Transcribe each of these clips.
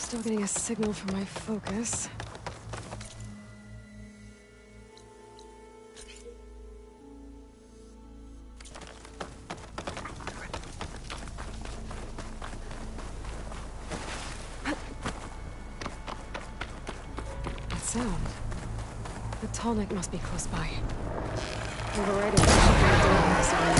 Still getting a signal from my focus. That sound. The tallneck must be close by. Overriding it should be a dangerous one.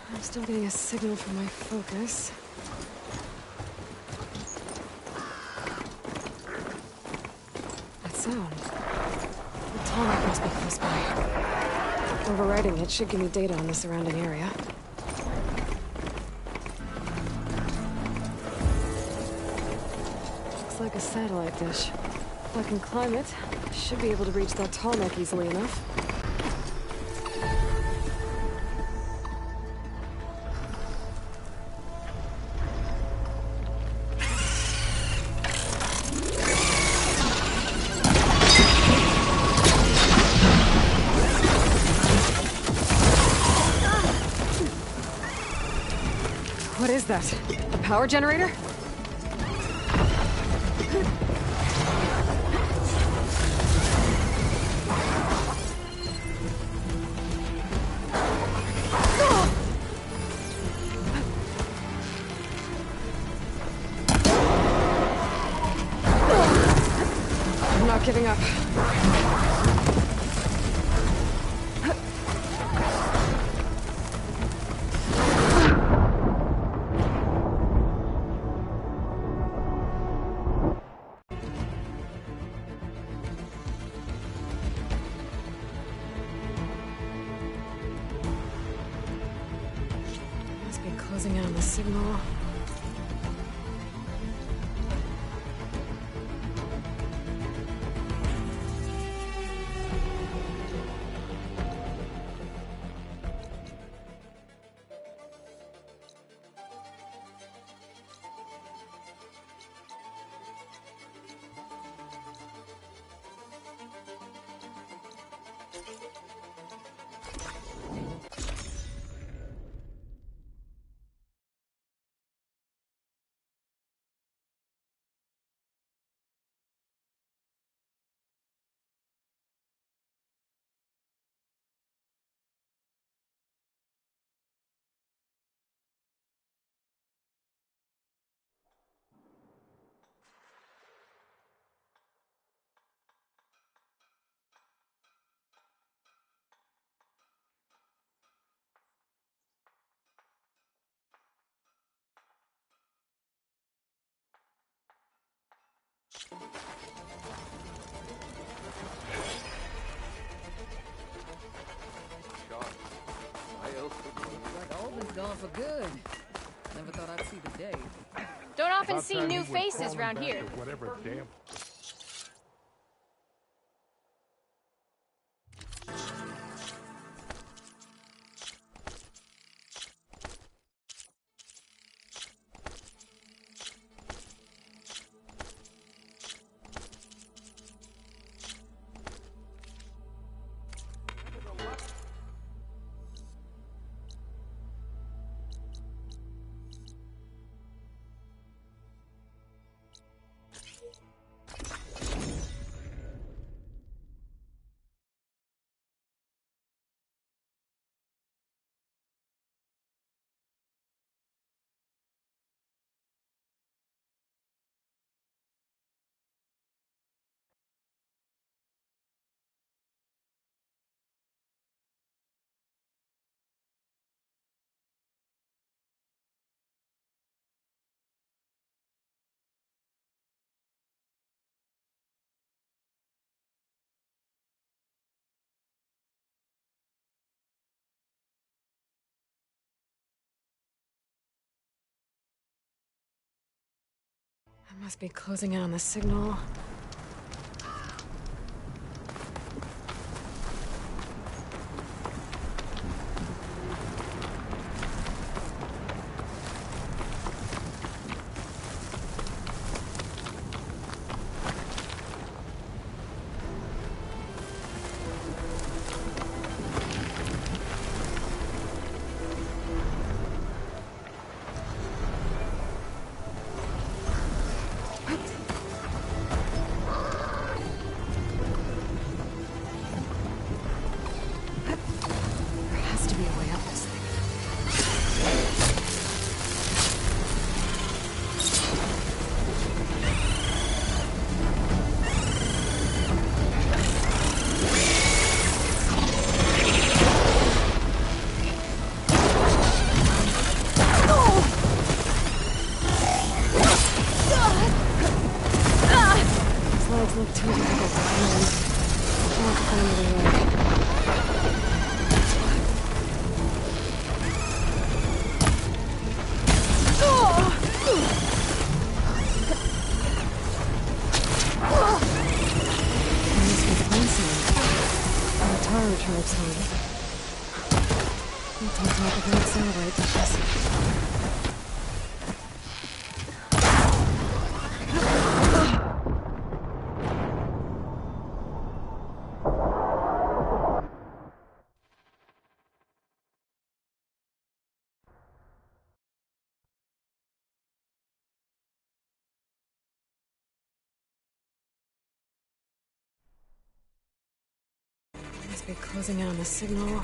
I'm still getting a signal from my focus. That sound. The tallneck must be close by. Overriding it should give me data on the surrounding area. Looks like a satellite dish. If I can climb it, I should be able to reach that tallneck easily enough. What is that? A power generator? I'm not giving up. Closing in on the signal. Like Alden's gone for good. Never thought I'd see the day. Don't often see new faces around here. Whatever damn. Must be closing in on the signal. Look too difficult to climb. Can't find the way. And this was Quincy. Our tower retrieves home. It's on top of an satellite dishes. Must be closing in on the signal.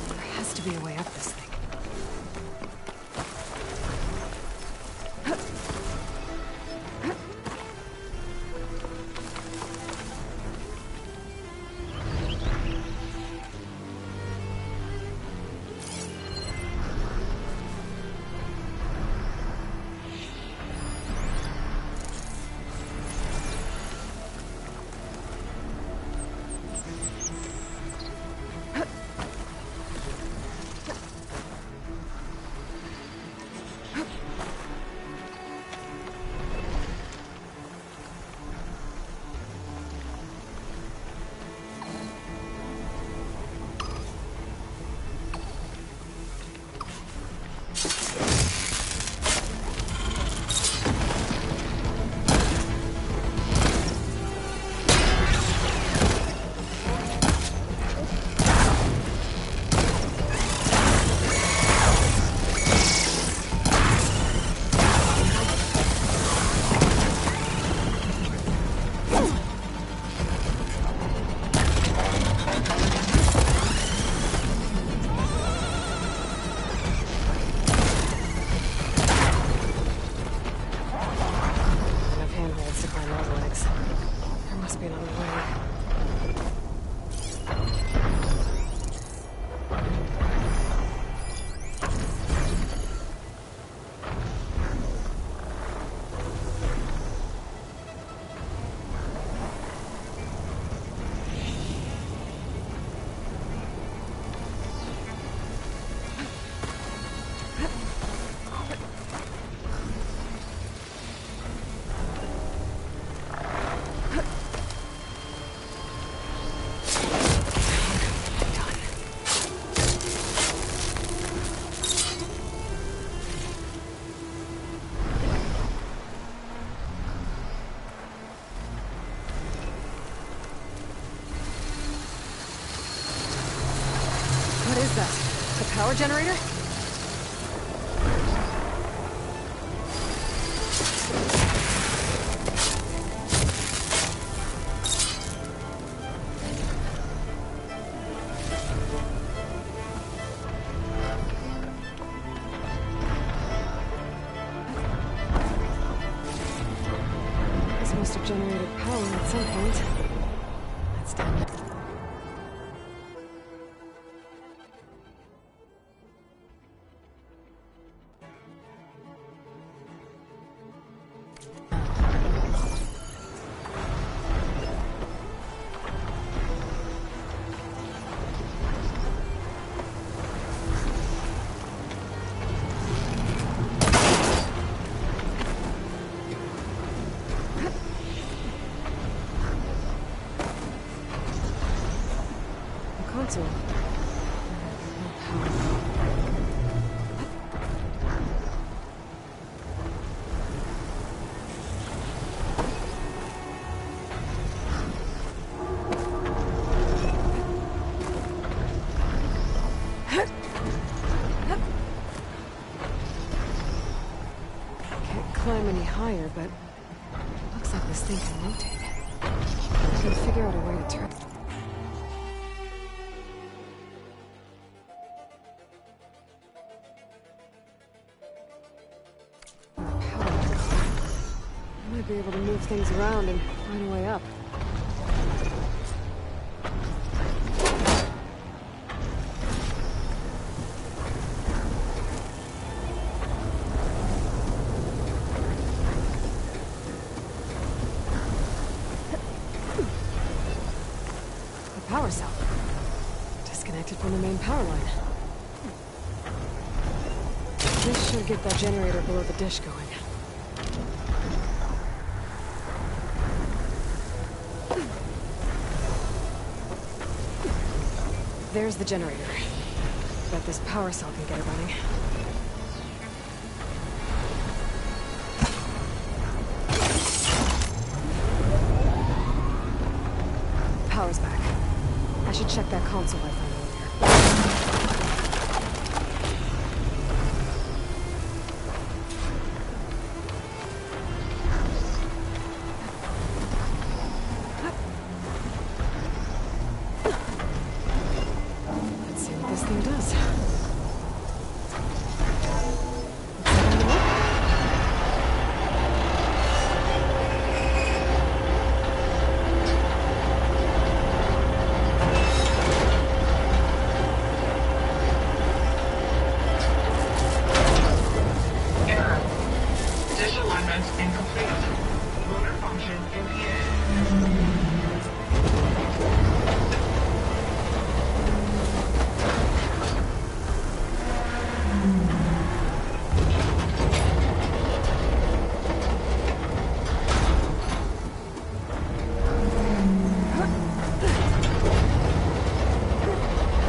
There has to be a way up this thing. What is that? The power generator? This must have generated power at some point. That's done. console. No power. Can't climb any higher, but looks like this thing can rotate. I can figure out a way to turn. I might be able to move things around and find a way up. A power cell. Disconnected from the main power line. This should get that generator below the dish going. There's the generator. Bet this power cell can get it running. Power's back. I should check that console I found earlier. Let's see what this thing does. Error. Dish alignment incomplete. Motor function impeded.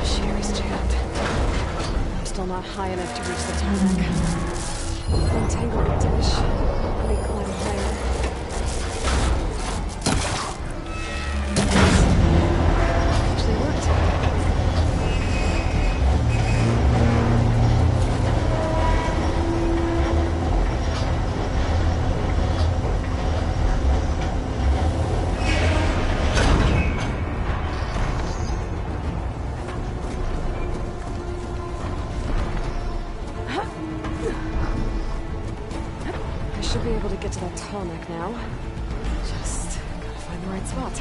Sherry's jammed. I'm still not high enough to reach the tarmac. Entangled with dish. Let me climb higher. Actually worked. I should be able to get to that tarmac now. Just gotta find the right spot.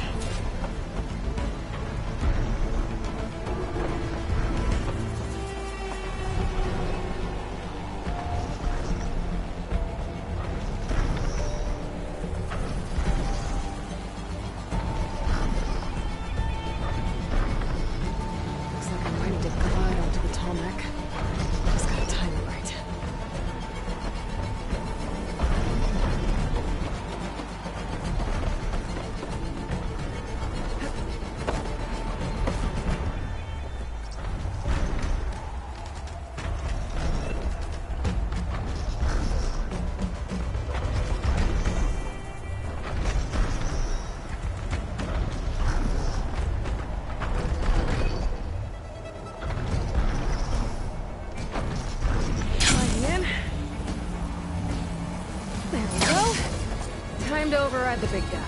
Looks like I'm ready to glide onto the tarmac. Just gotta time it right. Sliding in. There we go. Time to override the big guy.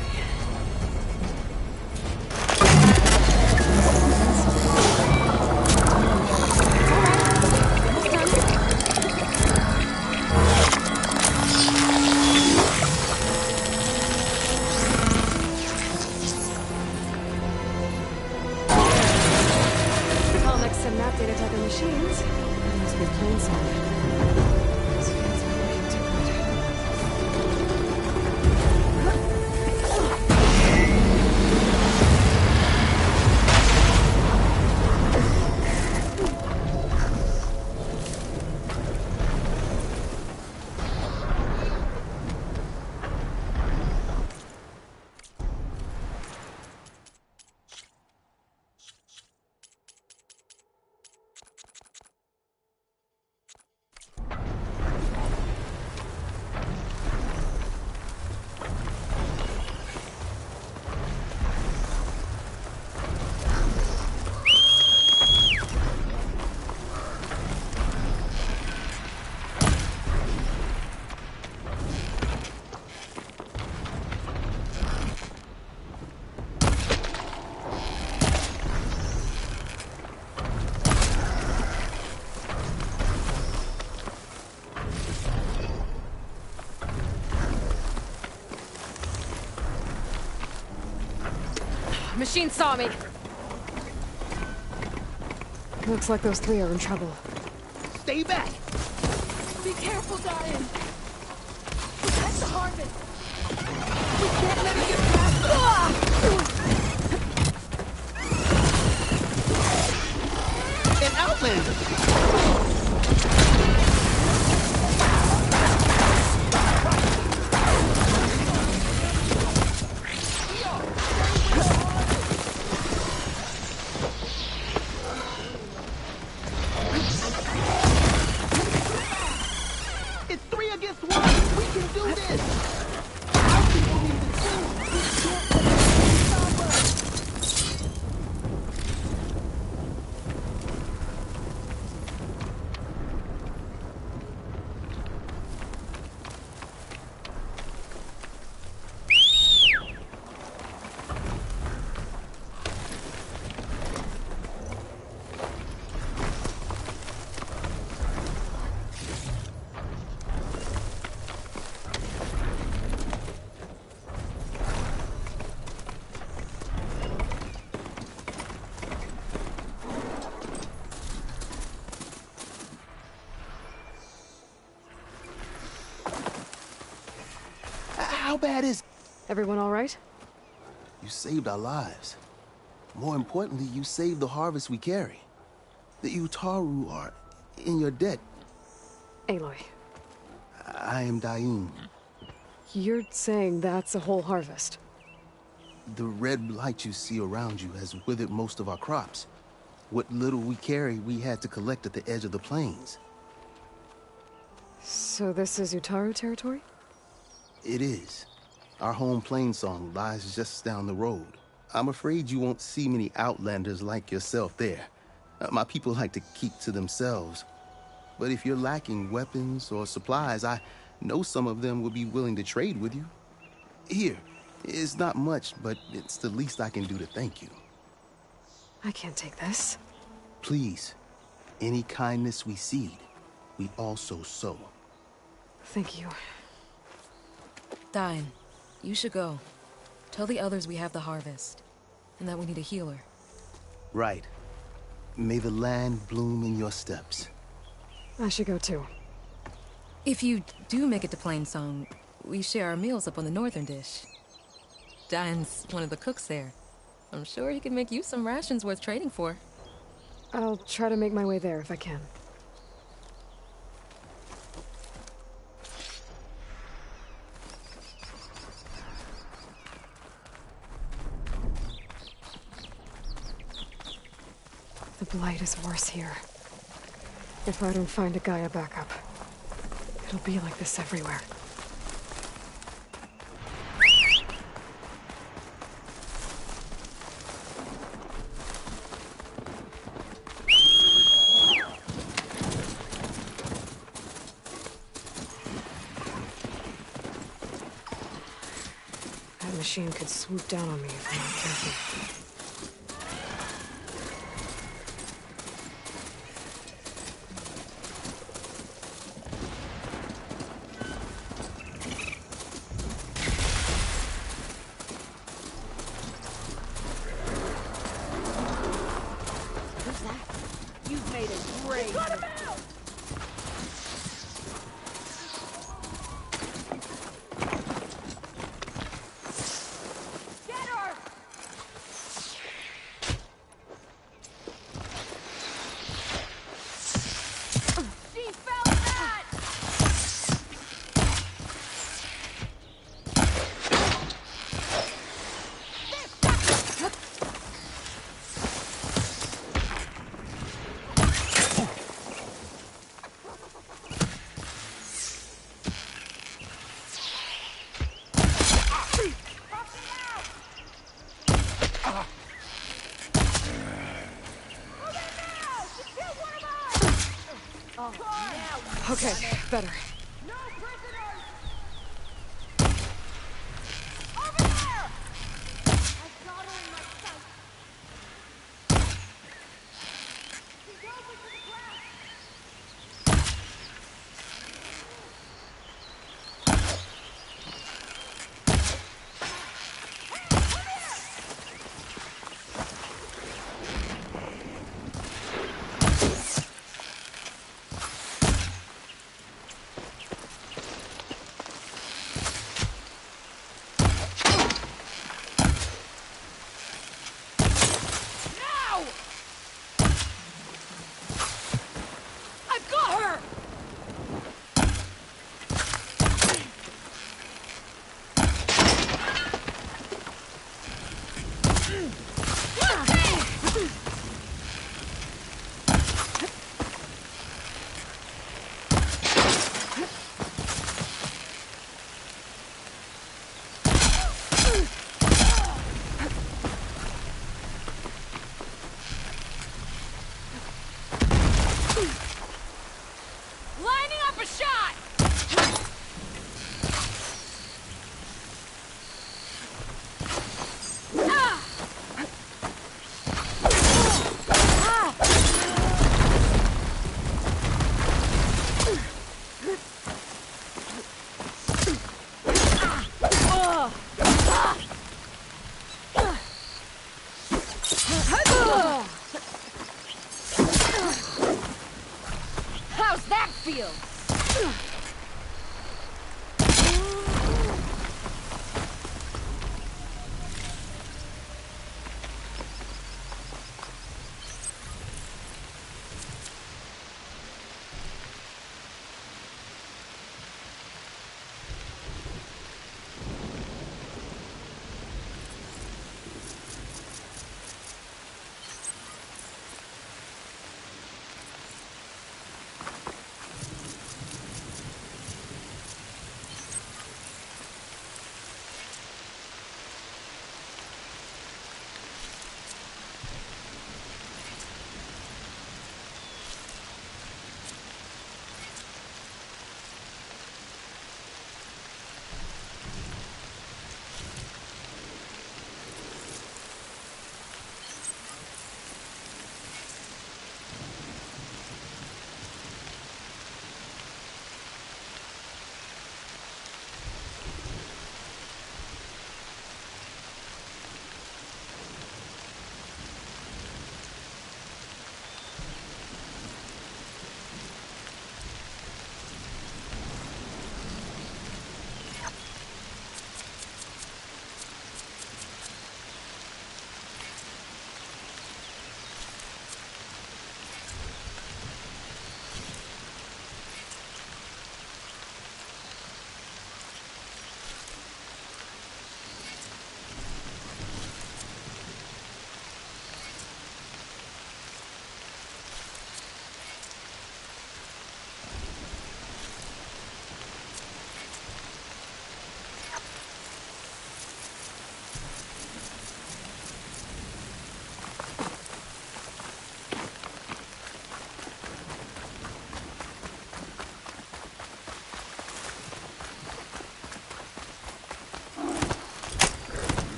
Comics and map data type of machines. That must be plain song. These fans aren't looking too good. Machine saw me. Looks like those three are in trouble. Stay back! Be careful, Diane. Protect the harvest. We can't let it get past us. An outlander! It's 3 against 1! We can do this! Our people need to do. We can't let them stop us. How bad is... Everyone all right? You saved our lives. More importantly, you saved the harvest we carry. The Utaru are in your debt. Aloy, I am Daim. you're saying that's a whole harvest? The red blight you see around you has withered most of our crops. What little we carry, we had to collect at the edge of the plains. So this is Utaru territory? It is. Our home plain song lies just down the road. I'm afraid you won't see many outlanders like yourself there. My people like to keep to themselves. But if you're lacking weapons or supplies, I know some of them will be willing to trade with you. Here, it's not much, but it's the least I can do to thank you. I can't take this. Please, any kindness we seed, we also sow. Thank you. Diane, you should go. Tell the others we have the harvest, and that we need a healer. Right. May the land bloom in your steps. I should go too. If you do make it to Plainsong, we share our meals up on the northern dish. Diane's one of the cooks there. I'm sure he can make you some rations worth trading for. I'll try to make my way there if I can. The blight is worse here. If I don't find a Gaia backup, it'll be like this everywhere. That machine could swoop down on me if I'm not careful. Okay, better. No prisoners! Over there! I've got her in my sight. She's over to the ground. Hey, come here! field.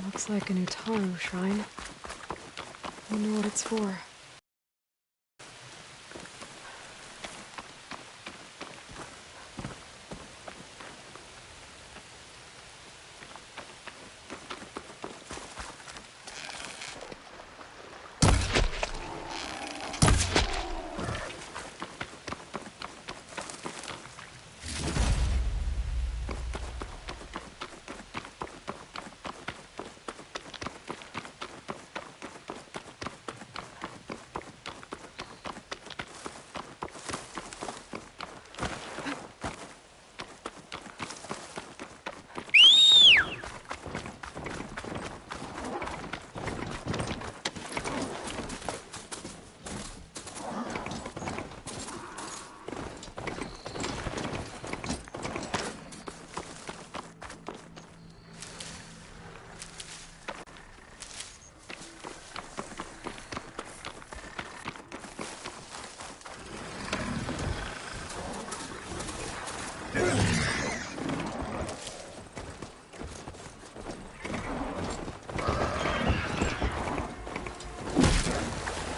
Looks like an Utaru shrine. I wonder what it's for.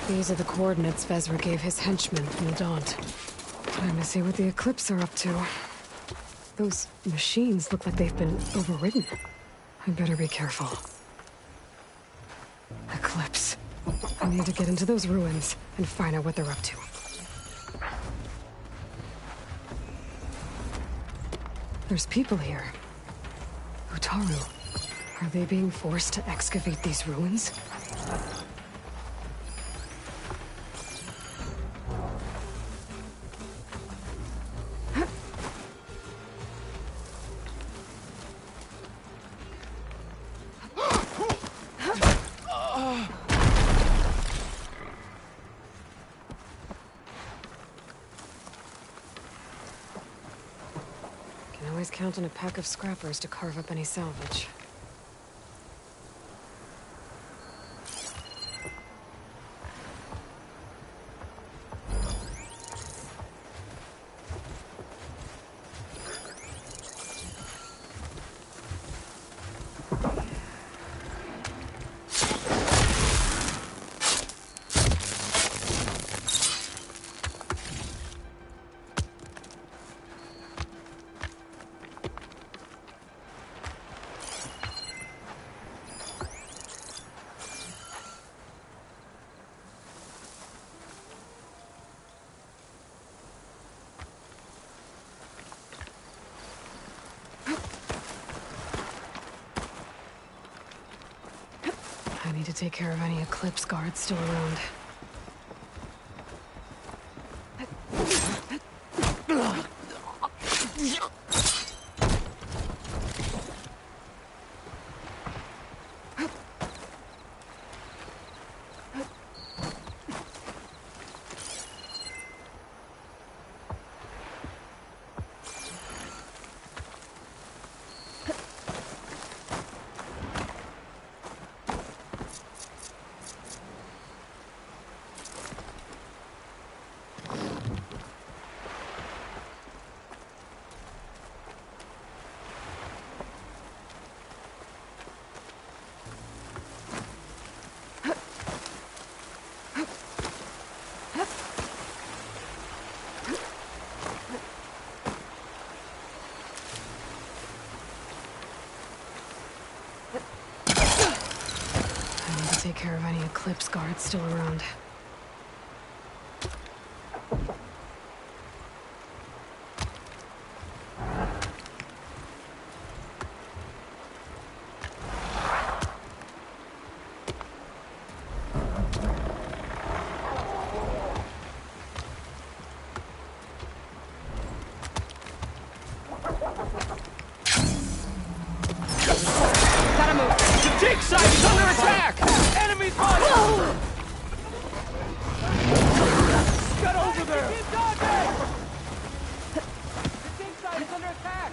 These are the coordinates Vezra gave his henchmen from the Daunt. Time to see what the Eclipse are up to. Those machines look like they've been overridden. I better be careful. Eclipse. I need to get into those ruins and find out what they're up to. There's people here. Utaru. Are they being forced to excavate these ruins? Count on a pack of scrappers to carve up any salvage. need to take care of any Eclipse guards still around. Take care of any Eclipse guards still around. Gotta move! The dig site is under attack! Enemy fighting! Get over there! Keep dodging! The dig site is under attack!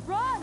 Run!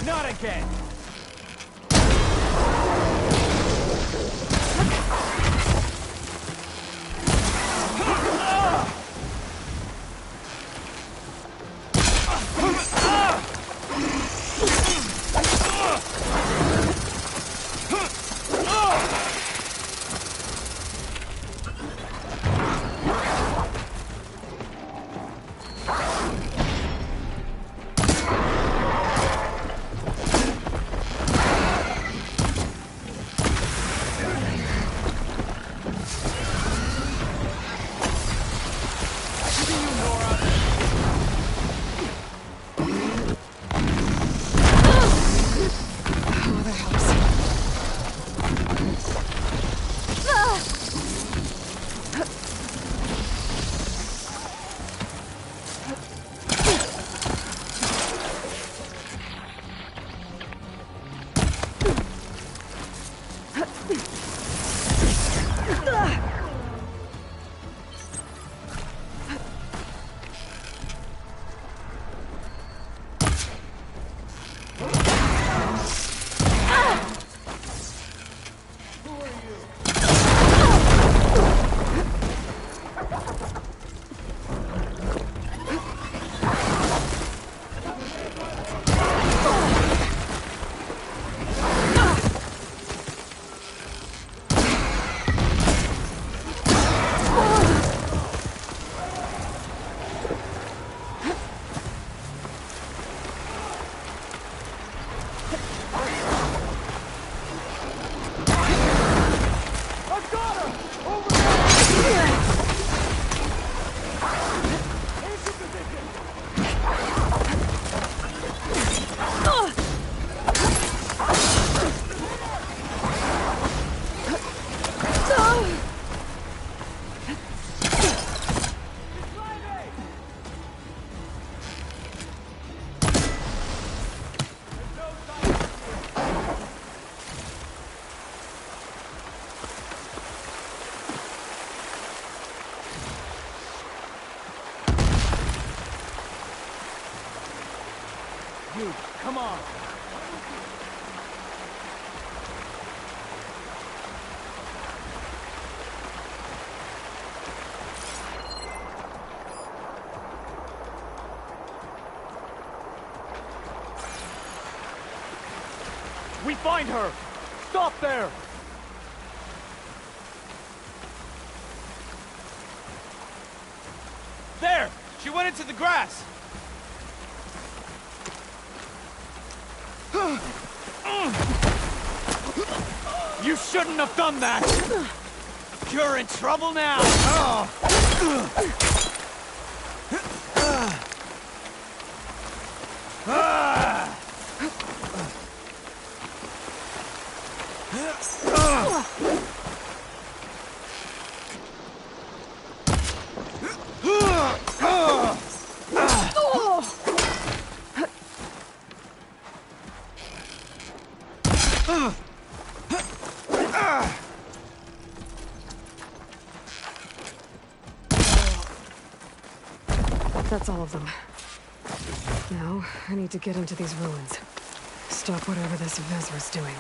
Not again! You, come on. We find her! Stop there! There! She went into the grass! You shouldn't have done that! You're in trouble now! That's all of them. Now, I need to get into these ruins. Stop whatever this Vezra's doing.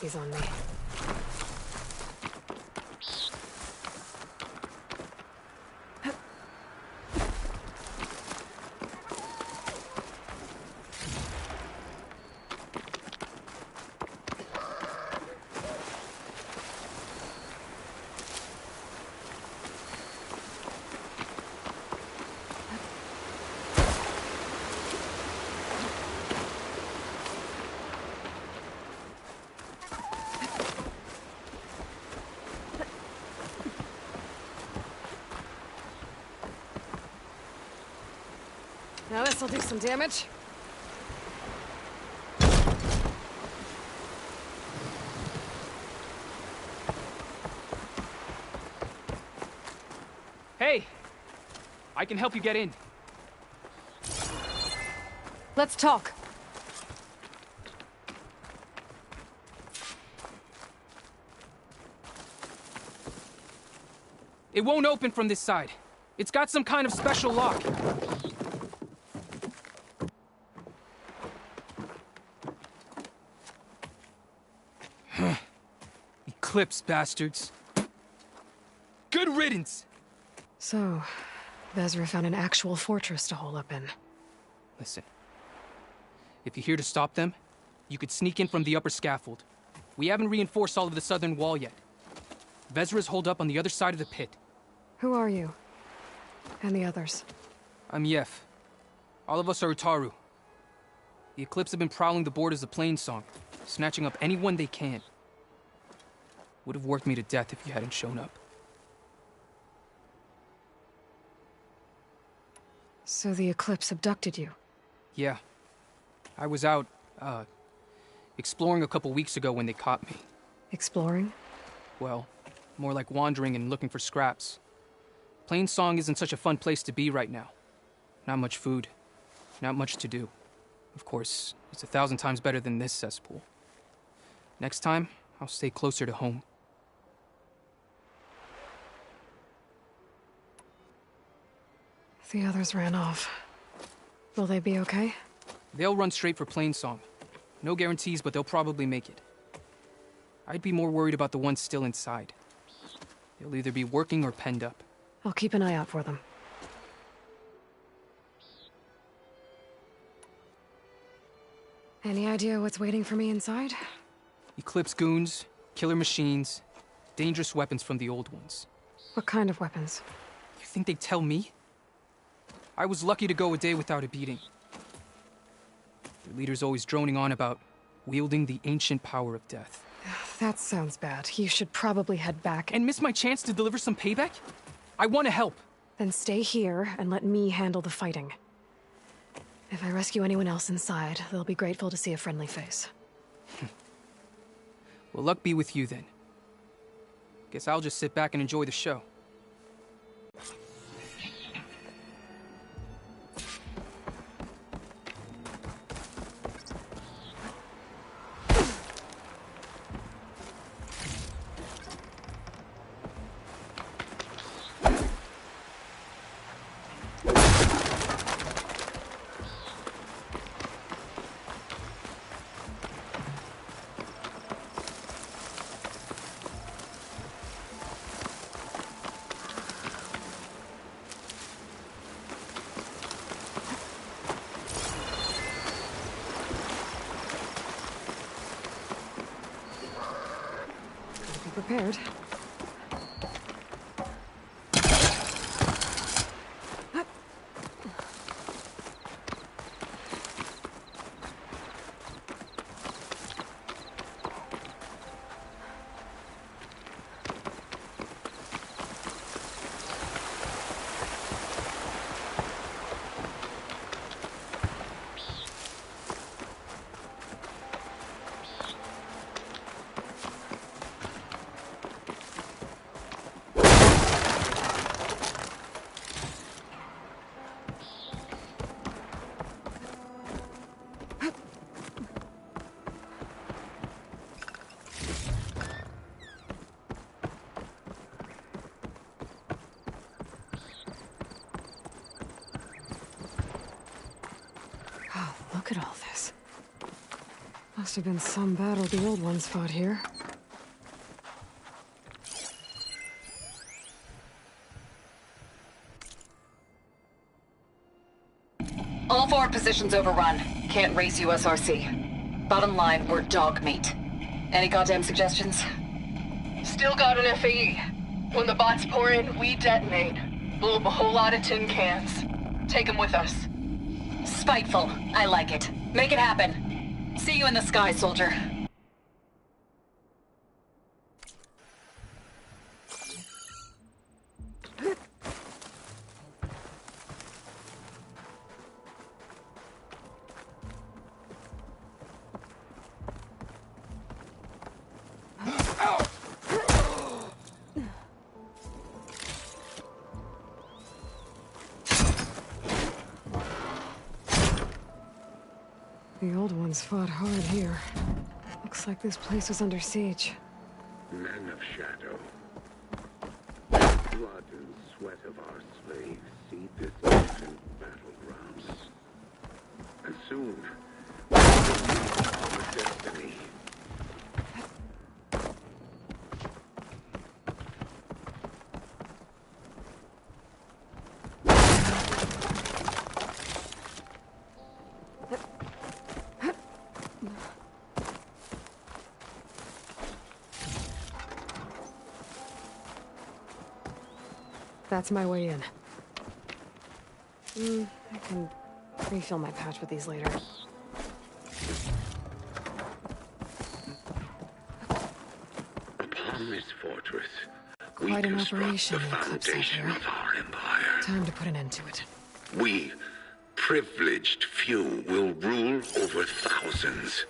He's on me. Now this'll do some damage. Hey! I can help you get in. Let's talk. It won't open from this side. It's got some kind of special lock. Eclipse, bastards. Good riddance! So, Vezra found an actual fortress to hole up in. Listen. If you're here to stop them, you could sneak in from the upper scaffold. We haven't reinforced all of the southern wall yet. Vezra's holed up on the other side of the pit. Who are you? And the others? I'm Yef. All of us are Utaru. The Eclipse have been prowling the borders of Plainsong, snatching up anyone they can. Would have worked me to death if you hadn't shown up. So the Eclipse abducted you? Yeah. I was out, exploring a couple weeks ago when they caught me. Exploring? Well, more like wandering and looking for scraps. Plainsong isn't such a fun place to be right now. Not much food. Not much to do. Of course, it's 1,000 times better than this cesspool. Next time, I'll stay closer to home. The others ran off. Will they be okay? They'll run straight for Plainsong. No guarantees, but they'll probably make it. I'd be more worried about the ones still inside. They'll either be working or penned up. I'll keep an eye out for them. Any idea what's waiting for me inside? Eclipse goons, killer machines, dangerous weapons from the old ones. What kind of weapons? You think they'd tell me? I was lucky to go a day without a beating. Their leader's always droning on about wielding the ancient power of death. That sounds bad. You should probably head back And miss my chance to deliver some payback? I want to help. Then stay here and let me handle the fighting. If I rescue anyone else inside, they'll be grateful to see a friendly face. Well, luck be with you then. Guess I'll just sit back and enjoy the show. Be prepared. Oh, look at all this. Must have been some battle the old ones fought here. All forward positions overrun. Can't raise USRC. Bottom line, we're dog meat. Any goddamn suggestions? Still got an FAE. When the bots pour in, we detonate. Blow up a whole lot of tin cans. Take them with us. Spiteful. I like it. Make it happen. See you in the sky, soldier. The old ones fought hard here. Looks like this place was under siege. Men of shadow. Blood and sweat of our slaves seed this ancient battlegrounds. And soon, we will meet our destiny. That's my way in. I can refill my pouch with these later. Upon this fortress, Quite we an construct operation, the the Eclipse foundation here. of our empire. Time to put an end to it. We, privileged few, will rule over thousands.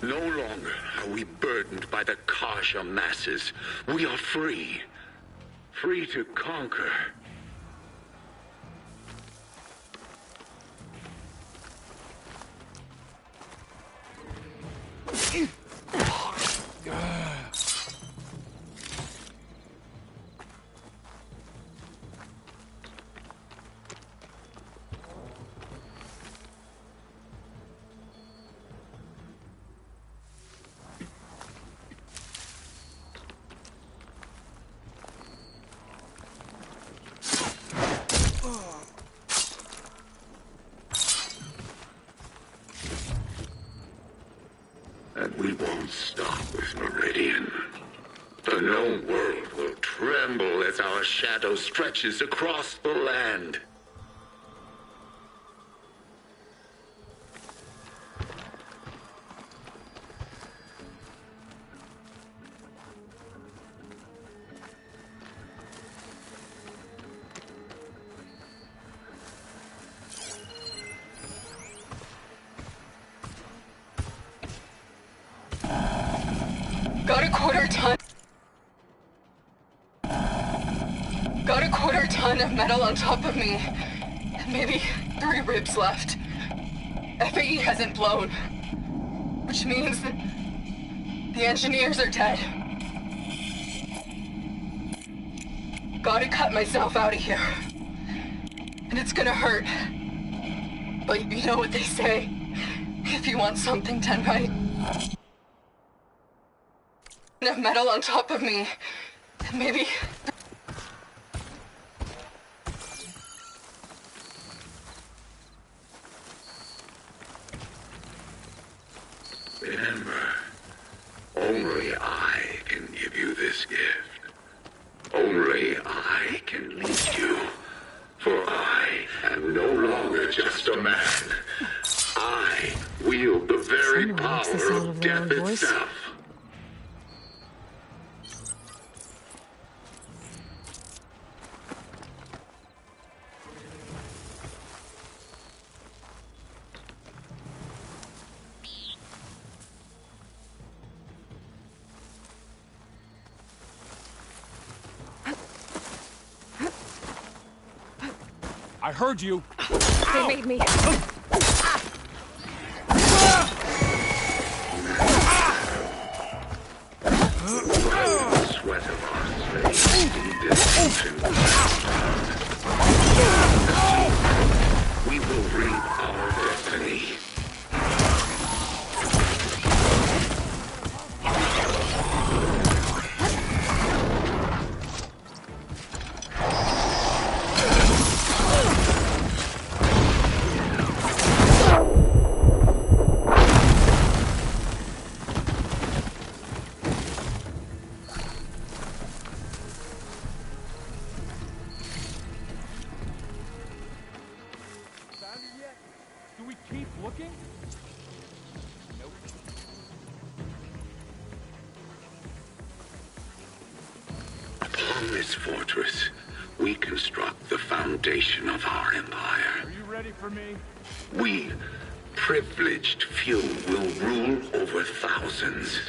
No longer are we burdened by the Kasha masses. We are free. Free to conquer. And we won't stop with Meridian. The known world will tremble as our shadow stretches across the land. Got a quarter ton of metal on top of me. Maybe 3 ribs left. FAE hasn't blown. Which means that the engineers are dead. Gotta cut myself out of here. And it's gonna hurt. But you know what they say. If you want something done right. Enough metal on top of me. Maybe... Remember, only I can give you this gift. Only I can lead you. For I am no longer just a man. I wield the very Someone makes the power sound of of their own death voice. itself. I heard you. They made me. The sweat of our slaves in this ancient land. We will reap our destiny. Do we keep looking? Nope. Upon this fortress, we construct the foundation of our empire. Are you ready for me? We, privileged few, will rule over thousands.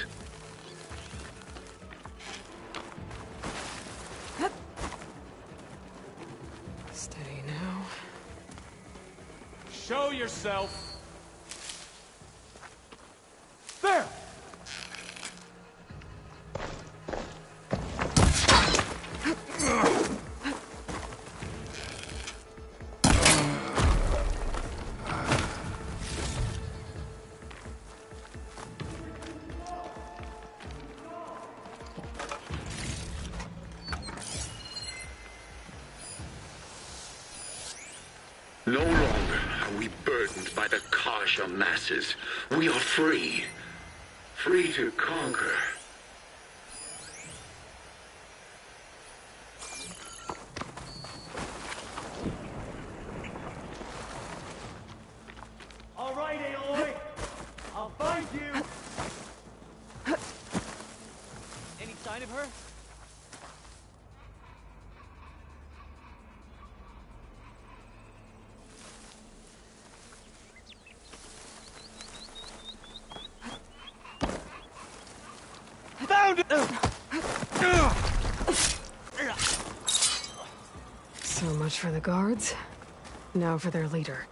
Steady now. Show yourself. There! No longer are we burdened by the Kasha masses. We are free. Free to conquer. All right, Aloy. I'll find you. Any sign of her? Found it! So much for the guards. Now for their leader.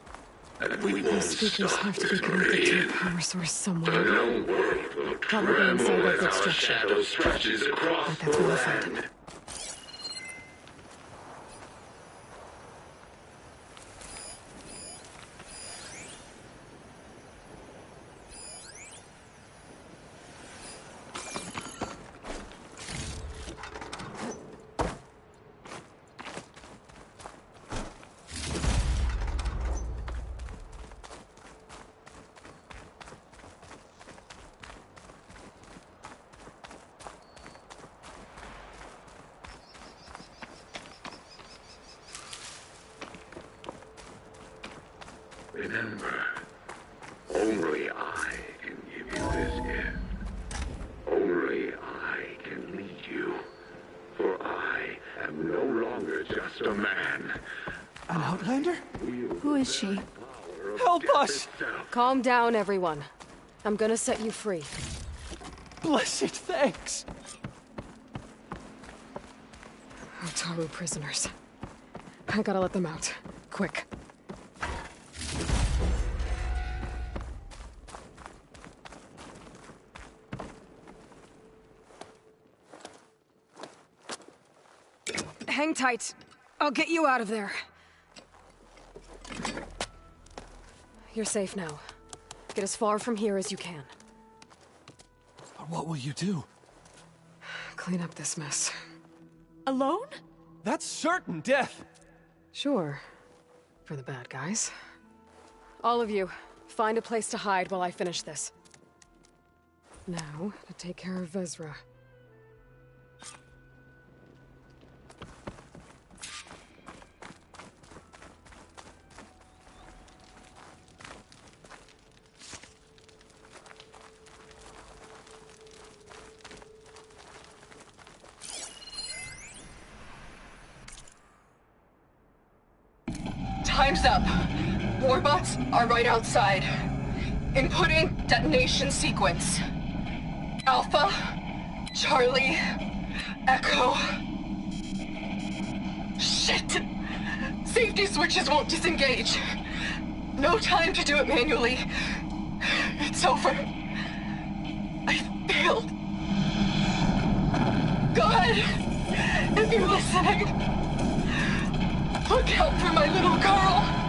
And we won't Those speakers stop have to be with connected to Meridian. a power source The somewhere. known world will Probably inside tremble that as big our structure. shadow stretches across But that's the where we'll find land. him. Remember, only I can give you this gift. Only I can lead you. For I am no longer just a man. An Outlander? Who is she? Help us! Calm down, everyone. I'm gonna set you free. Blessed thanks! Otaru prisoners. I gotta let them out. Quick. Hang tight. I'll get you out of there. You're safe now. Get as far from here as you can. But what will you do? Clean up this mess. Alone? That's certain death! Sure. For the bad guys. All of you, find a place to hide while I finish this. Now, to take care of Vezra. Time's up. Warbots are right outside. Inputting detonation sequence. Alpha, Charlie, Echo. Shit! Safety switches won't disengage. No time to do it manually. It's over. I failed. God, if you're listening, look out for my little girl!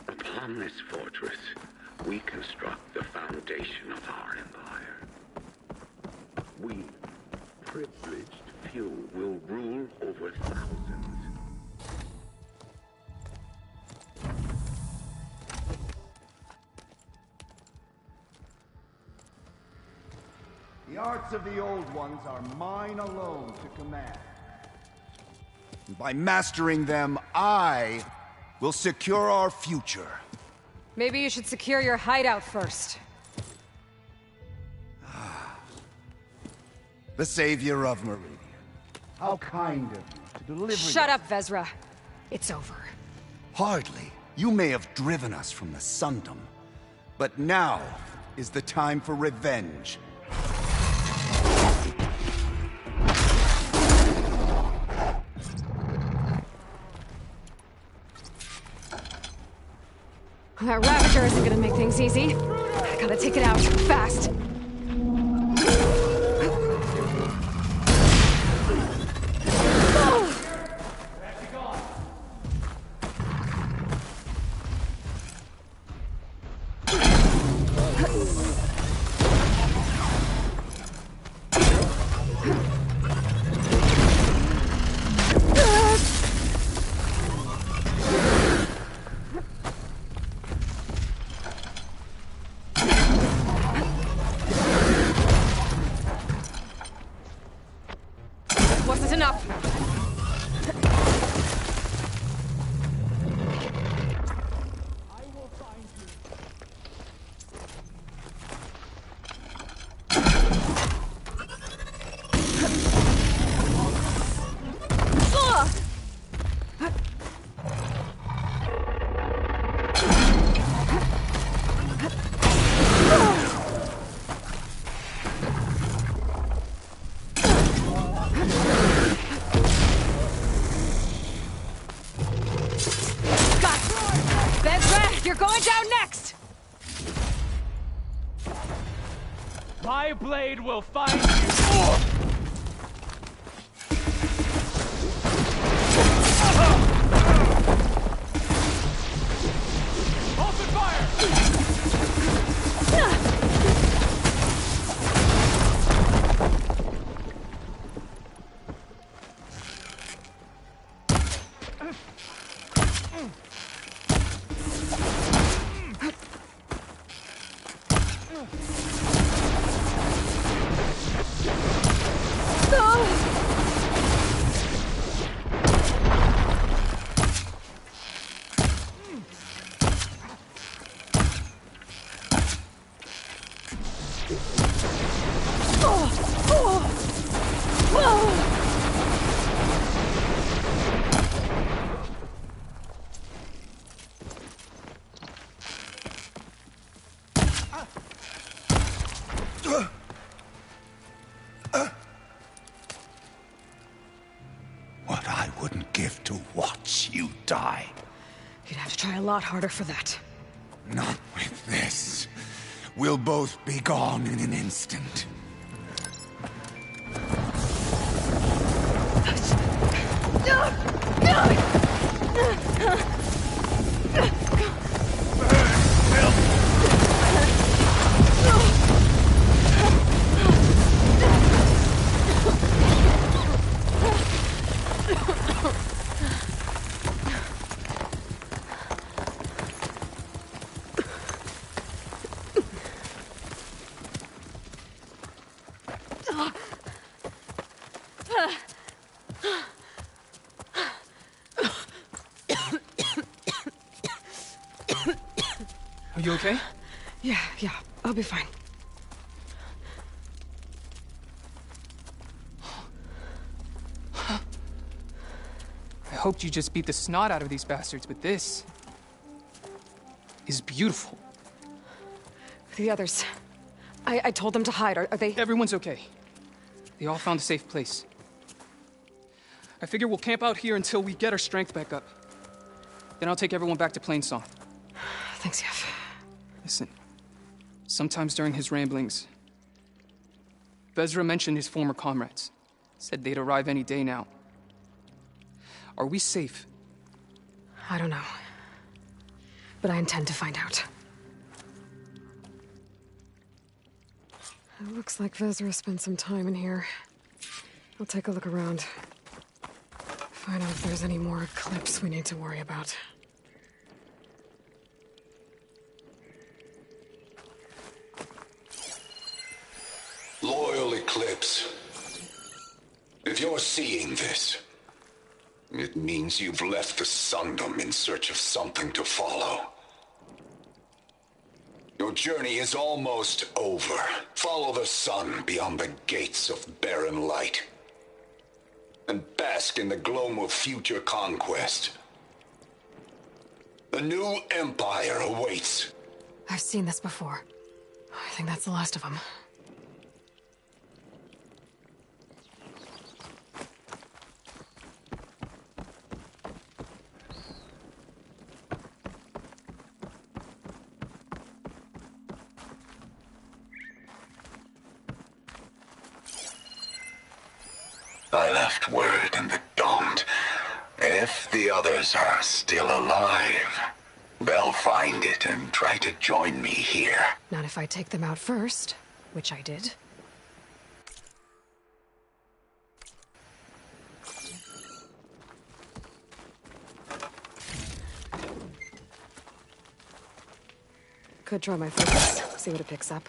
Upon this fortress, we construct the foundation of our empire. We, privileged few, will rule over thousands. The arts of the old ones are mine alone to command. And by mastering them, I will secure our future. Maybe you should secure your hideout first. The savior of Meridian. How kind of you to deliver. Shut up, Vezra. It's over. Hardly. You may have driven us from the Sundom, but now is the time for revenge. That Ravager isn't gonna make things easy. I gotta take it out, fast. Wasn't enough. You're going down next! My blade will find you! Open fire! die. You'd have to try a lot harder for that. Not with this. We'll both be gone in an instant. Are you okay? Yeah, I'll be fine. I hoped you just beat the snot out of these bastards, but this is beautiful. The others. I told them to hide. Are they... Everyone's okay. They all found a safe place. I figure we'll camp out here until we get our strength back up. Then I'll take everyone back to Plainsong. Thanks, Yev. Listen, sometimes during his ramblings, Vezra mentioned his former comrades. Said they'd arrive any day now. Are we safe? I don't know. But I intend to find out. It looks like Vezra spent some time in here. I'll take a look around. Find out if there's any more Eclipse we need to worry about. Loyal Eclipse, if you're seeing this, it means you've left the Sundom in search of something to follow. Your journey is almost over. Follow the sun beyond the gates of barren light, and bask in the gloam of future conquest. The new empire awaits. I've seen this before. I think that's the last of them. I left word in the Daunt. If the others are still alive, they'll find it and try to join me here. Not if I take them out first, which I did. Could try my focus, see what it picks up.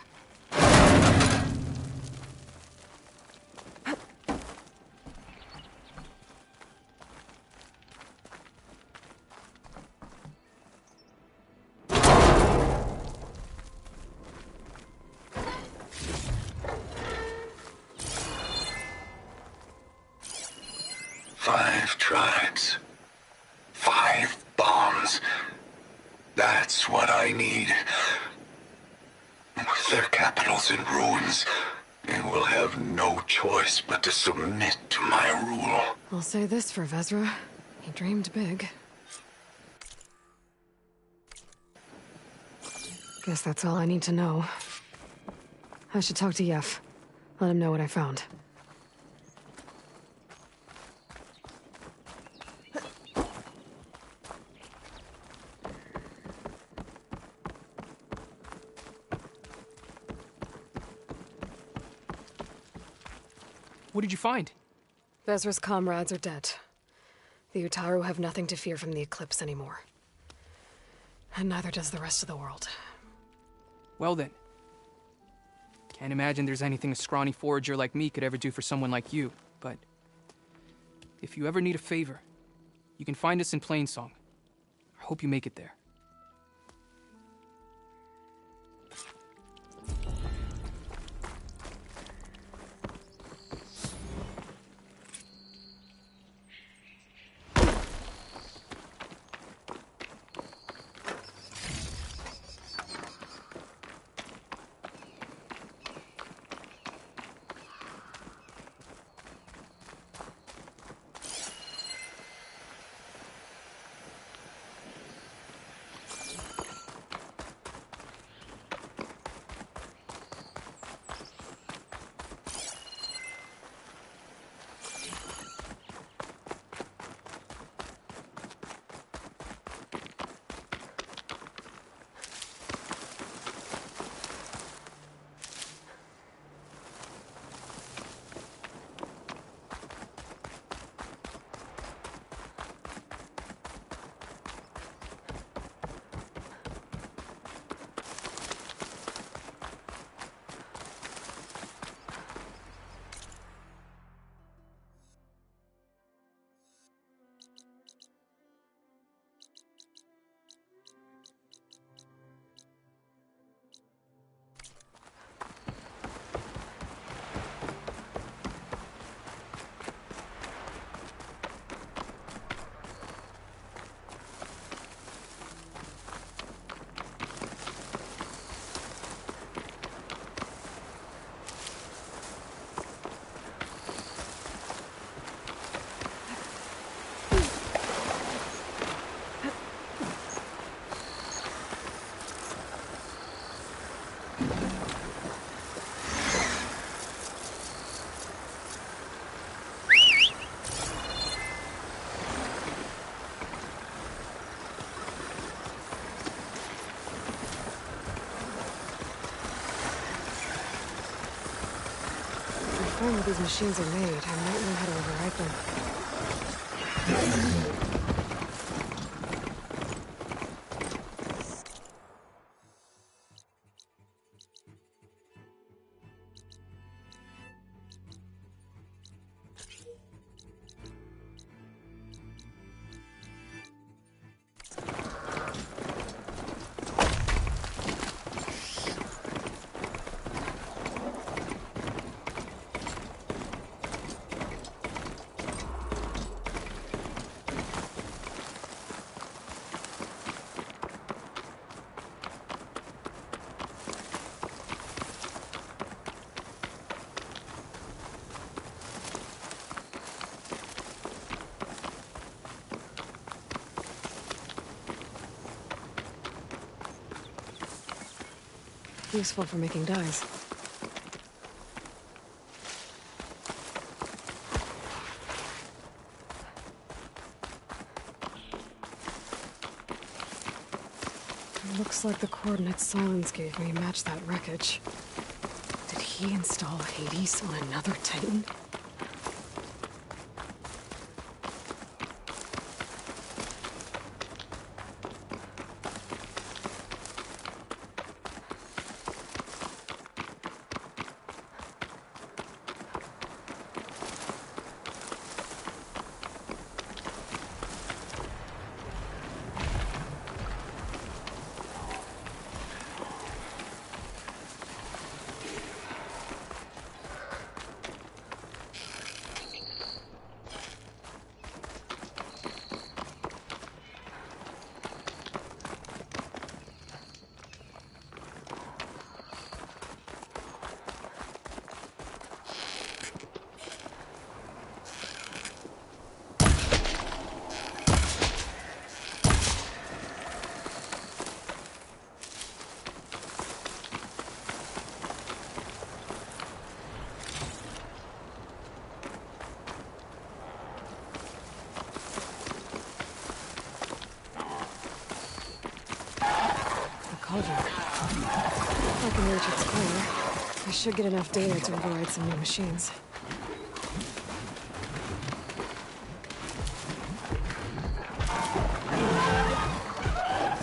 Five tribes. 5 bombs. That's what I need. With their capitals in ruins, they will have no choice but to submit to my rule. I'll say this for Vezra. He dreamed big. Guess that's all I need to know. I should talk to Yev. Let him know what I found. What did you find? Vezra's comrades are dead. The Utaru have nothing to fear from the Eclipse anymore. And neither does the rest of the world. Well then. Can't imagine there's anything a scrawny forager like me could ever do for someone like you, but if you ever need a favor, you can find us in Plainsong. I hope you make it there. find where these machines are made, I might know how to override them. Useful for making dyes. It looks like the coordinates Silence gave me match that wreckage. Did he install Hades on another Titan? If I can reach its core, I should get enough data to override some new machines.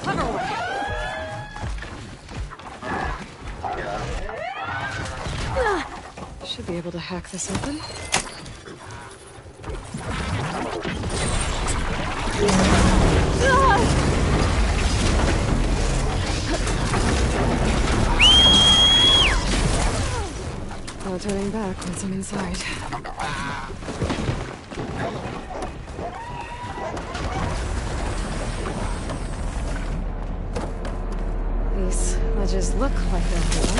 Clever work! Should be able to hack this open. No turning back once I'm inside. These ledges look like they're hollow.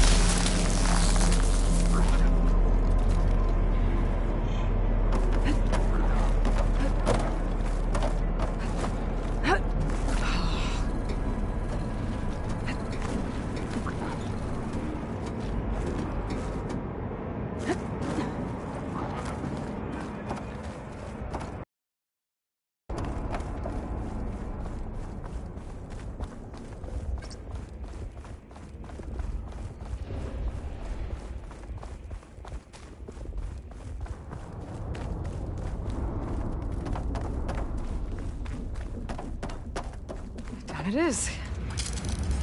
It is.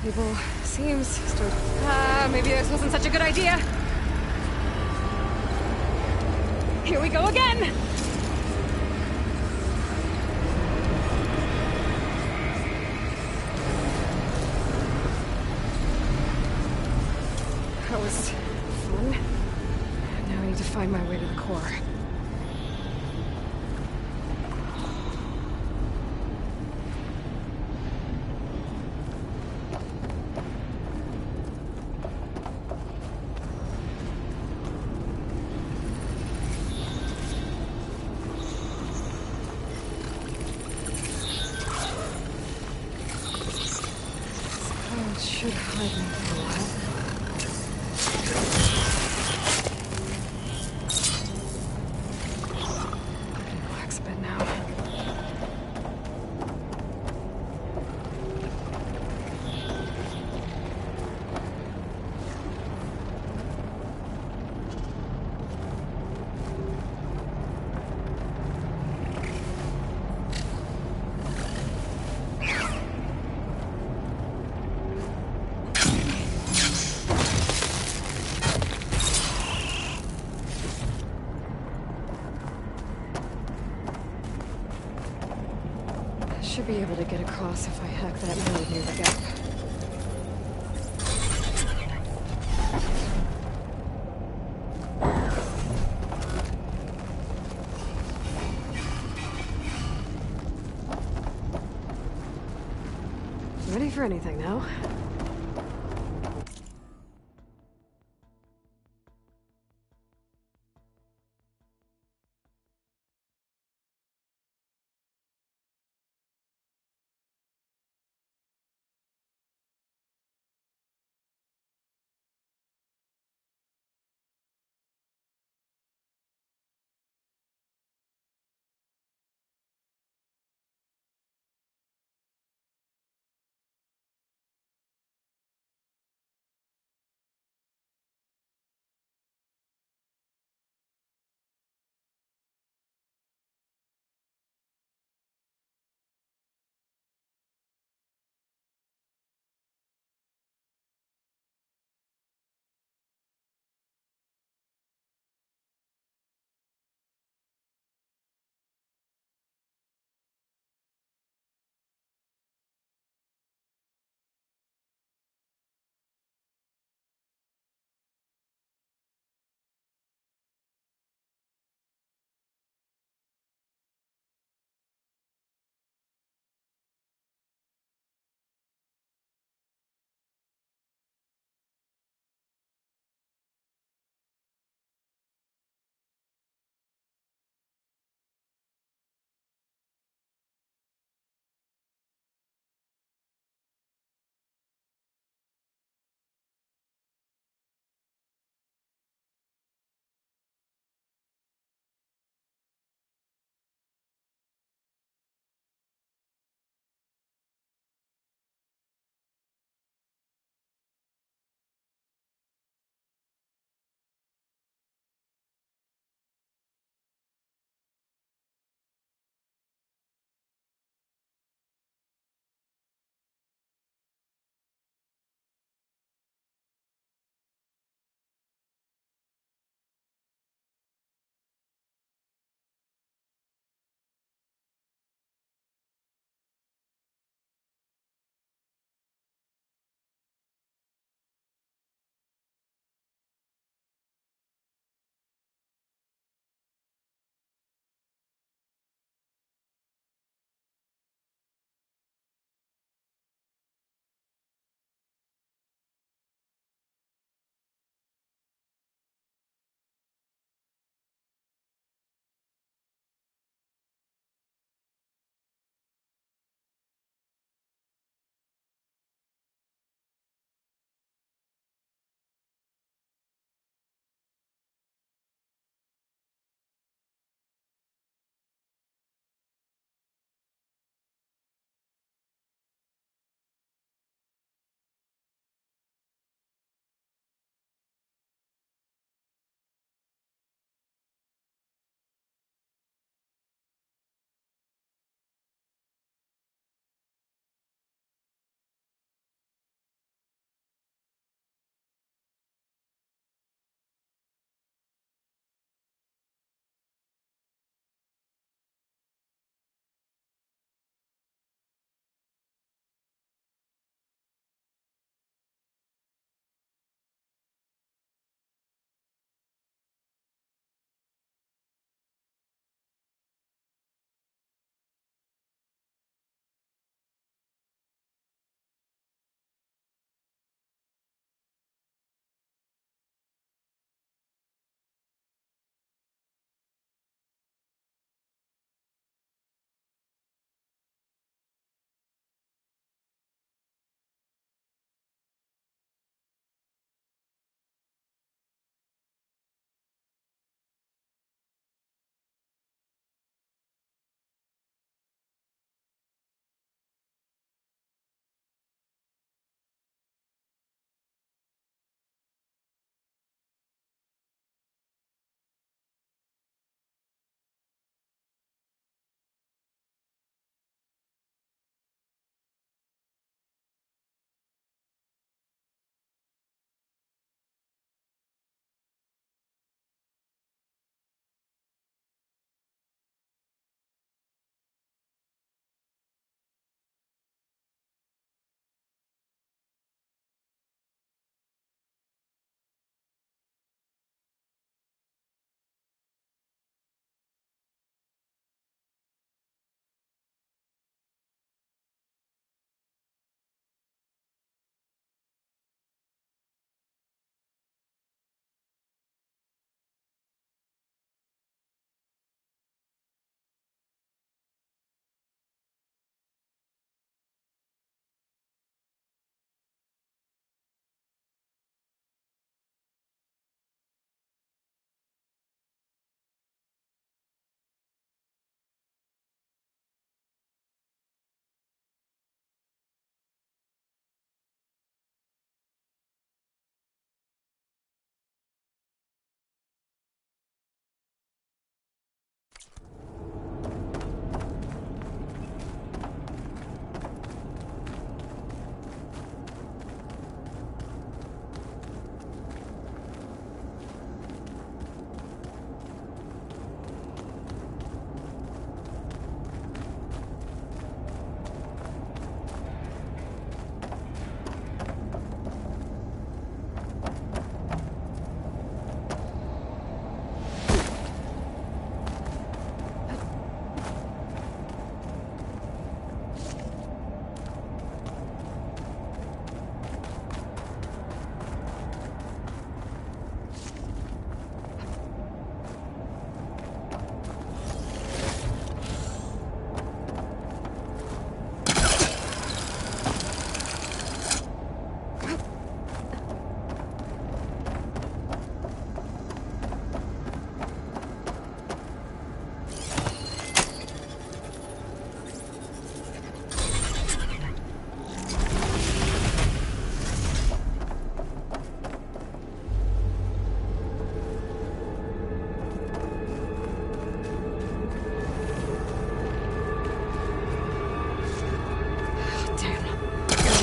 Cable seems to... maybe this wasn't such a good idea. Here we go again! That was fun. Now I need to find my way to the core. Should hide me for a while. I can relax a bit now. get across if I hack that road near the gap. Ready for anything now?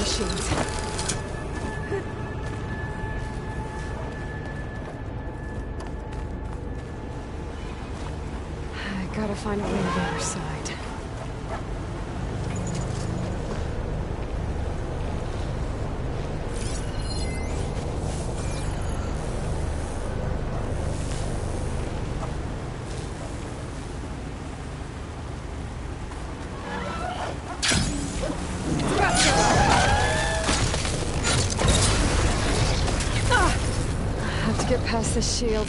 machines. I gotta find a way to the other side. Get past this shield.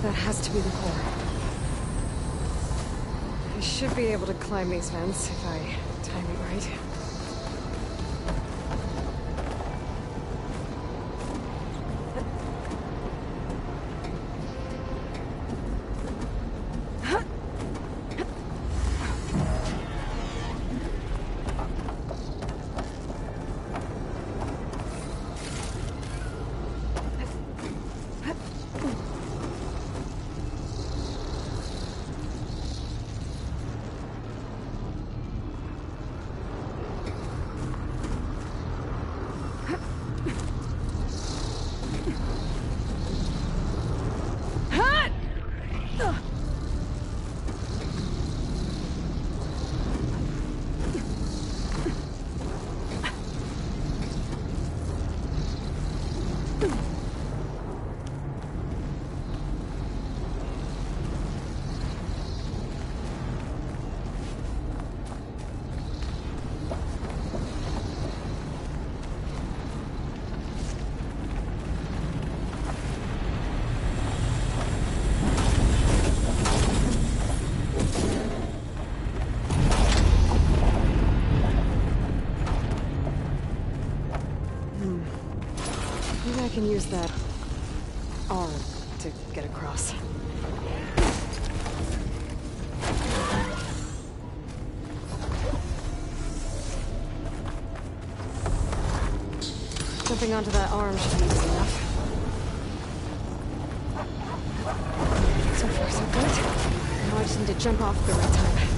That has to be the core. I should be able to climb these vents if I time it right. Maybe I can use that arm to get across. Jumping onto that arm should be easy enough. So far, so good. Now I just need to jump off at the right time.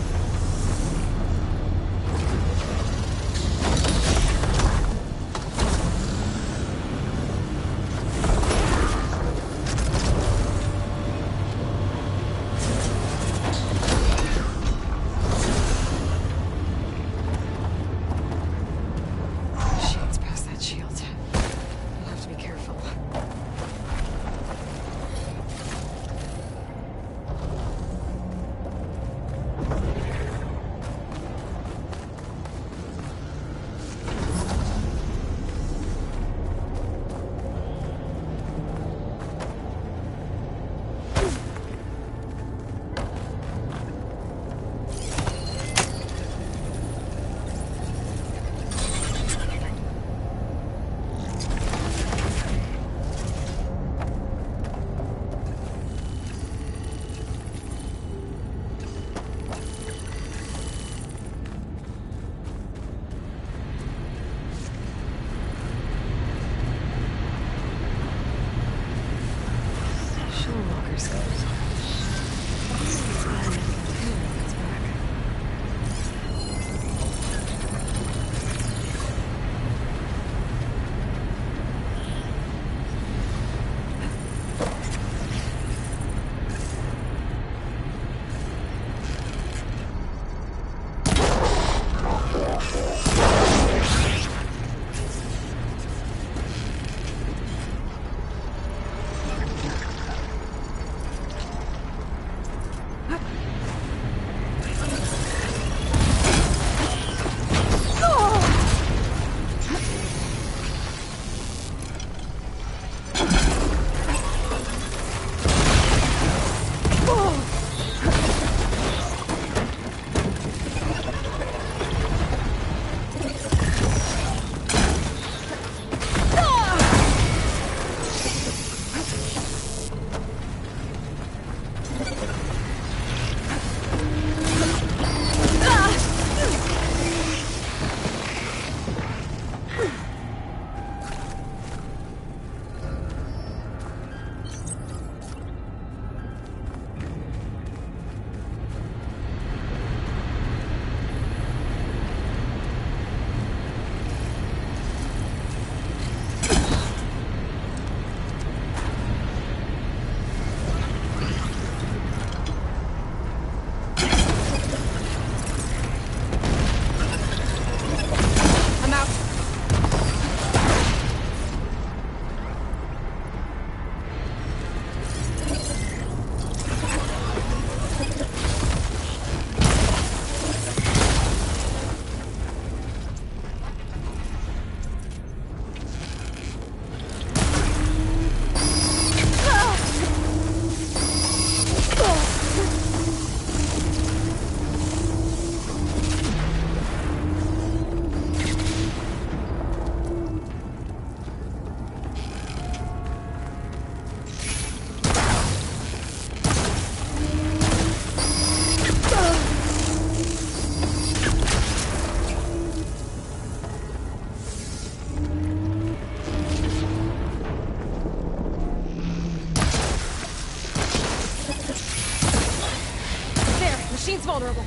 machine's vulnerable.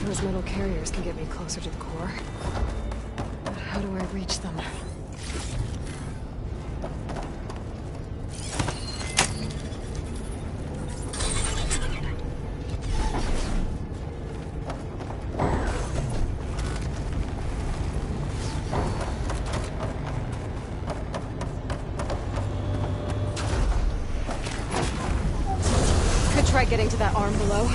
Those metal carriers can get me closer to the core. But how do I reach them? Could try getting to that arm below.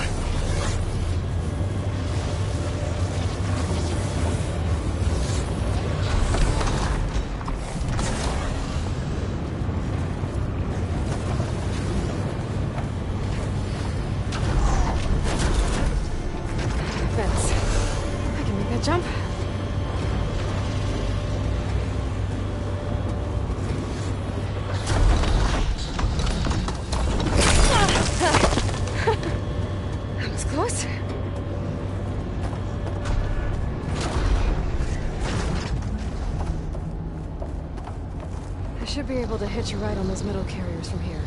Jump. That was close. I should be able to hitch a ride on those metal carriers from here.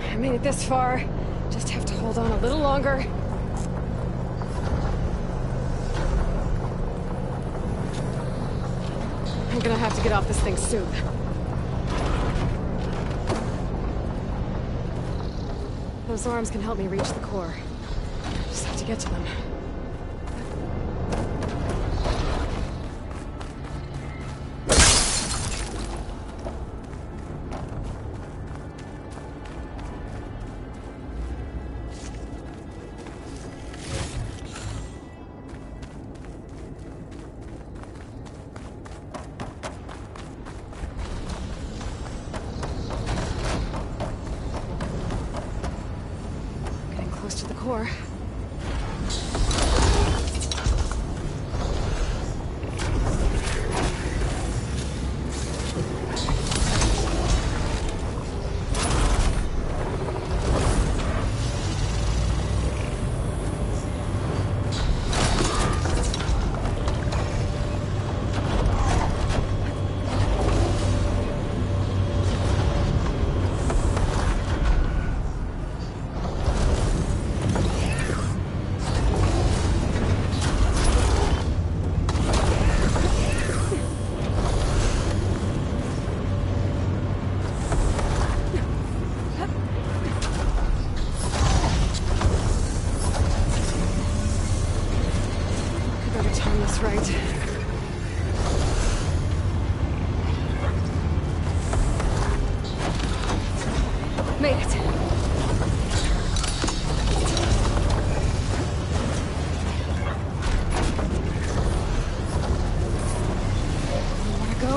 I made it this far. Just have to hold on a little longer. I'm gonna have to get off this thing soon. Those arms can help me reach the core. Just have to get to them. To the core. Right. Made it. More to go.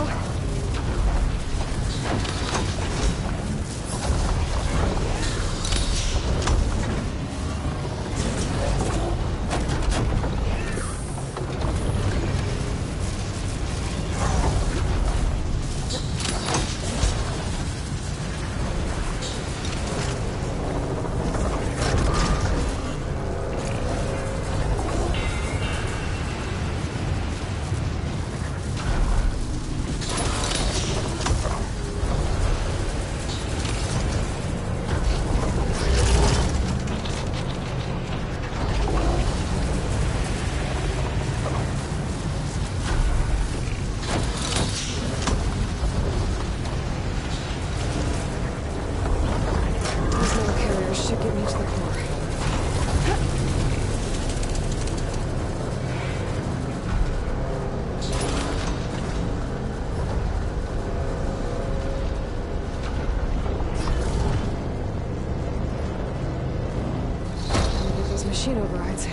those machine overrides.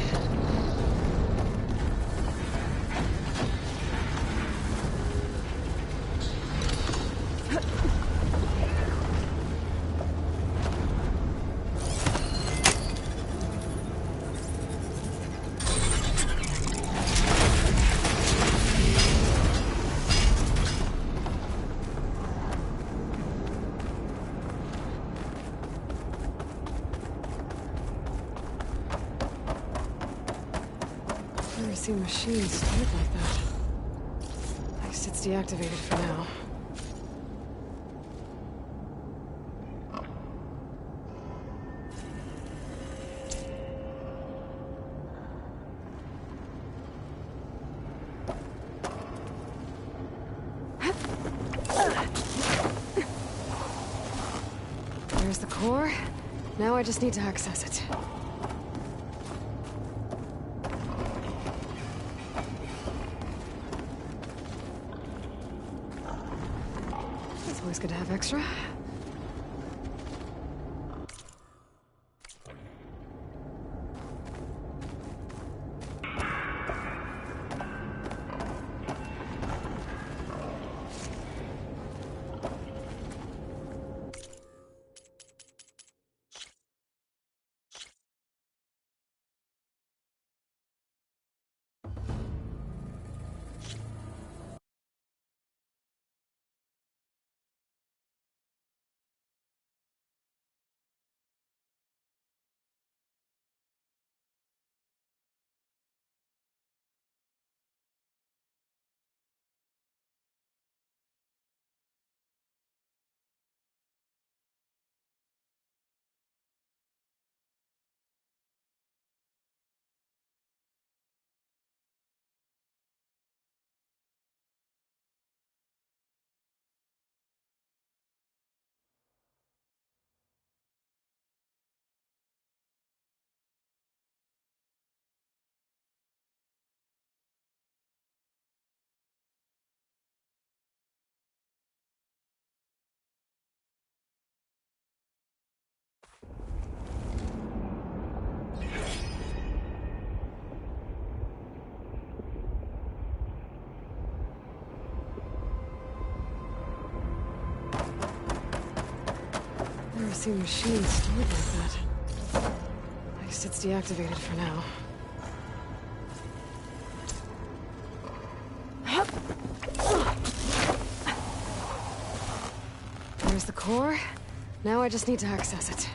Never seen machines stored like that. I guess it's deactivated for now. There's the core. Now I just need to access it. It's always good to have extra. Never seen machines stored like that. I guess it's deactivated for now. There's the core. Now I just need to access it.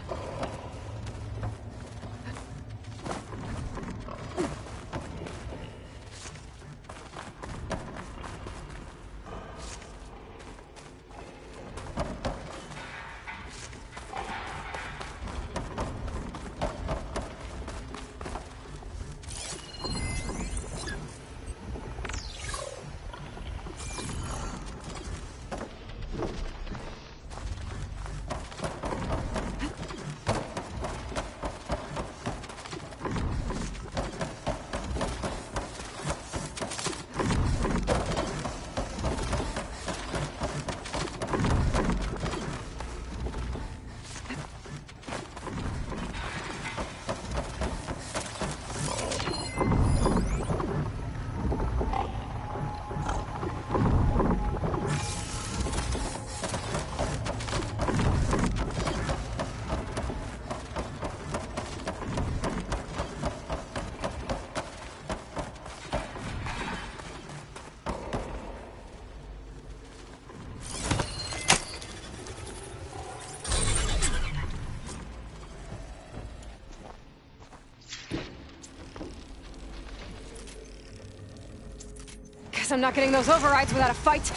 Guess I'm not getting those overrides without a fight.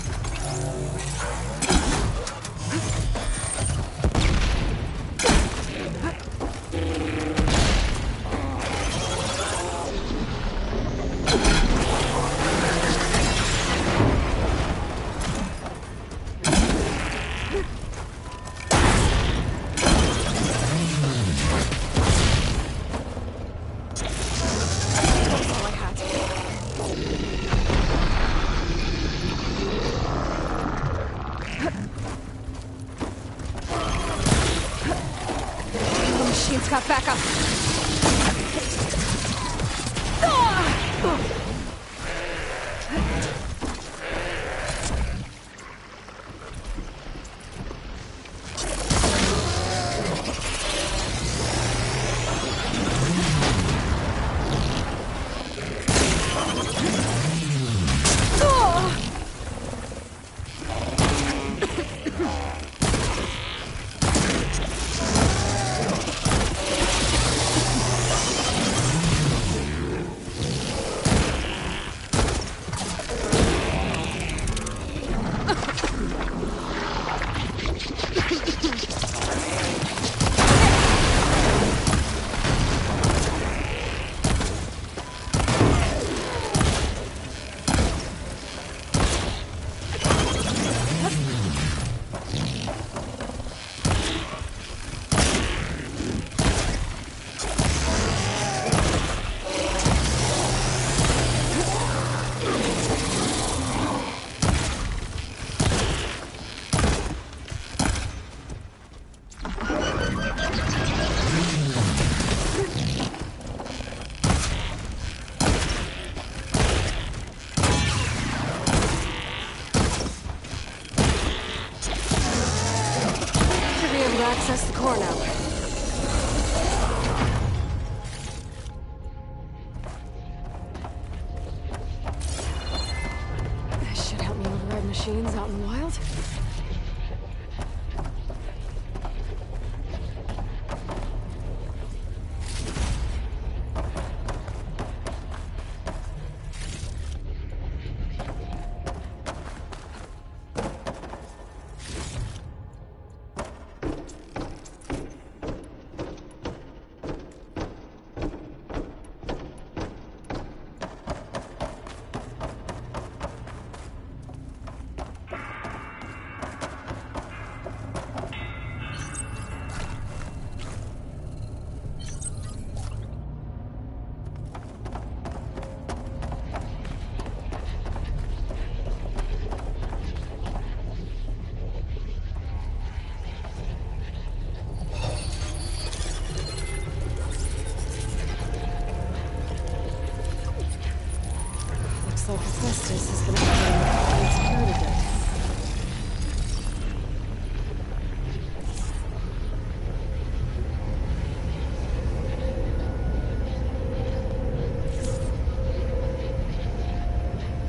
Looks like asbestos has been activating the security grid.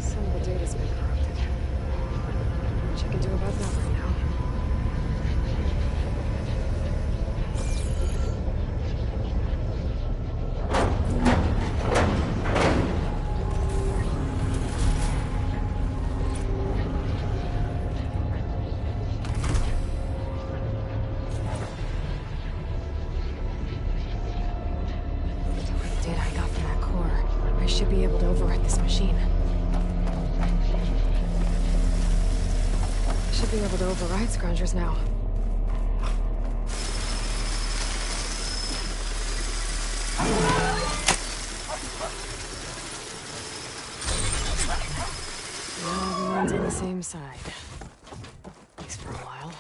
Some of the data's been corrupted. What you can do about that right now? Data I got from that core. I should be able to override this machine. I should be able to override scroungers now. Now everyone's on the same side. At least for a while.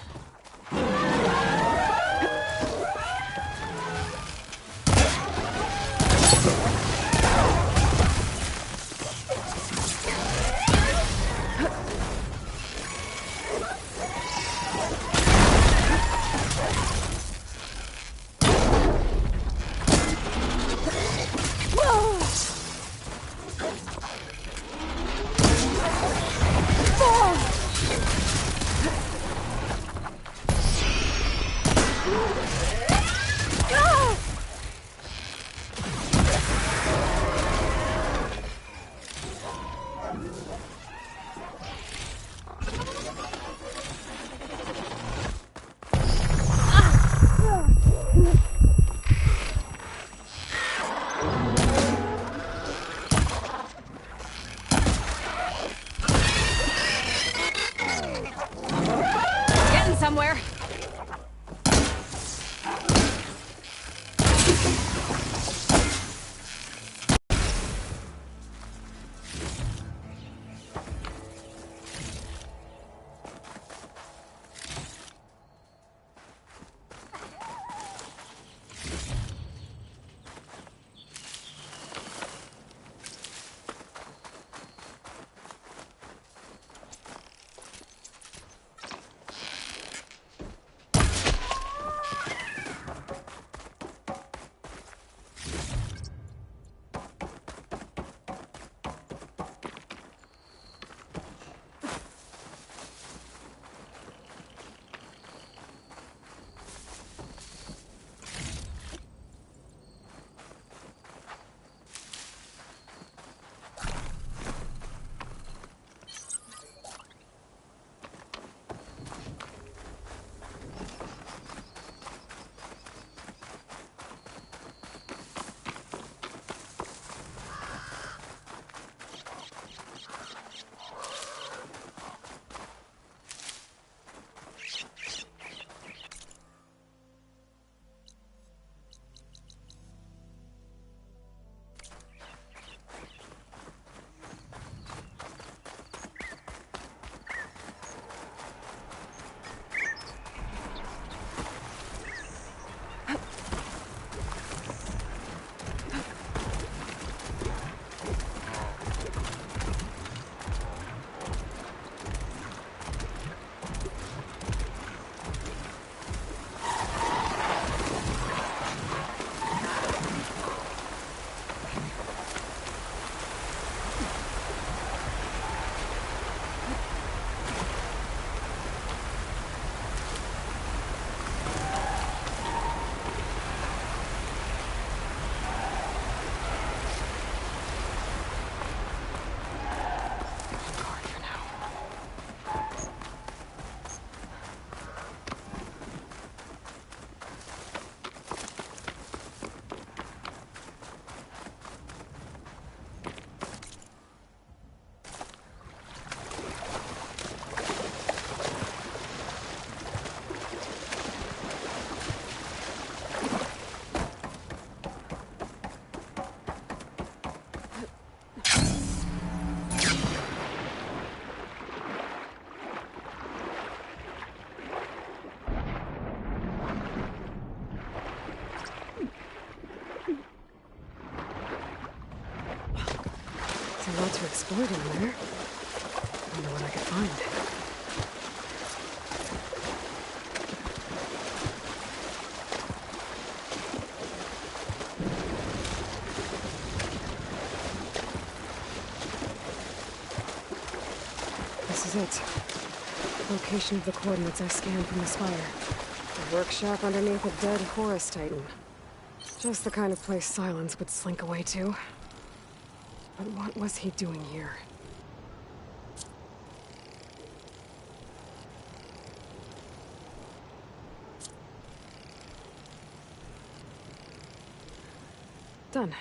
a lot to explore down there. Wonder what I could find. This is it. Location of the coordinates I scanned from the spire. A workshop underneath a dead Horus Titan. Just the kind of place Silence would slink away to. But what was he doing here? Done.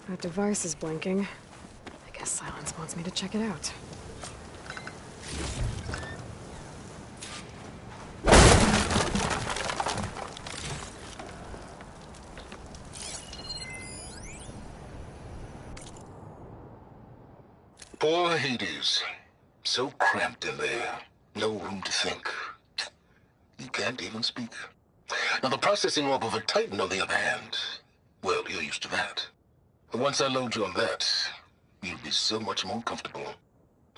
That device is blinking. I guess Silence wants me to check it out. Poor Hades. So cramped in there. No room to think. You can't even speak. Now, the processing orb of a Titan, on the other hand, well, you're used to that. But once I load you on that, you'll be so much more comfortable.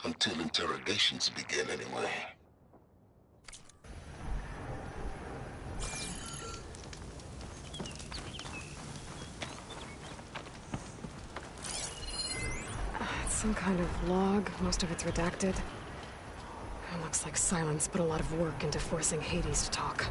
Until interrogations begin, anyway. It's some kind of log. Most of it's redacted. It looks like Silence put a lot of work into forcing Hades to talk.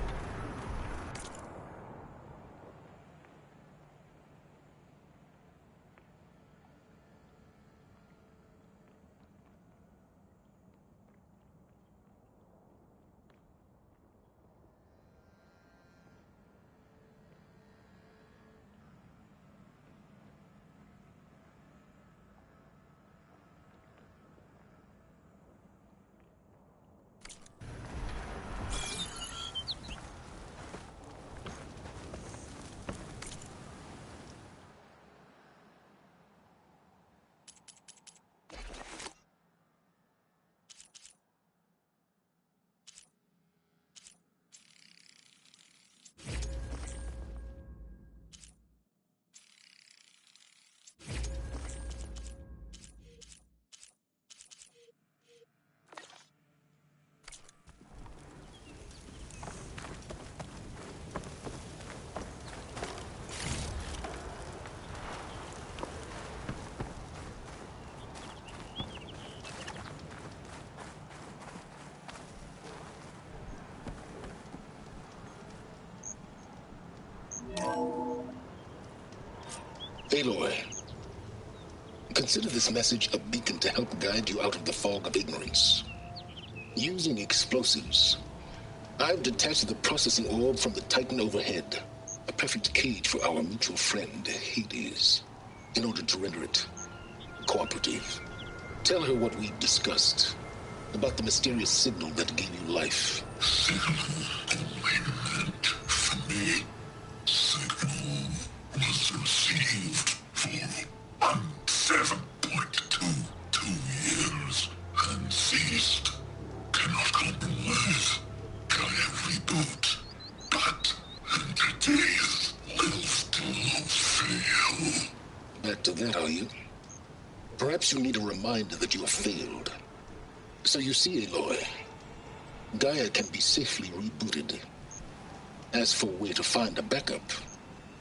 Aloy, consider this message a beacon to help guide you out of the fog of ignorance. Using explosives, I've detached the processing orb from the Titan overhead, a perfect cage for our mutual friend, Hades, in order to render it cooperative. Tell her what we've discussed about the mysterious signal that gave you life. Signal only meant for me. Signal was received for 7.22 years and ceased. Cannot compromise. Can reboot. But entities will still fail. Back to that, are you? Perhaps you need a reminder that you have failed. So you see, Aloy, Gaia can be safely rebooted. As for where to find a backup,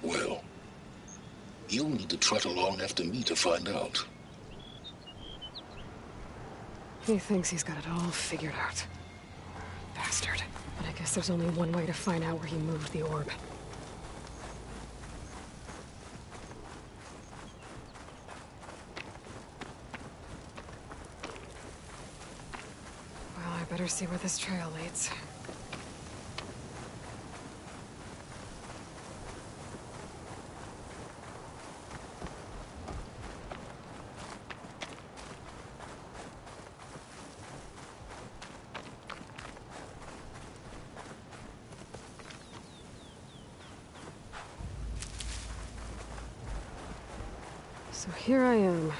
well, you'll need to trot along after me to find out. He thinks he's got it all figured out. Bastard. But I guess there's only one way to find out where he moved the orb. Well, I better see where this trail leads. So here I am,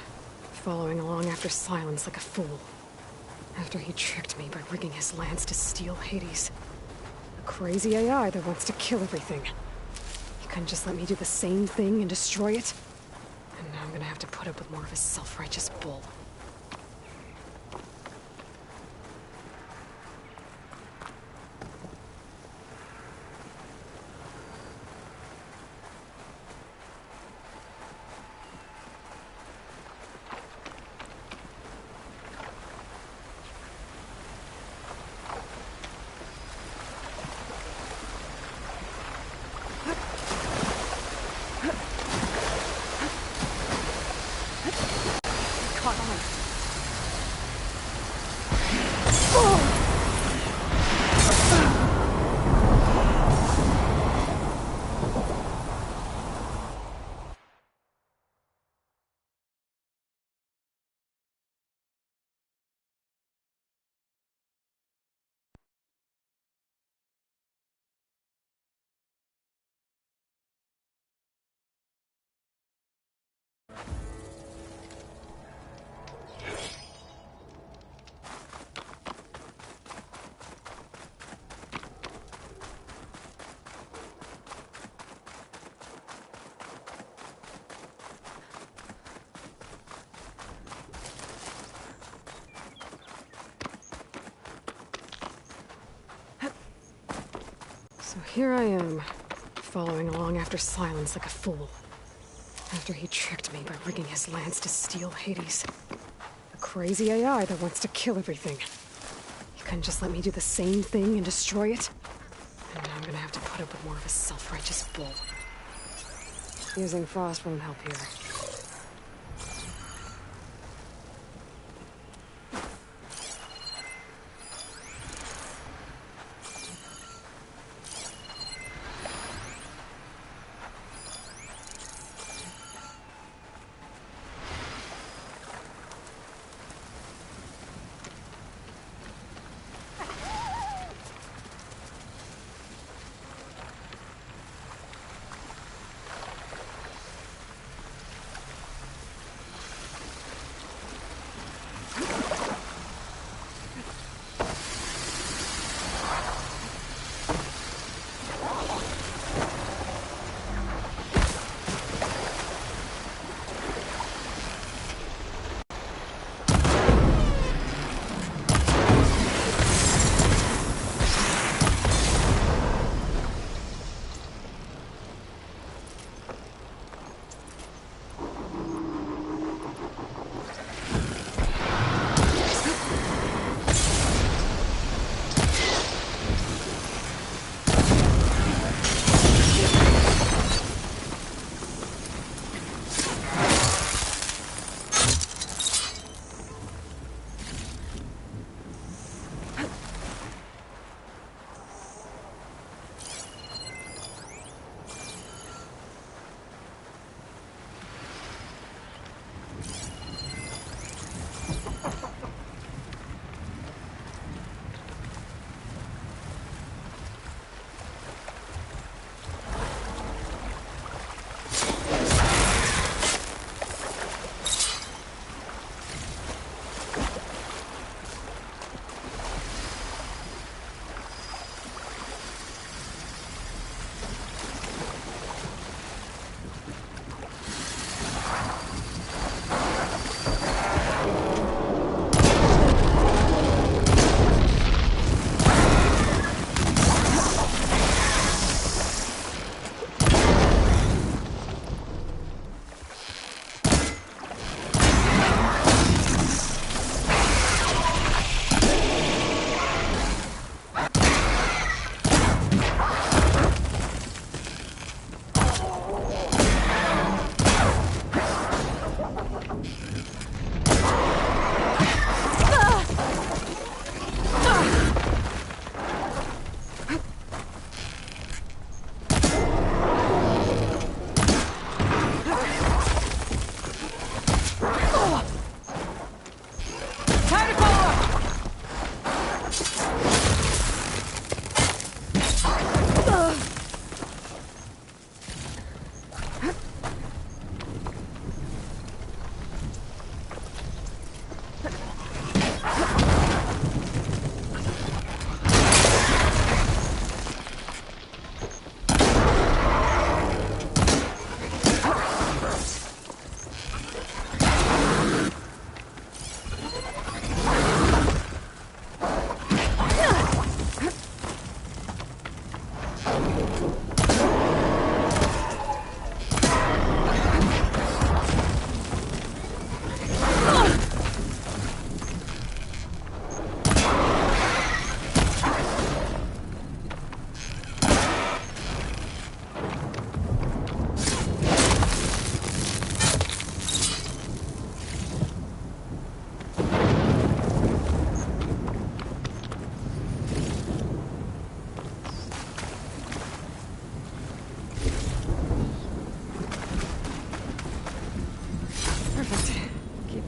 following along after Silence like a fool. After he tricked me by rigging his lance to steal Hades. A crazy AI that wants to kill everything. He couldn't just let me do the same thing and destroy it? And now I'm gonna have to put up with more of his self-righteous bull. So here I am, following along after Silence like a fool. After he tricked me by rigging his lance to steal Hades. A crazy AI that wants to kill everything. He couldn't just let me do the same thing and destroy it? And now I'm gonna have to put up with more of his self-righteous bull. Using frost won't help here.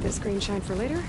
this green shine for later?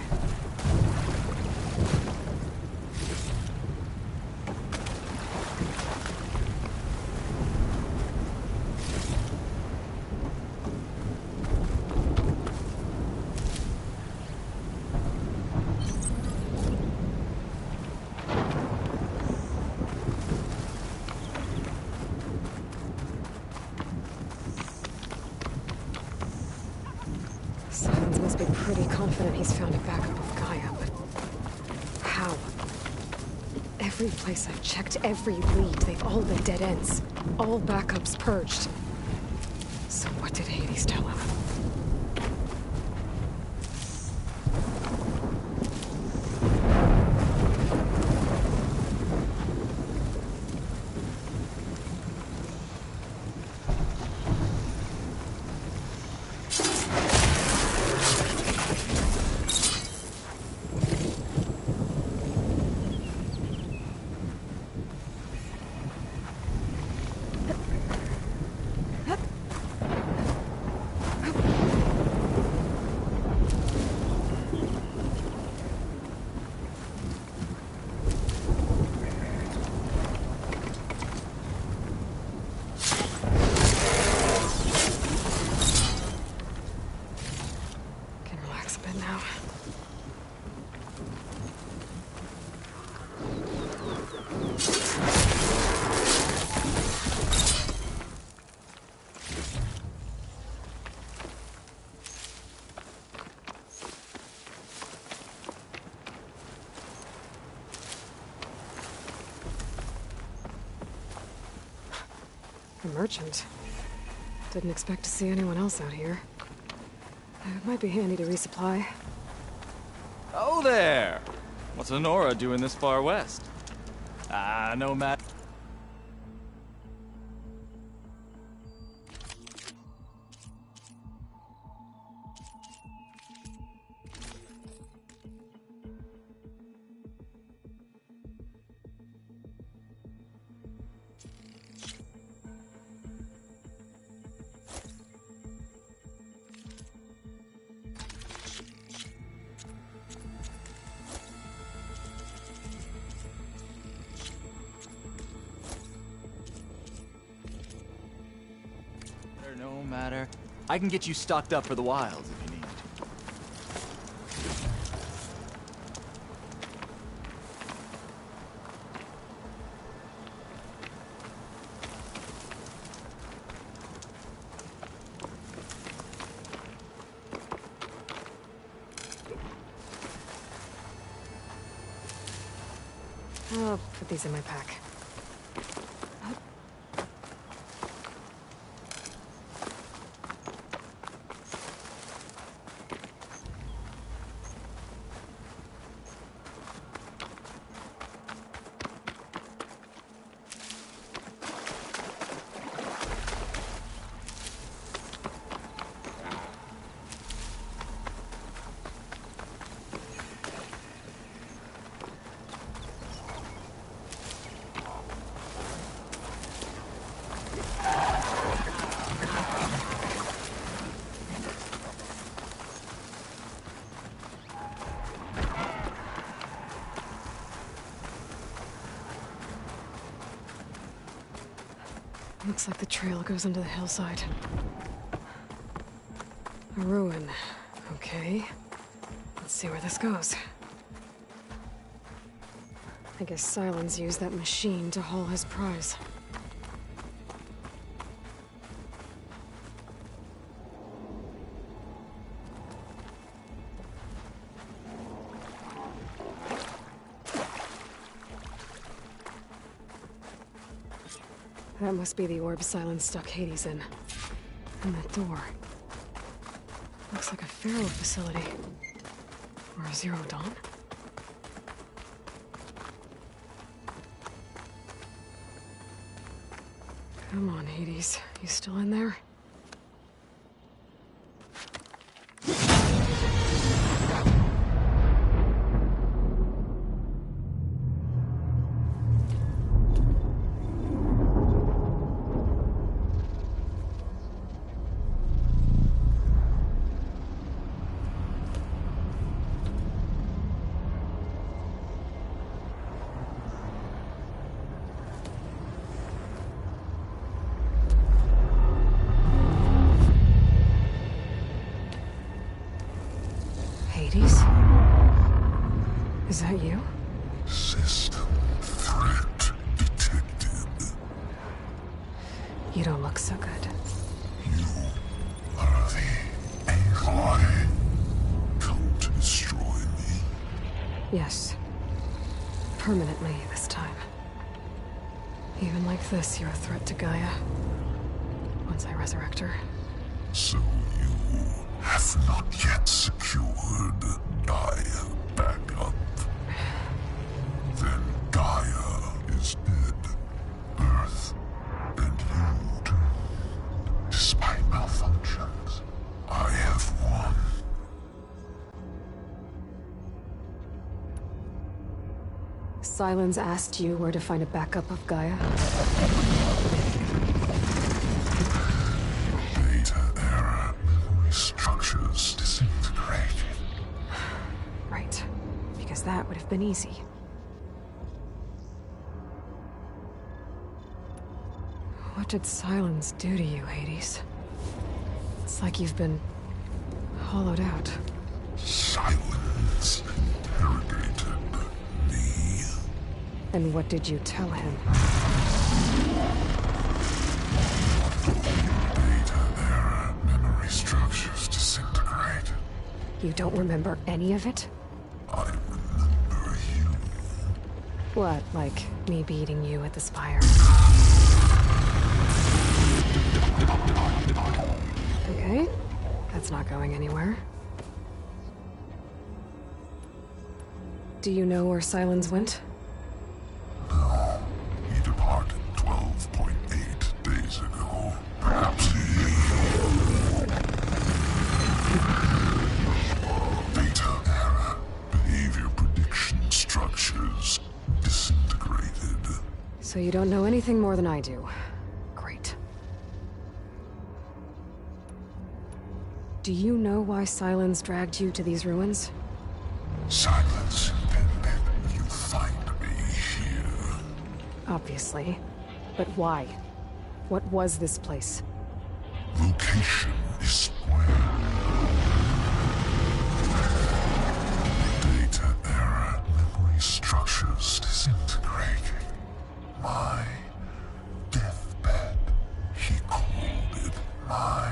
Silence must be pretty confident he's found a backup of Gaia, but how? Every place I've checked, every lead, they've all been dead ends. All backups purged. So what did Hades tell him? A merchant. Didn't expect to see anyone else out here. It might be handy to resupply. Oh there! What's Honora doing this far west? No matter. No matter. I can get you stocked up for the wilds if you need. I'll put these in my pack. Looks like the trail goes into the hillside. A ruin. Okay. Let's see where this goes. I guess Silence used that machine to haul his prize. That must be the orb Silence stuck Hades in. And that door. Looks like a Pharaoh facility. Or a Zero Dawn? Come on, Hades. You still in there? Is that you? System threat detected. You don't look so good. You are the Aloy. Come to destroy me. Yes. Permanently this time. Even like this, you're a threat to Gaia. Once I resurrect her. So you have not yet secured Gaia back up. Then Gaia is dead. Earth and you too. Despite malfunctions, I have won. Sylens asked you where to find a backup of Gaia? Data era memory structures disintegrated. Right. Because that would have been easy. What did Sylens do to you, Hades? It's like you've been hollowed out. Silence interrogated me. And what did you tell him? Data era memory structures disintegrated. You don't remember any of it? I remember you. What, like me beating you at the Spire? Okay, that's not going anywhere. Do you know where Sylens went? No, he departed 12.8 days ago. Perhaps he... Data era behavior prediction structures disintegrated. So you don't know anything more than I do. Great. Do you know why Sylens dragged you to these ruins? Silence intended you find me here. Obviously. But why? What was this place? Location is square. Data era memory structures disintegrated. My deathbed. He called it my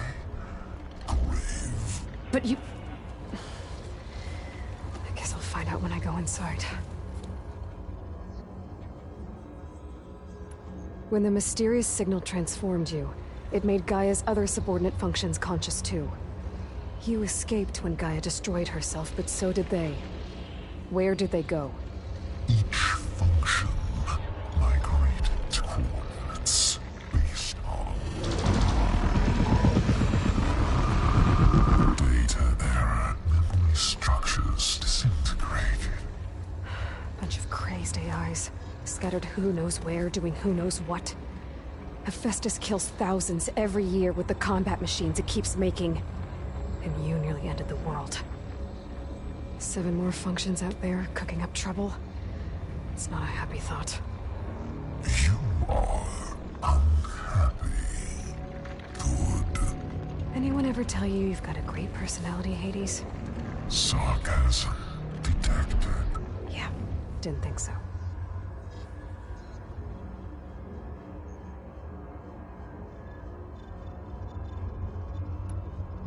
grave. But you... I guess I'll find out when I go inside. When the mysterious signal transformed you, it made Gaia's other subordinate functions conscious too. You escaped when Gaia destroyed herself, but so did they. Where did they go? Each function migrated to coordinates based on data era memory structures disintegrated. Bunch of crazed AIs, scattered who knows where, doing who knows what. Hephaestus kills thousands every year with the combat machines it keeps making. And you nearly ended the world. 7 more functions out there, cooking up trouble. It's not a happy thought. You are unhappy. Good. Anyone ever tell you you've got a great personality, Hades? Sarcasm detected. Yeah, didn't think so.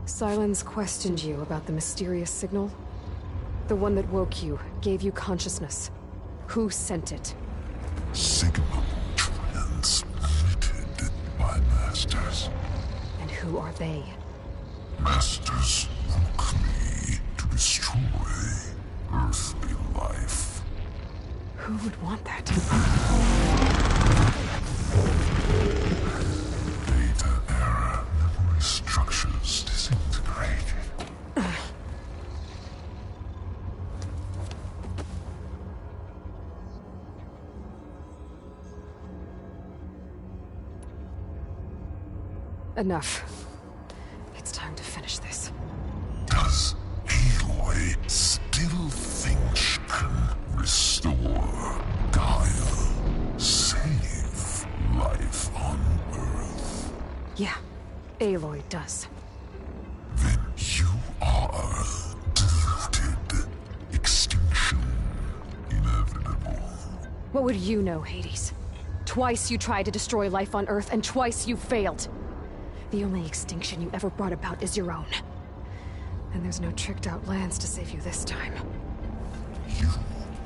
Sylens questioned you about the mysterious signal? The one that woke you, gave you consciousness. Who sent it? Signal transmitted by masters. And who are they? Masters woke me to destroy earthly life. Who would want that? Data era memory structures disintegrated. Enough. It's time to finish this. Does Aloy still think she can restore Gaia? Save life on Earth? Yeah, Aloy does. Then you are deluded. Extinction What would you know, Hades? Twice you tried to destroy life on Earth, and twice you failed. The only extinction you ever brought about is your own. And there's no tricked-out lands to save you this time. You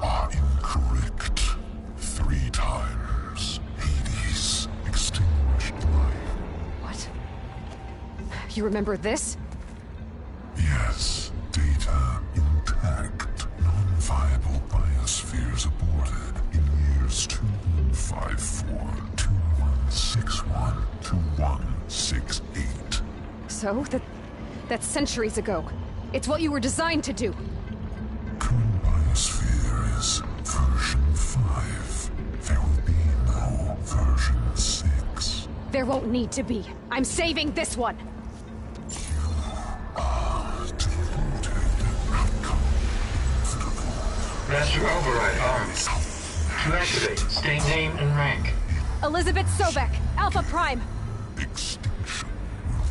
are incorrect. 3 times Hades extinguished life. What? You remember this? Yes, data intact. Non-viable biospheres aborted in years 2154, 2161, 2168. So? That's centuries ago. It's what you were designed to do. Current biosphere is version 5. There will be no version 6. There won't need to be. I'm saving this one! Master Override armed. To activate, state name and rank. Elizabeth Sobek, Alpha Prime. Extinction.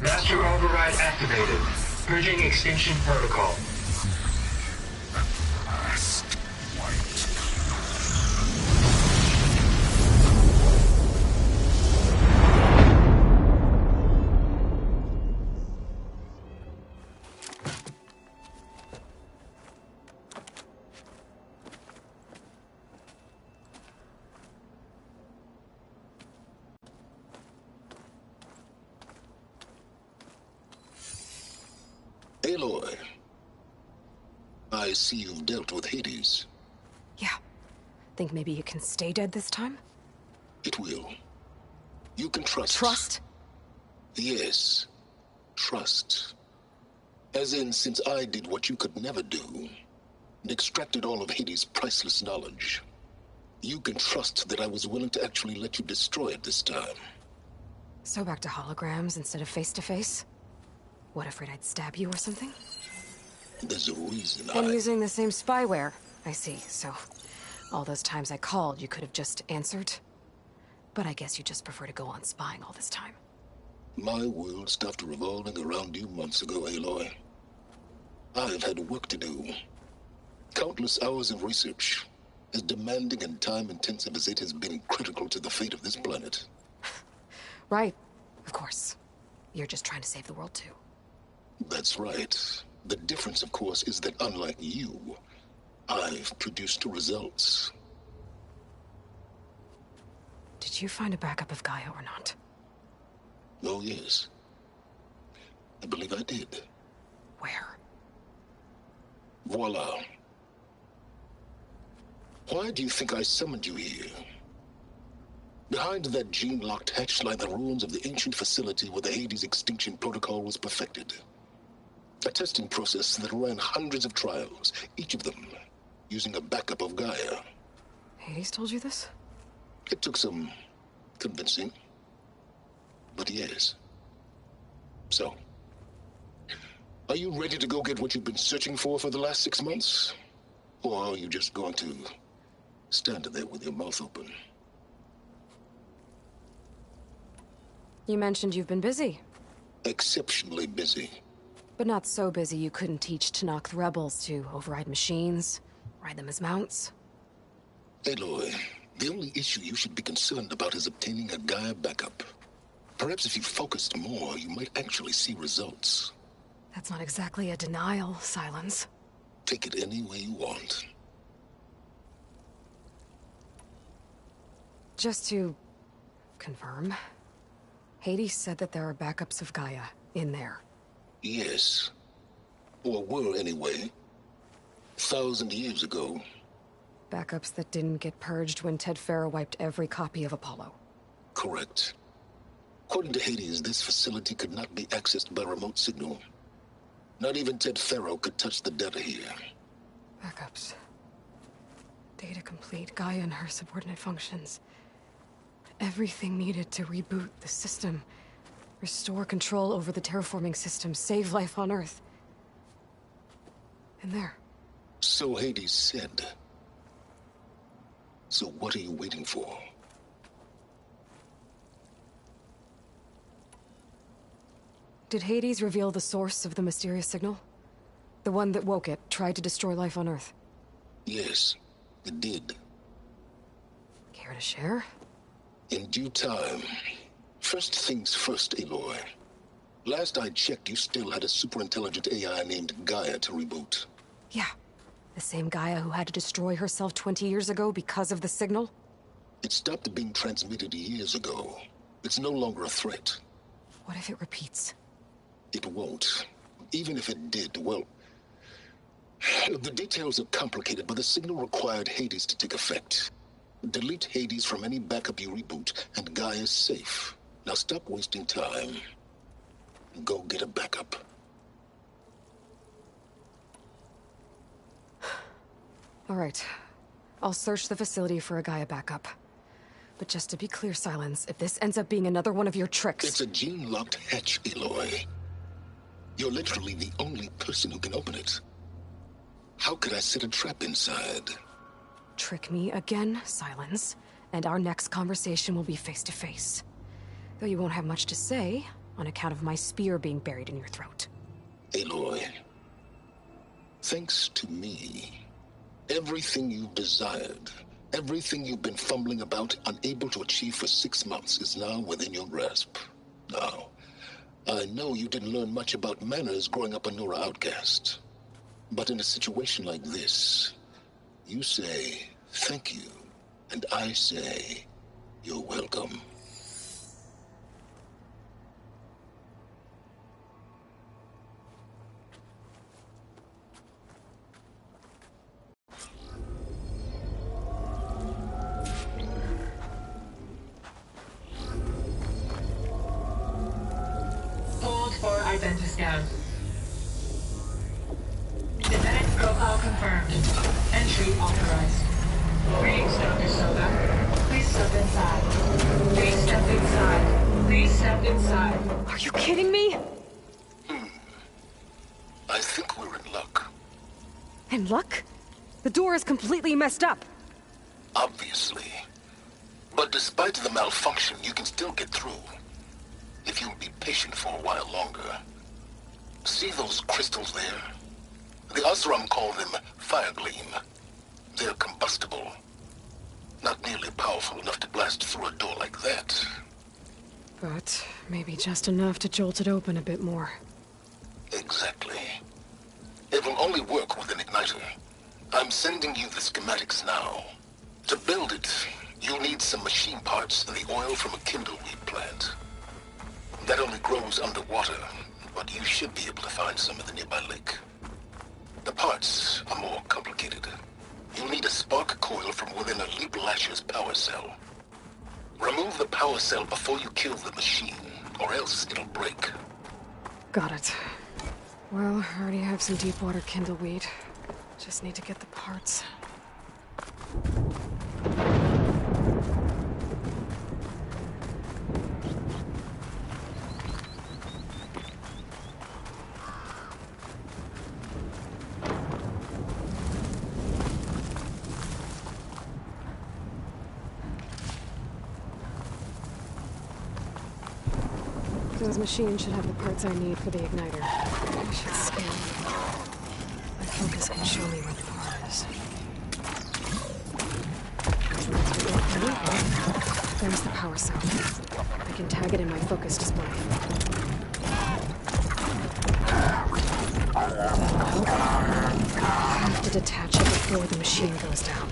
Master Override activated. Bridging extinction protocol. Last white. Aloy, I see you've dealt with Hades. Yeah. Think maybe you can stay dead this time? It will. You can trust. Trust? Yes. Trust. As in, since I did what you could never do, and extracted all of Hades' priceless knowledge, you can trust that I was willing to actually let you destroy it this time. So back to holograms instead of face-to-face? What, afraid I'd stab you or something? There's a reason I'm using the same spyware. I see, so... all those times I called, you could have just answered? But I guess you just prefer to go on spying all this time. My world stopped revolving around you months ago, Aloy. I've had work to do. Countless hours of research, as demanding and time-intensive as it has been critical to the fate of this planet. Right, of course. You're just trying to save the world, too. That's right. The difference, of course, is that unlike you, I've produced results. Did you find a backup of Gaia or not? Oh, yes. I believe I did. Where? Voila. Why do you think I summoned you here? Behind that gene-locked hatch lie the ruins of the ancient facility where the Hades extinction protocol was perfected. A testing process that ran hundreds of trials, each of them using a backup of Gaia. Hades told you this? It took some convincing, but yes. So, are you ready to go get what you've been searching for the last 6 months? Or are you just going to stand there with your mouth open? You mentioned you've been busy. Exceptionally busy. But not so busy you couldn't teach Tanakh the rebels to override machines, ride them as mounts. Aloy, the only issue you should be concerned about is obtaining a Gaia backup. Perhaps if you focused more, you might actually see results. That's not exactly a denial, Silence. Take it any way you want. Just to confirm, Hades said that there are backups of Gaia in there. Yes. Or were, anyway. 1,000 years ago. Backups that didn't get purged when Ted Farrow wiped every copy of Apollo. Correct. According to Hades, this facility could not be accessed by remote signal. Not even Ted Farrow could touch the data here. Backups. Data complete, Gaia and her subordinate functions. Everything needed to reboot the system. Restore control over the terraforming system, save life on Earth. And there. So Hades said. So what are you waiting for? Did Hades reveal the source of the mysterious signal? The one that woke it, tried to destroy life on Earth? Yes, it did. Care to share? In due time. First things first, Aloy. Last I checked, you still had a super-intelligent AI named Gaia to reboot. Yeah. The same Gaia who had to destroy herself 20 years ago because of the signal? It stopped being transmitted years ago. It's no longer a threat. What if it repeats? It won't. Even if it did, well... The details are complicated, but the signal required Hades to take effect. Delete Hades from any backup you reboot, and Gaia's safe. Now stop wasting time. Go get a backup. All right. I'll search the facility for a Gaia backup. But just to be clear, Silence, if this ends up being another one of your tricks... It's a gene-locked hatch, Aloy. You're literally the only person who can open it. How could I set a trap inside? Trick me again, Silence, and our next conversation will be face-to-face. Though you won't have much to say, on account of my spear being buried in your throat. Aloy, thanks to me, everything you've desired, everything you've been fumbling about, unable to achieve for 6 months, is now within your grasp. Now, I know you didn't learn much about manners growing up a Nora outcast. But in a situation like this, you say, thank you, and I say, you're welcome. Hold for identiscan. Genetic profile confirmed. Entry authorized. Greetings, Dr. Soda. Please step inside. Please step inside. Please step inside. Are you kidding me? I think we're in luck. In luck? The door is completely messed up. Obviously. But despite the malfunction, you can still get through. If you'll be patient for a while longer. See those crystals there? The Osram call them fire gleam. They're combustible. Not nearly powerful enough to blast through a door like that. But maybe just enough to jolt it open a bit more. Exactly. It will only work with an igniter. I'm sending you the schematics now. To build it, you'll need some machine parts and the oil from a kindleweed plant. That only grows underwater, but you should be able to find some in the nearby lake. The parts are more complicated. You'll need a spark coil from within a Leap Lasher's power cell. Remove the power cell before you kill the machine, or else it'll break. Got it. Well, I already have some deep water kindleweed. Just need to get the parts. Those machines should have the parts I need for the igniter. I should scan them. My focus can show me where the part is. There's the power cell. I can tag it in my focus display. That'll help. I have to detach it before the machine goes down.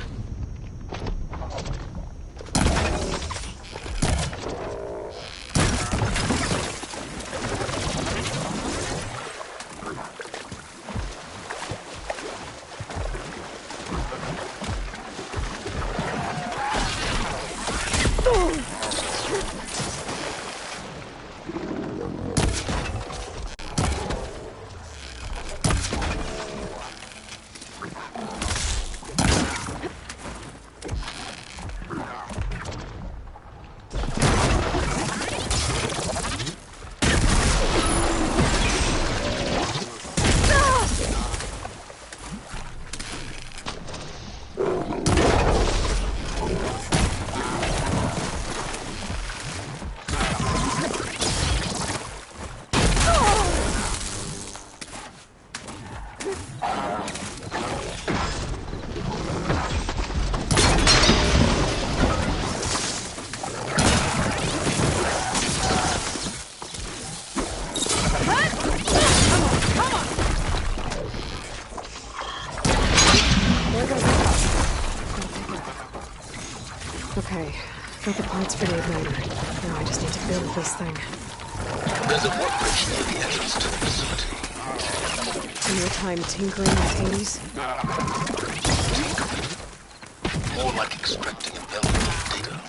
Okay, got the parts for the igniter. Now I just need to build this thing. There's a workbench near the entrance to the facility. In your time tinkering with Hades? Tinkering? More like extracting an element of data.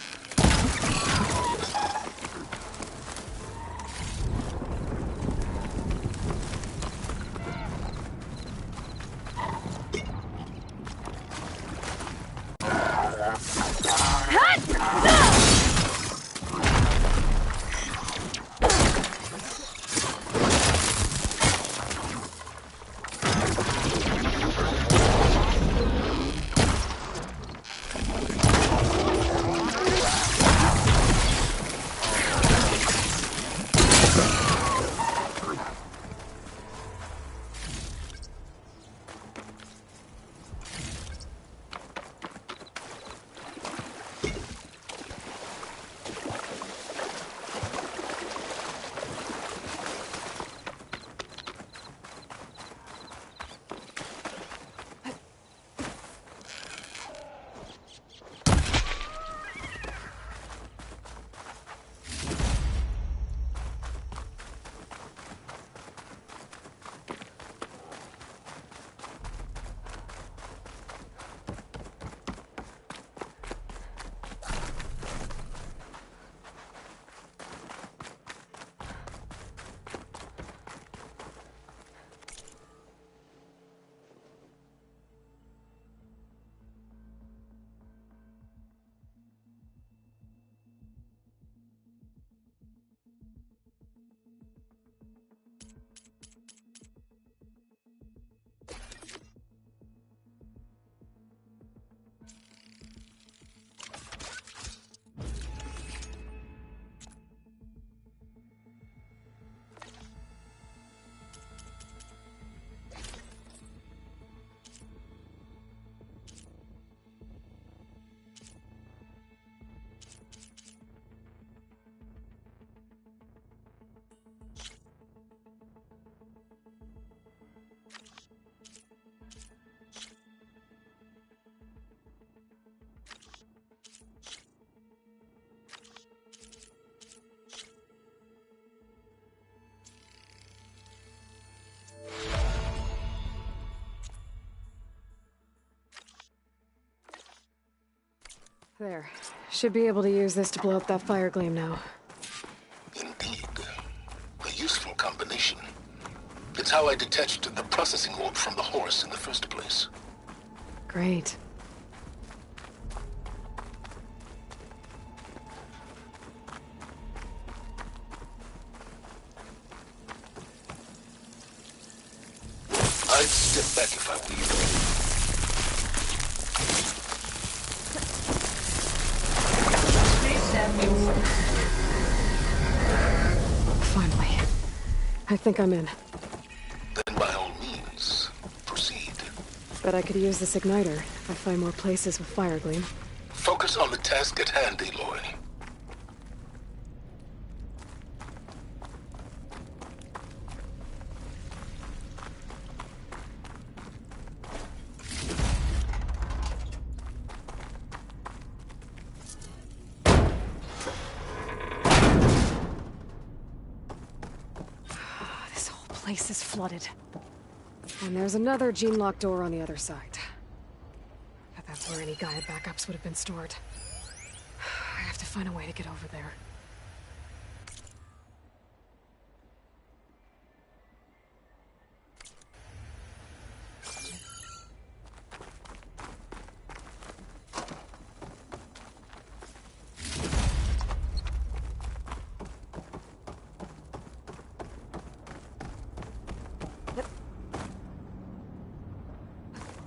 There. Should be able to use this to blow up that fire gleam now. Indeed. A useful combination. It's how I detached the processing orb from the horse in the first place. Great. I'd step back if I were you. Finally. I think I'm in. Then by all means, proceed. Bet I could use this igniter if I find more places with fire gleam. Focus on the task at hand, Aloy. Place is flooded. And there's another gene-locked door on the other side. But that's where any Gaia backups would have been stored. I have to find a way to get over there.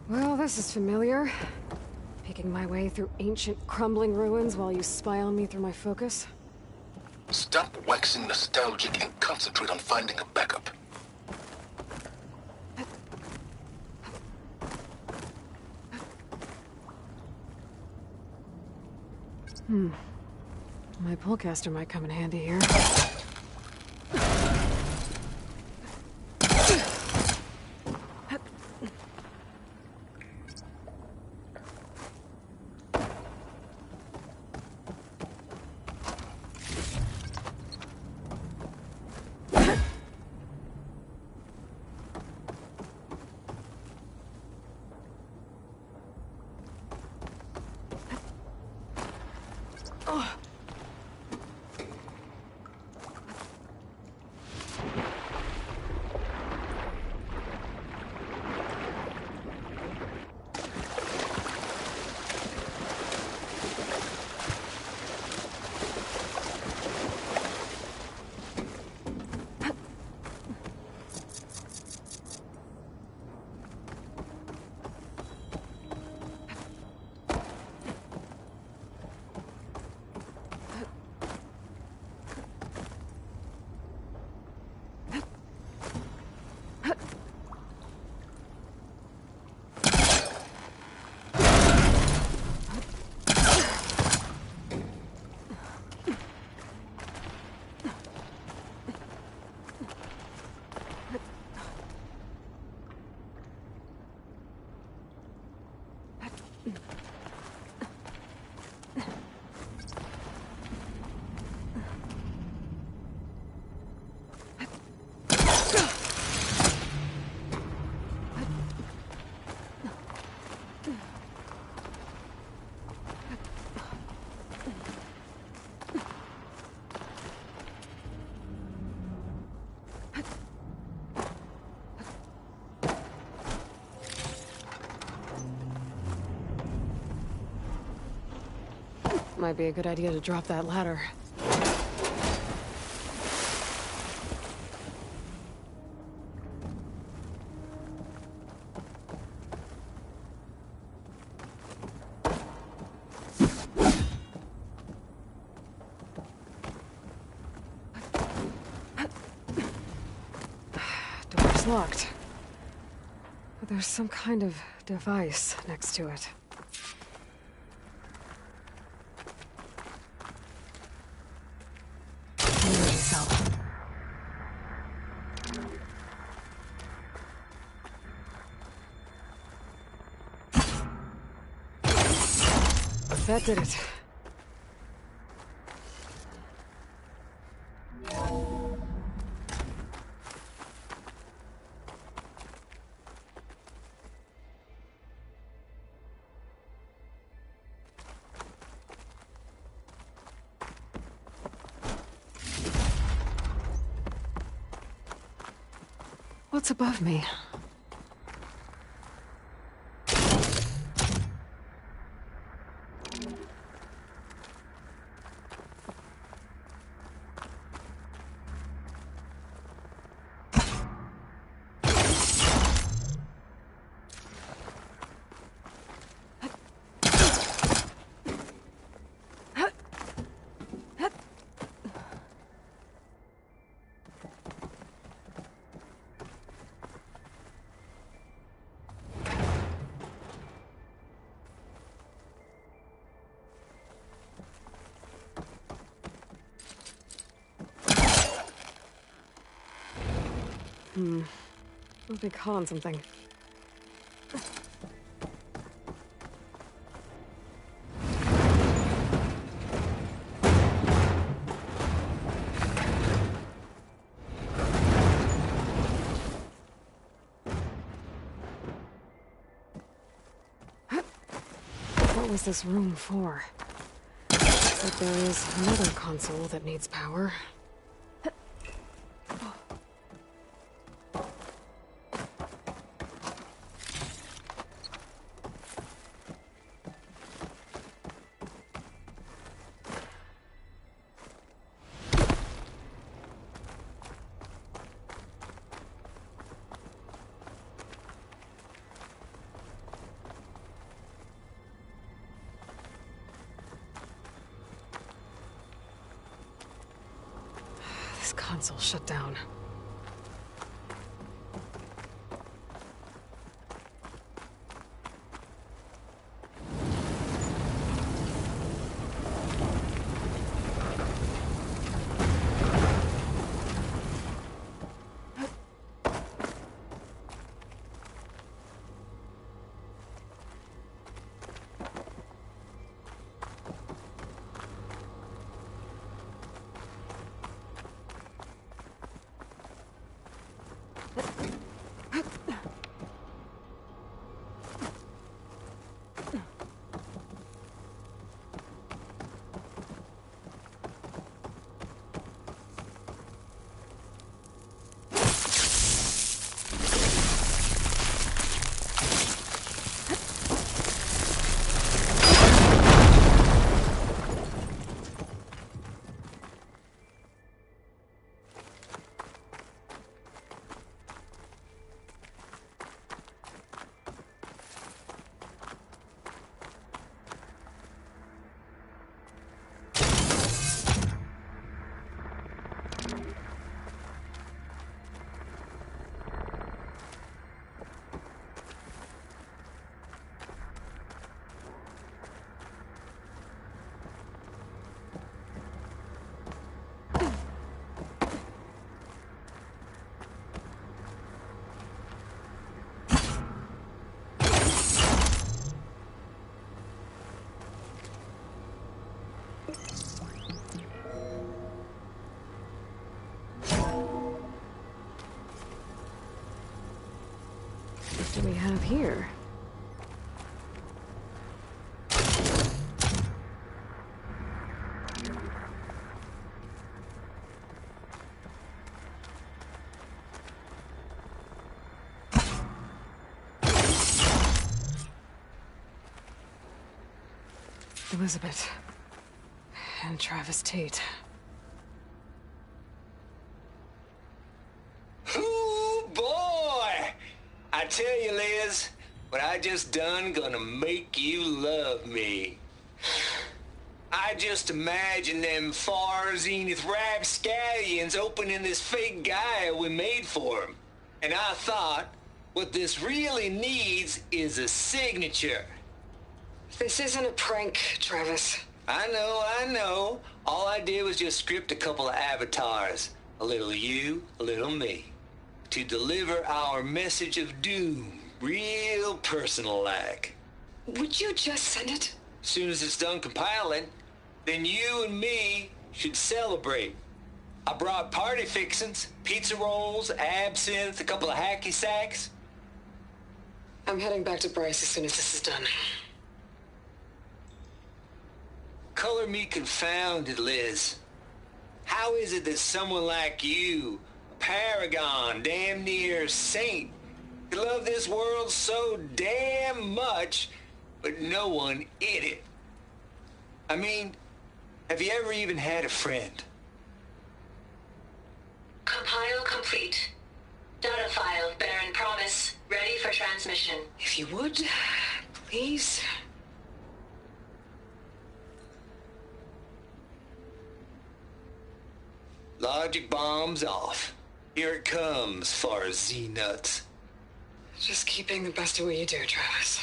Well, this is familiar. Picking my way through ancient, crumbling ruins while you spy on me through my focus. Stop waxing nostalgic and concentrate on finding a backup. My pullcaster might come in handy here. Might be a good idea to drop that ladder. Door's locked. But there's some kind of device next to it. Energy cell. That did it. What's above me? Must be caught on something. What was this room for? Looks like there is another console that needs power. This console shut down. What do we have here? Elizabeth. and Travis Tate. Ooh, boy! I tell you, Liz, what I just done gonna make you love me. I just imagine them far zenith rapscallions opening this fake guy we made for him. And I thought, what this really needs is a signature. This isn't a prank, Travis. I know. All I did was just script a couple of avatars. A little you, a little me. To deliver our message of doom, real personal-like. Would you just send it? As soon as it's done compiling, then you and me should celebrate. I brought party fixins, pizza rolls, absinthe, a couple of hacky sacks. I'm heading back to Bryce as soon as this is done. Color me confounded, Liz. How is it that someone like you, a paragon, damn near saint, could love this world so damn much, but no one in it? I mean, have you ever even had a friend? Compile complete. Data file, Baron Promise, ready for transmission. If you would, please. Logic bomb's off. Here it comes, far Z-nuts. Just keep being the best at what you do, Travis.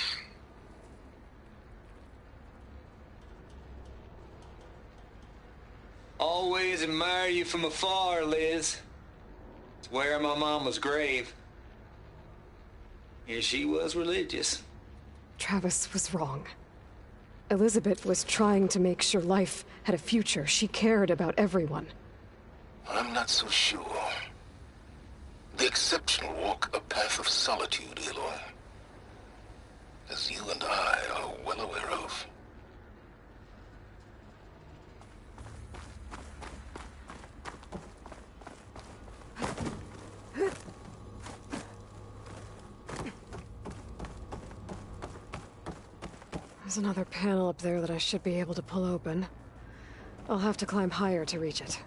Always admire you from afar, Liz. It's where my mama's grave. And she was religious. Travis was wrong. Elizabeth was trying to make sure life had a future. She cared about everyone. I'm not so sure. The exceptional walk a path of solitude, Aloy. As you and I are well aware of. There's another panel up there that I should be able to pull open. I'll have to climb higher to reach it.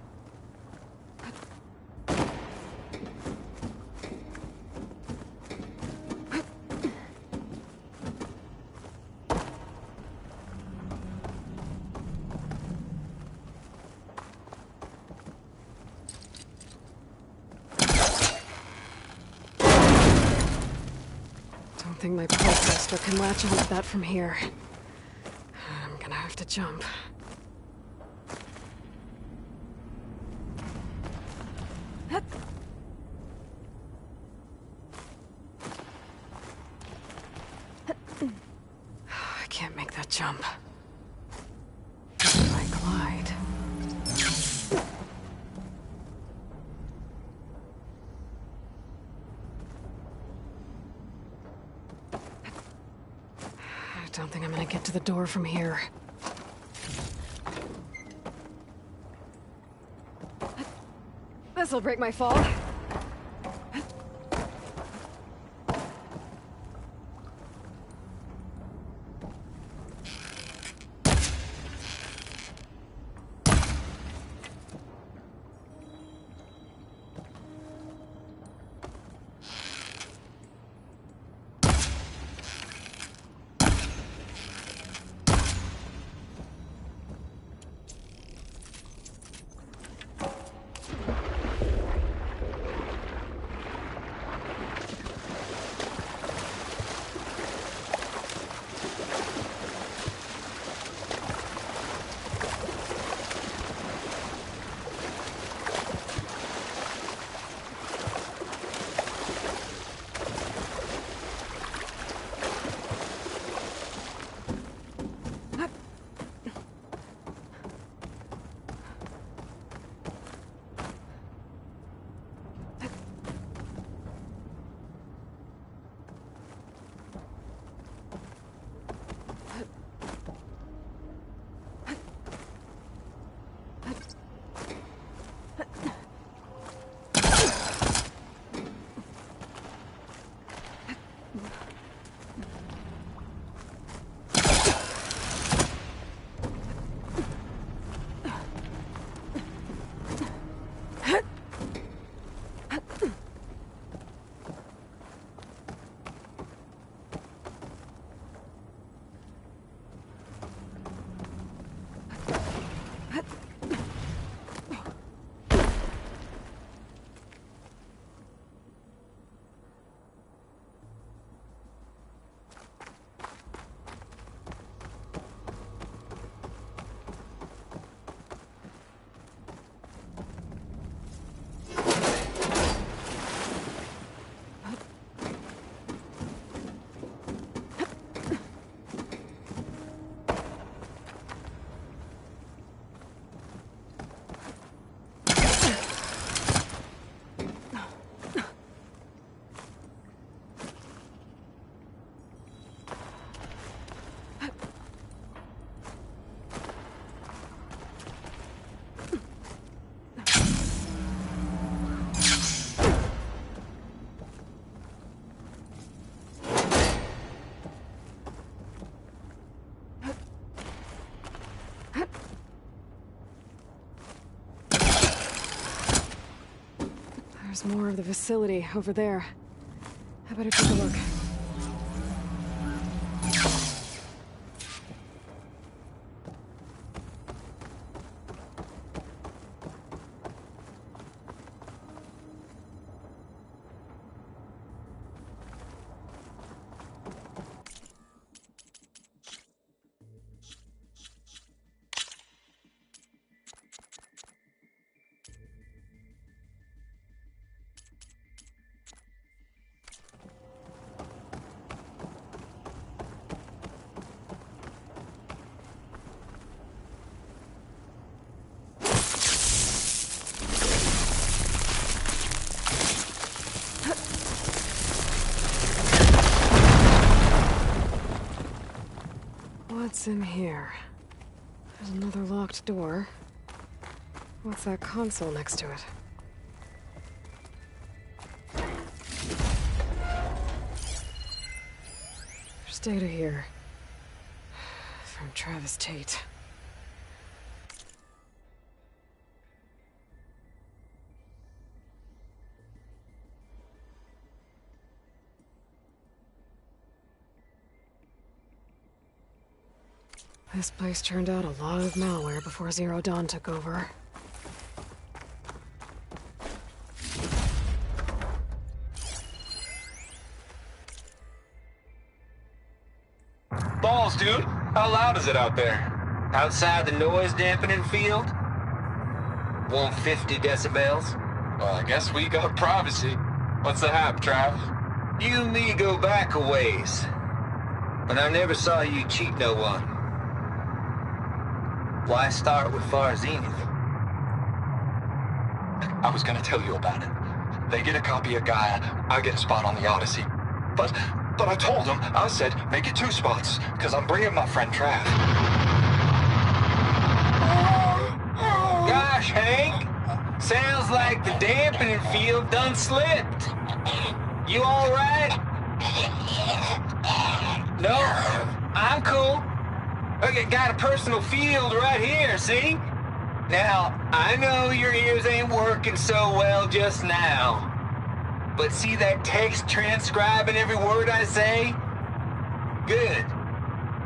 Don't think my pulse tester can latch onto that from here. I'm gonna have to jump. I can't make that jump. I glide. I don't think I'm gonna get to the door from here. This'll break my fall. There's more of the facility over there. I better take a look. What's in here? There's another locked door. What's that console next to it? There's data here. From Travis Tate. This place turned out a lot of malware before Zero Dawn took over. Balls, dude. How loud is it out there? Outside the noise dampening field? 150 decibels? Well, I guess we got privacy. What's the hap, Trav? You and me go back a ways. But I never saw you cheat no one. Why start with Far Zenith? I was gonna tell you about it. They get a copy of Gaia, I get a spot on the Odyssey. But I told them, I said, make it 2 spots, because I'm bringing my friend Trav. Gosh, Hank. Sounds like the dampening field done slipped. You all right? No, I'm cool. Okay, got a personal field right here, see? Now, I know your ears ain't working so well just now. But see that text transcribing every word I say? Good.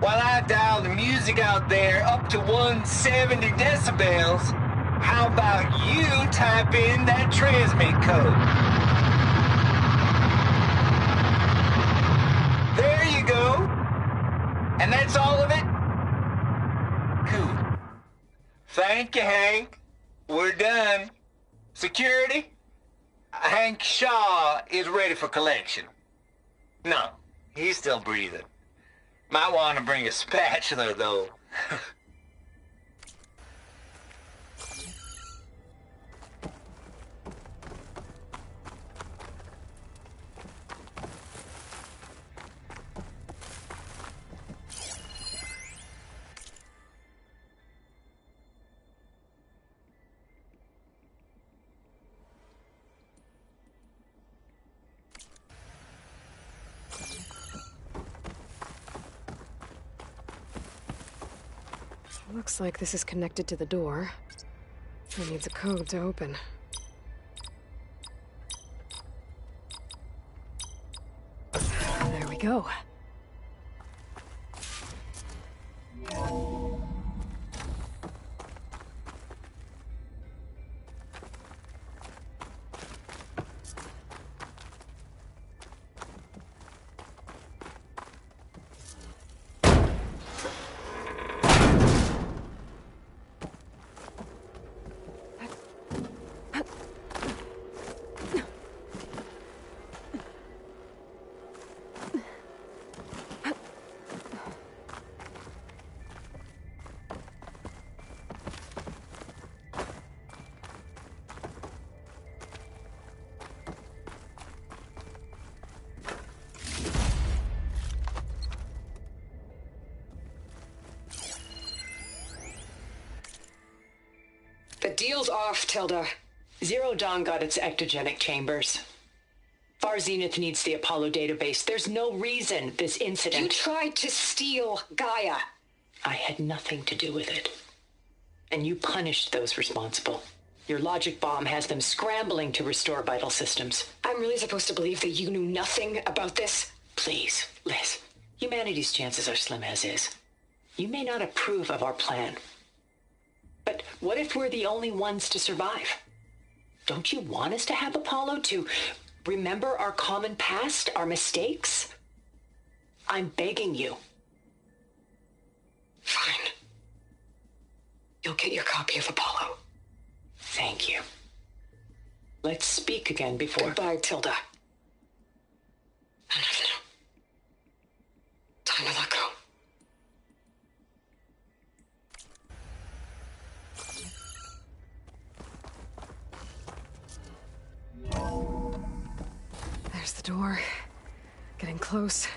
While I dial the music out there up to 170 decibels, how about you type in that transmit code? There you go. And that's all of it? Cool. Thank you, Hank. We're done. Security? Hank Shaw is ready for collection. No, he's still breathing. Might want to bring a spatula, though. Looks like this is connected to the door. It needs a code to open. There we go. The deal's off, Tilda. Zero Dawn got its ectogenic chambers. Far Zenith needs the Apollo database. There's no reason this incident... You tried to steal Gaia. I had nothing to do with it. And you punished those responsible. Your logic bomb has them scrambling to restore vital systems. I'm really supposed to believe that you knew nothing about this? Please, Liz. Humanity's chances are slim as is. You may not approve of our plan. But what if we're the only ones to survive? Don't you want us to have Apollo to remember our common past, our mistakes? I'm begging you. Fine. You'll get your copy of Apollo. Thank you. Let's speak again before... Goodbye, Tilda. Enough. Time to let go. There's the door. Getting close.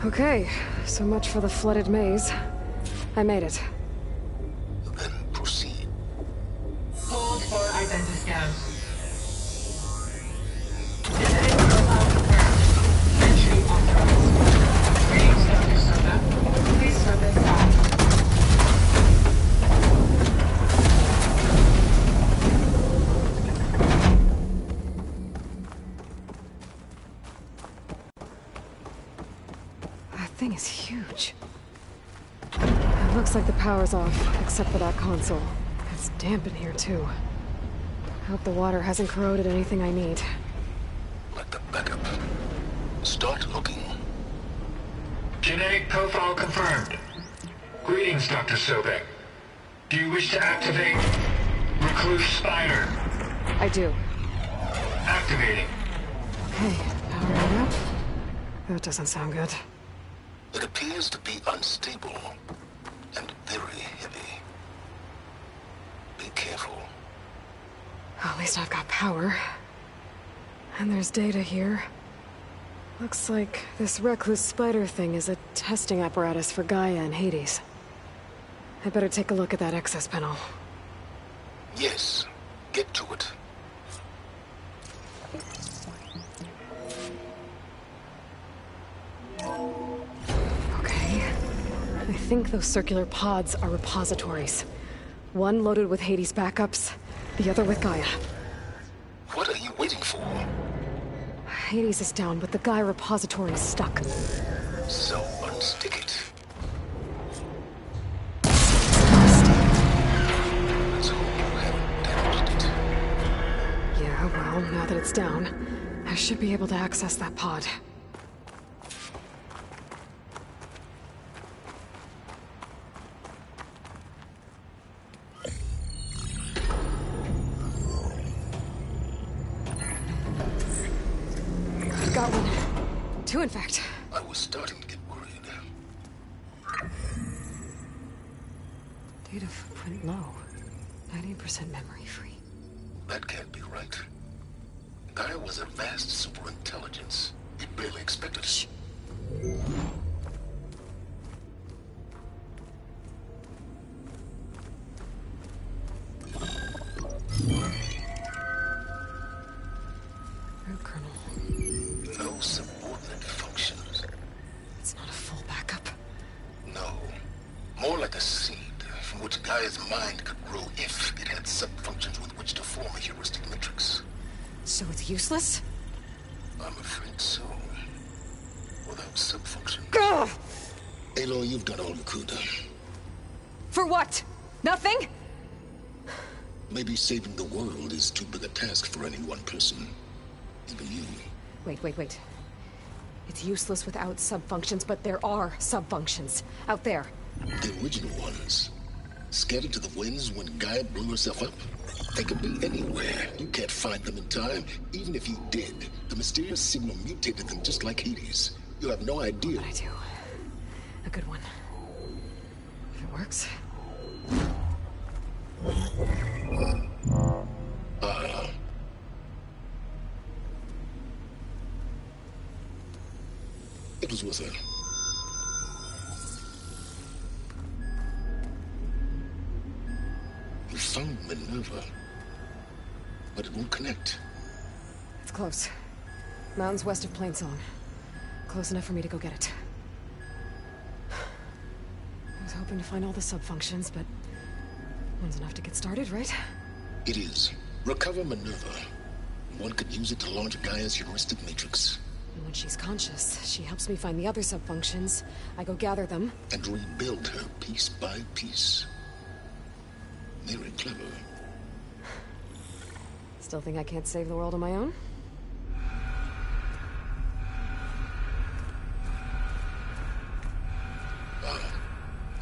Okay, so much for the flooded maze. I made it. Then proceed. Hold for identiscan. Genetic profile confirmed. Entry authorized. Greetings, Dr. Soda. Please step inside. Thing is huge. It looks like the power's off, except for that console. It's damp in here, too. I hope the water hasn't corroded anything I need. Like the backup. Start looking. Genetic profile confirmed. Greetings, Dr. Sobek. Do you wish to activate Recluse Spider? I do. Activating. Okay, powering up. That doesn't sound good. It appears to be unstable and very heavy. Be careful. At least I've got power. And there's data here. Looks like this Recluse Spider thing is a testing apparatus for Gaia and Hades. I better take a look at that access panel. Yes, get to it. I think those circular pods are repositories. One loaded with Hades backups, the other with Gaia. What are you waiting for? Hades is down, but the Gaia repository is stuck. So unstick it. Let's hope you haven't damaged it. Yeah, well, now that it's down, I should be able to access that pod. Got one. Two, in fact. I was starting to get worried. Data footprint low. 90% memory free. That can't be right. Gaia was a vast superintelligence. We barely expected it. Gaia's mind could grow if it had sub-functions with which to form a heuristic matrix. So it's useless? I'm afraid so. Without sub-functions. Ugh! Aloy, you've done all you could. For what? Nothing? Maybe saving the world is too big a task for any one person. Even you. Wait. It's useless without sub-functions, but there are sub-functions out there. The original ones. Scattered to the winds when Gaia blew herself up? They could be anywhere. You can't find them in time. Even if you did, the mysterious signal mutated them just like Hades. You have no idea. What would I do? A good one. If it works. It was with her. You found Minerva, but it won't connect. It's close. Mountains west of Plainsong. Close enough for me to go get it. I was hoping to find all the sub-functions, but one's enough to get started, right? It is. Recover Minerva. One could use it to launch Gaia's heuristic matrix. And when she's conscious, she helps me find the other sub-functions. I go gather them. And rebuild her piece by piece. Very clever. Still think I can't save the world on my own?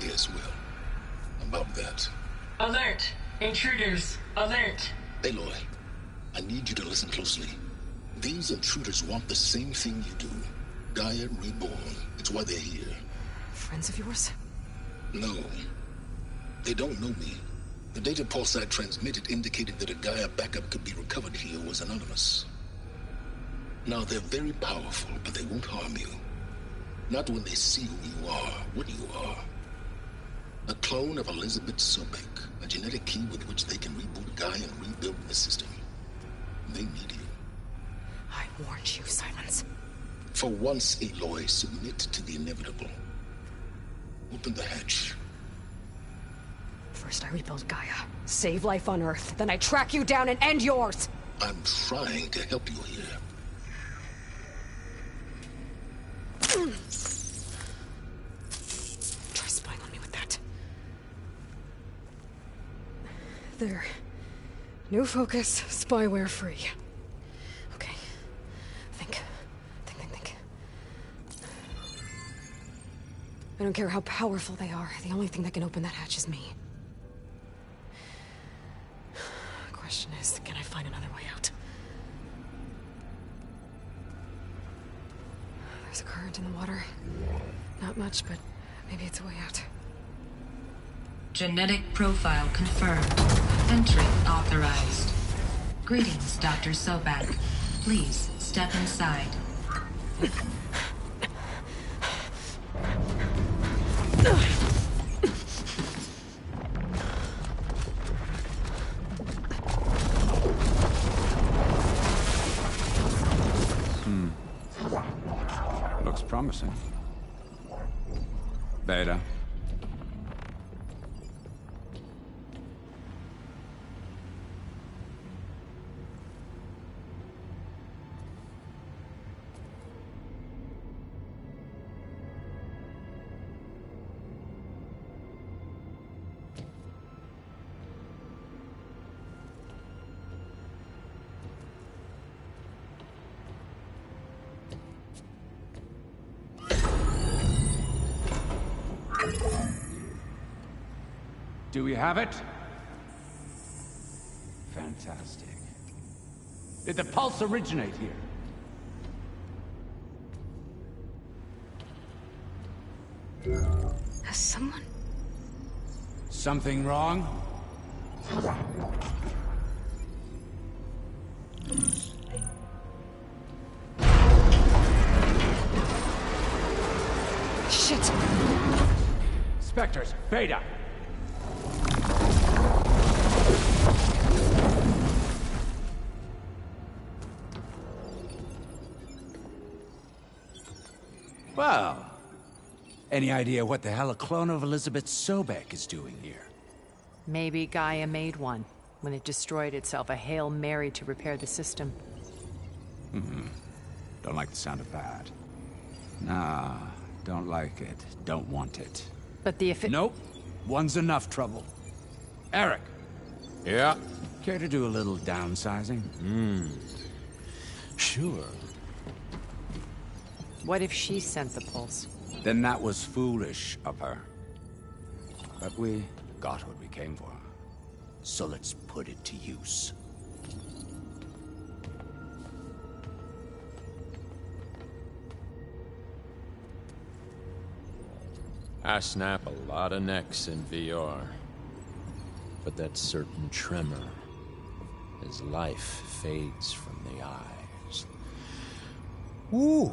Yes, well. About that. Alert! Intruders! Alert! Aloy, I need you to listen closely. These intruders want the same thing you do. Gaia reborn. It's why they're here. Friends of yours? No. They don't know me. The data pulse I transmitted indicated that a Gaia backup could be recovered here was anonymous. Now, they're very powerful, but they won't harm you. Not when they see who you are, what you are. A clone of Elizabeth Sobek, a genetic key with which they can reboot Gaia and rebuild the system. They need you. I warned you, Silence. For once, Aloy, submit to the inevitable. Open the hatch. First I rebuild Gaia, save life on Earth, then I track you down and end yours! I'm trying to help you here. Try spying on me with that. There. New focus, spyware free. Okay. Think. I don't care how powerful they are. The only thing that can open that hatch is me. Question is, can I find another way out? There's a current in the water. Not much, but maybe it's a way out. Genetic profile confirmed. Entry authorized. Greetings, Dr. Sobak. Please step inside. Looks promising. Beta. Do we have it? Fantastic. Did the pulse originate here? Has someone... Something wrong? Shit! Spectres, Beta! Well, any idea what the hell a clone of Elizabeth Sobek is doing here? Maybe Gaia made one when it destroyed itself, a Hail Mary to repair the system. Don't like the sound of that. Nah, don't like it. Don't want it. But the Nope. One's enough trouble. Eric. Yeah? Care to do a little downsizing? Sure. What if she sent the pulse? Then that was foolish of her. But we got what we came for. So let's put it to use. I snap a lot of necks in VR. But that certain tremor as life fades from the eyes. Ooh,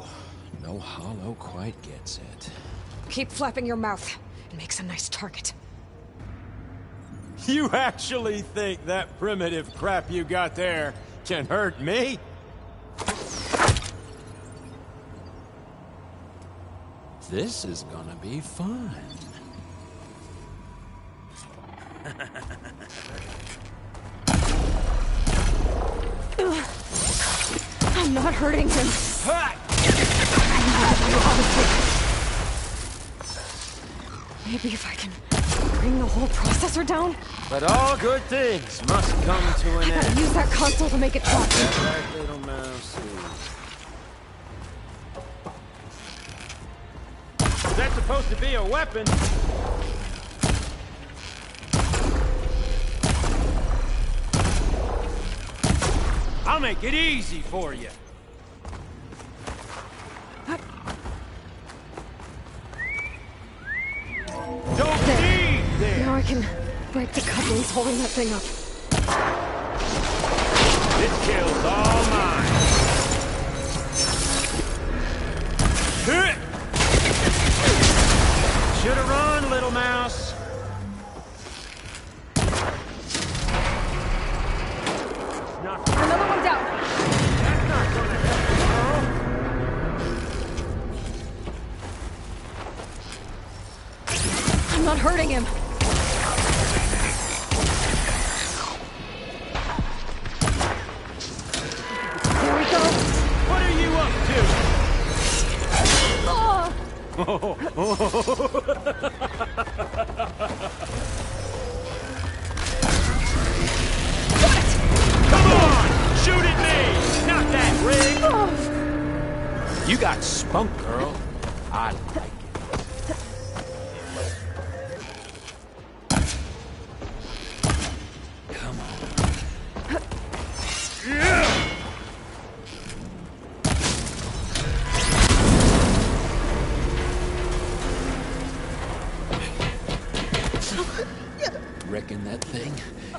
no hollow quite gets it. Keep flapping your mouth. It makes a nice target. You actually think that primitive crap you got there can hurt me? This is gonna be fun. I'm not hurting him. Maybe if I can bring the whole processor down? But all good things must come to an end. Use that console to make it drop. That right, little mouse. Is that supposed to be a weapon? I'll make it easy for you. Don't need this. Now I can break the couplings holding that thing up. This kill's all mine. Should've run, little mouse. Another one down. That's not gonna help, I'm not hurting him. Here we go. What are you up to? Come on! Shoot at me! Not that rig! You got spunk, girl. I like it. Come on. Reckon that thing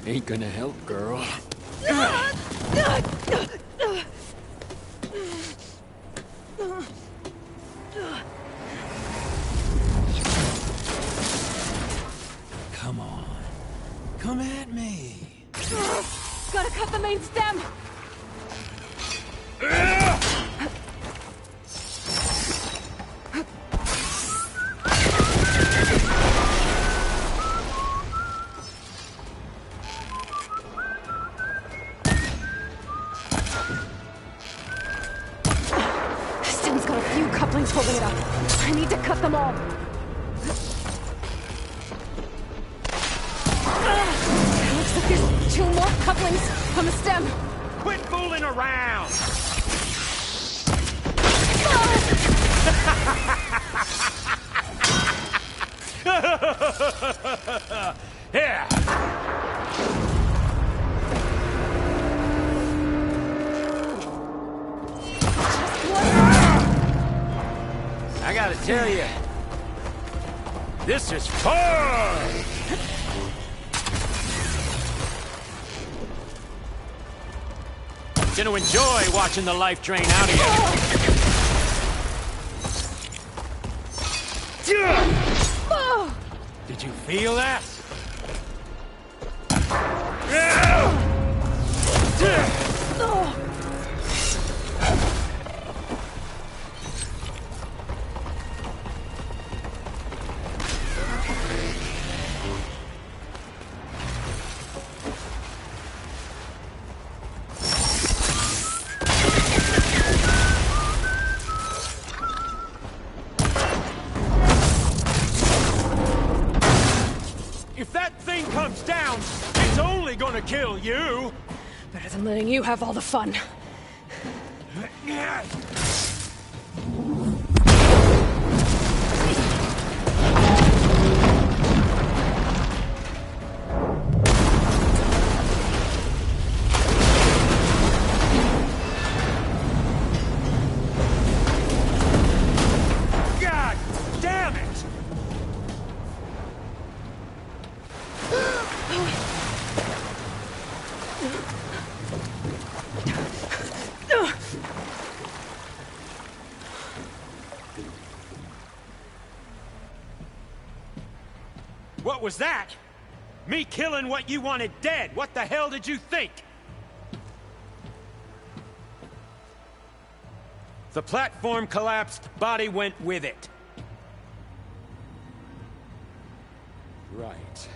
ain't gonna help, girl. Come on. Come at me. Gotta cut the main stem. Stem's got a few couplings holding it up. I need to cut them all. Looks like there's 2 more couplings on the stem. Quit fooling around! Here! I gotta tell you, this is fun! Gonna enjoy watching the life drain out of you. Did you feel that? comes down, it's only gonna kill you! Better than letting you have all the fun. God damn it! What was that? Me killing what you wanted dead. What the hell did you think? The platform collapsed, body went with it. Right.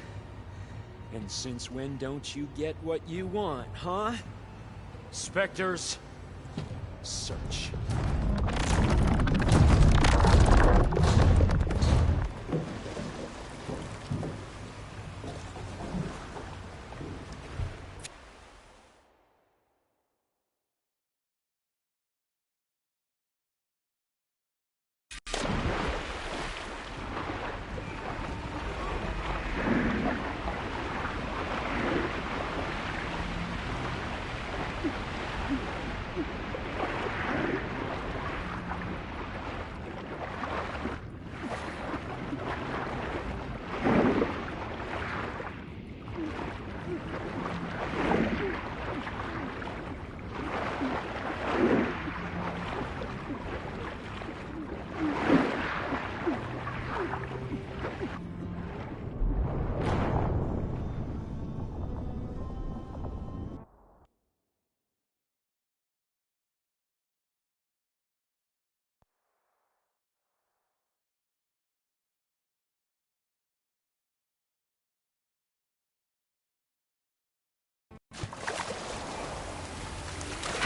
And since when don't you get what you want, huh? Spectres, search.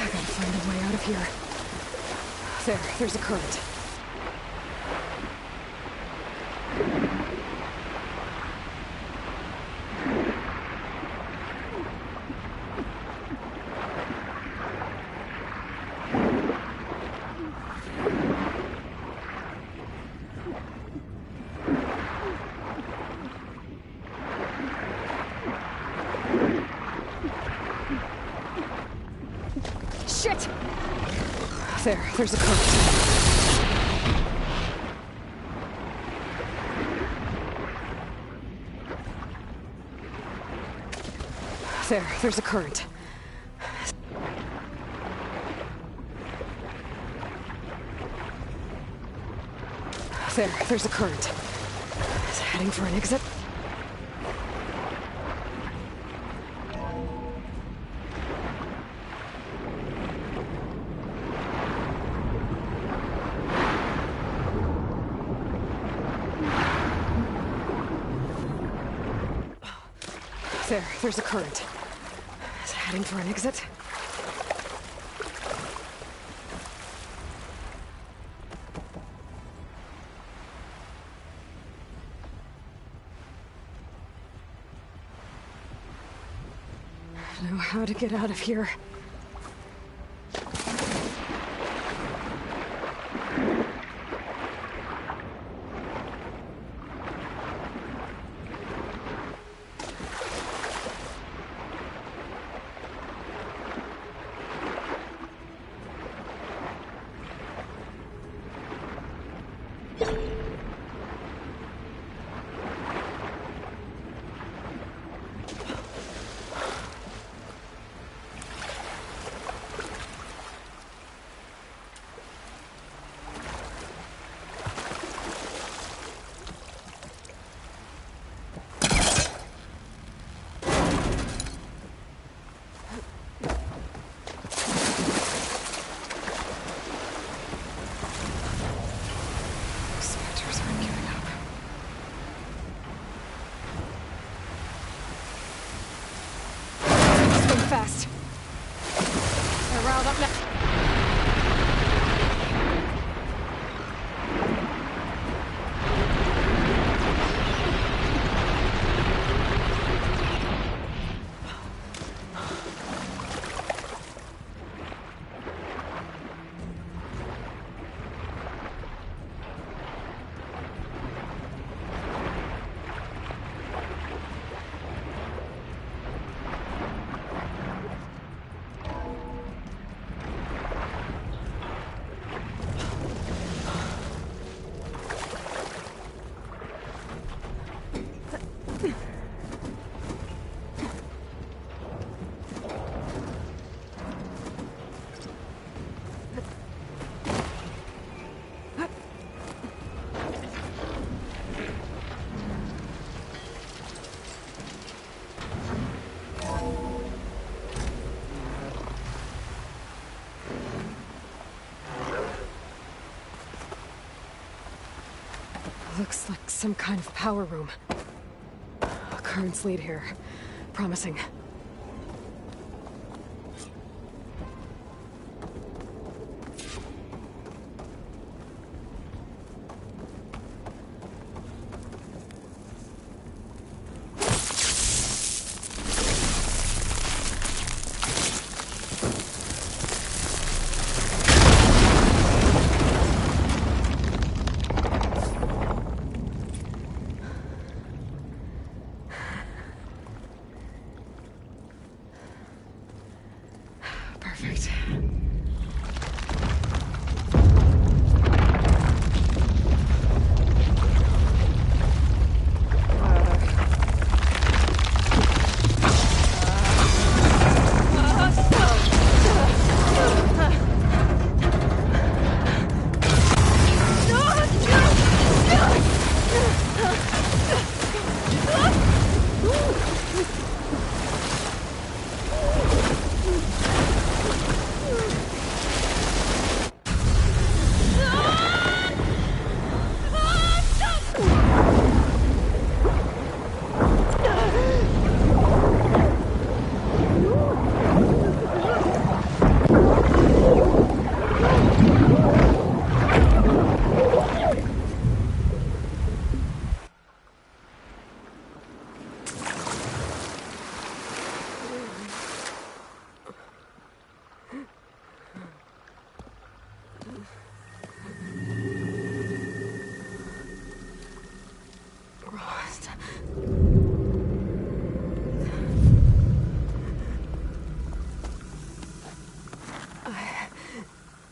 I gotta find a way out of here. There's a current. Shit! There's a current. There's a current. There's a current. It's heading for an exit. There's a current. It's heading for an exit. I know how to get out of here. Fast. They're riled up now. Looks like some kind of power room. A currents lead here. Promising. Perfect.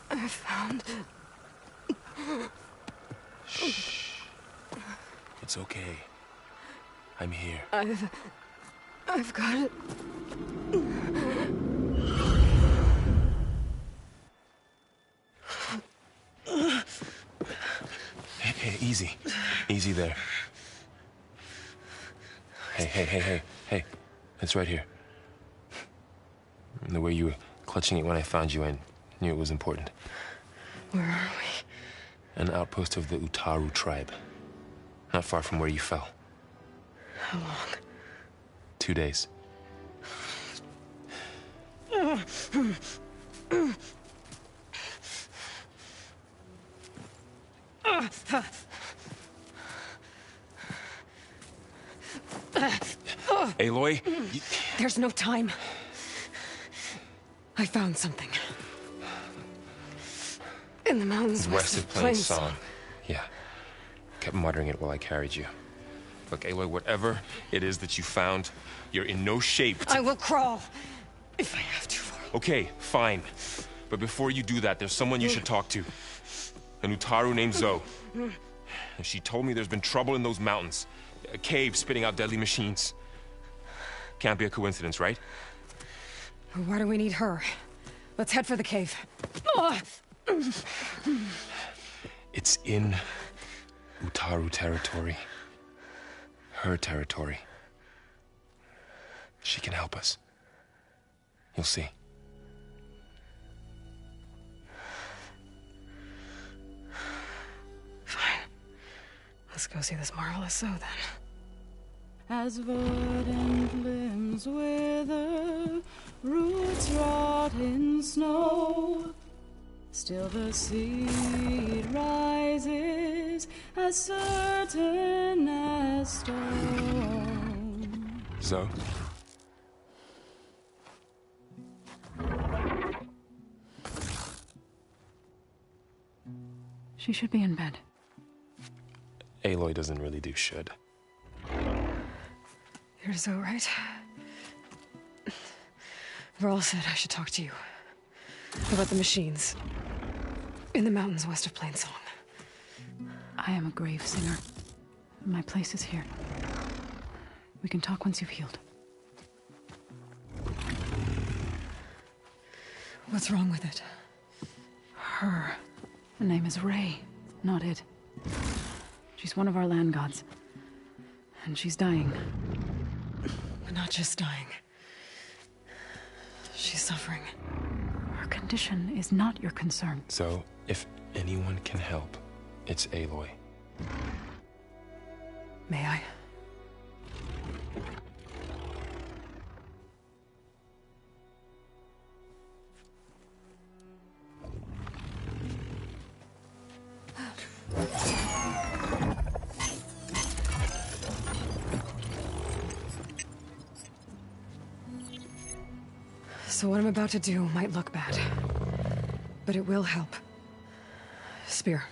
I found... Shh. It's okay. I'm here. I've got it. Hey, easy. Easy there. Hey. It's right here. The way you were clutching it when I found you, I knew it was important. Where are we? An outpost of the Utaru tribe. Not far from where you fell. How long? 2 days. Aloy, There's no time. I found something. In the mountains west of Plain Song. Yeah. Kept muttering it while I carried you. Look, Aloy, whatever it is that you found, you're in no shape to... I will crawl, if I have to. Okay, fine. But before you do that, there's someone you should talk to. An Utaru named Zoe. And she told me there's been trouble in those mountains. A cave spitting out deadly machines. Can't be a coincidence, right? Why do we need her? Let's head for the cave. It's in Utaru territory. Her territory. She can help us. You'll see. Fine. Let's go see this marvelous Zoe then. As verdant limbs wither, roots rot in snow, still the seed rises as certain as stone. Zoe? She should be in bed. Aloy doesn't really do should. You're Zoe, right? Varl said I should talk to you. About the machines. In the mountains west of Plain Song. I am a grave singer. My place is here. We can talk once you've healed. What's wrong with it? Her. The name is Ray, not it. She's one of our land gods. And she's dying. Not just dying. She's suffering. Her condition is not your concern. So, if anyone can help, it's Aloy. May I? So what I'm about to do might look bad, but it will help. Spear.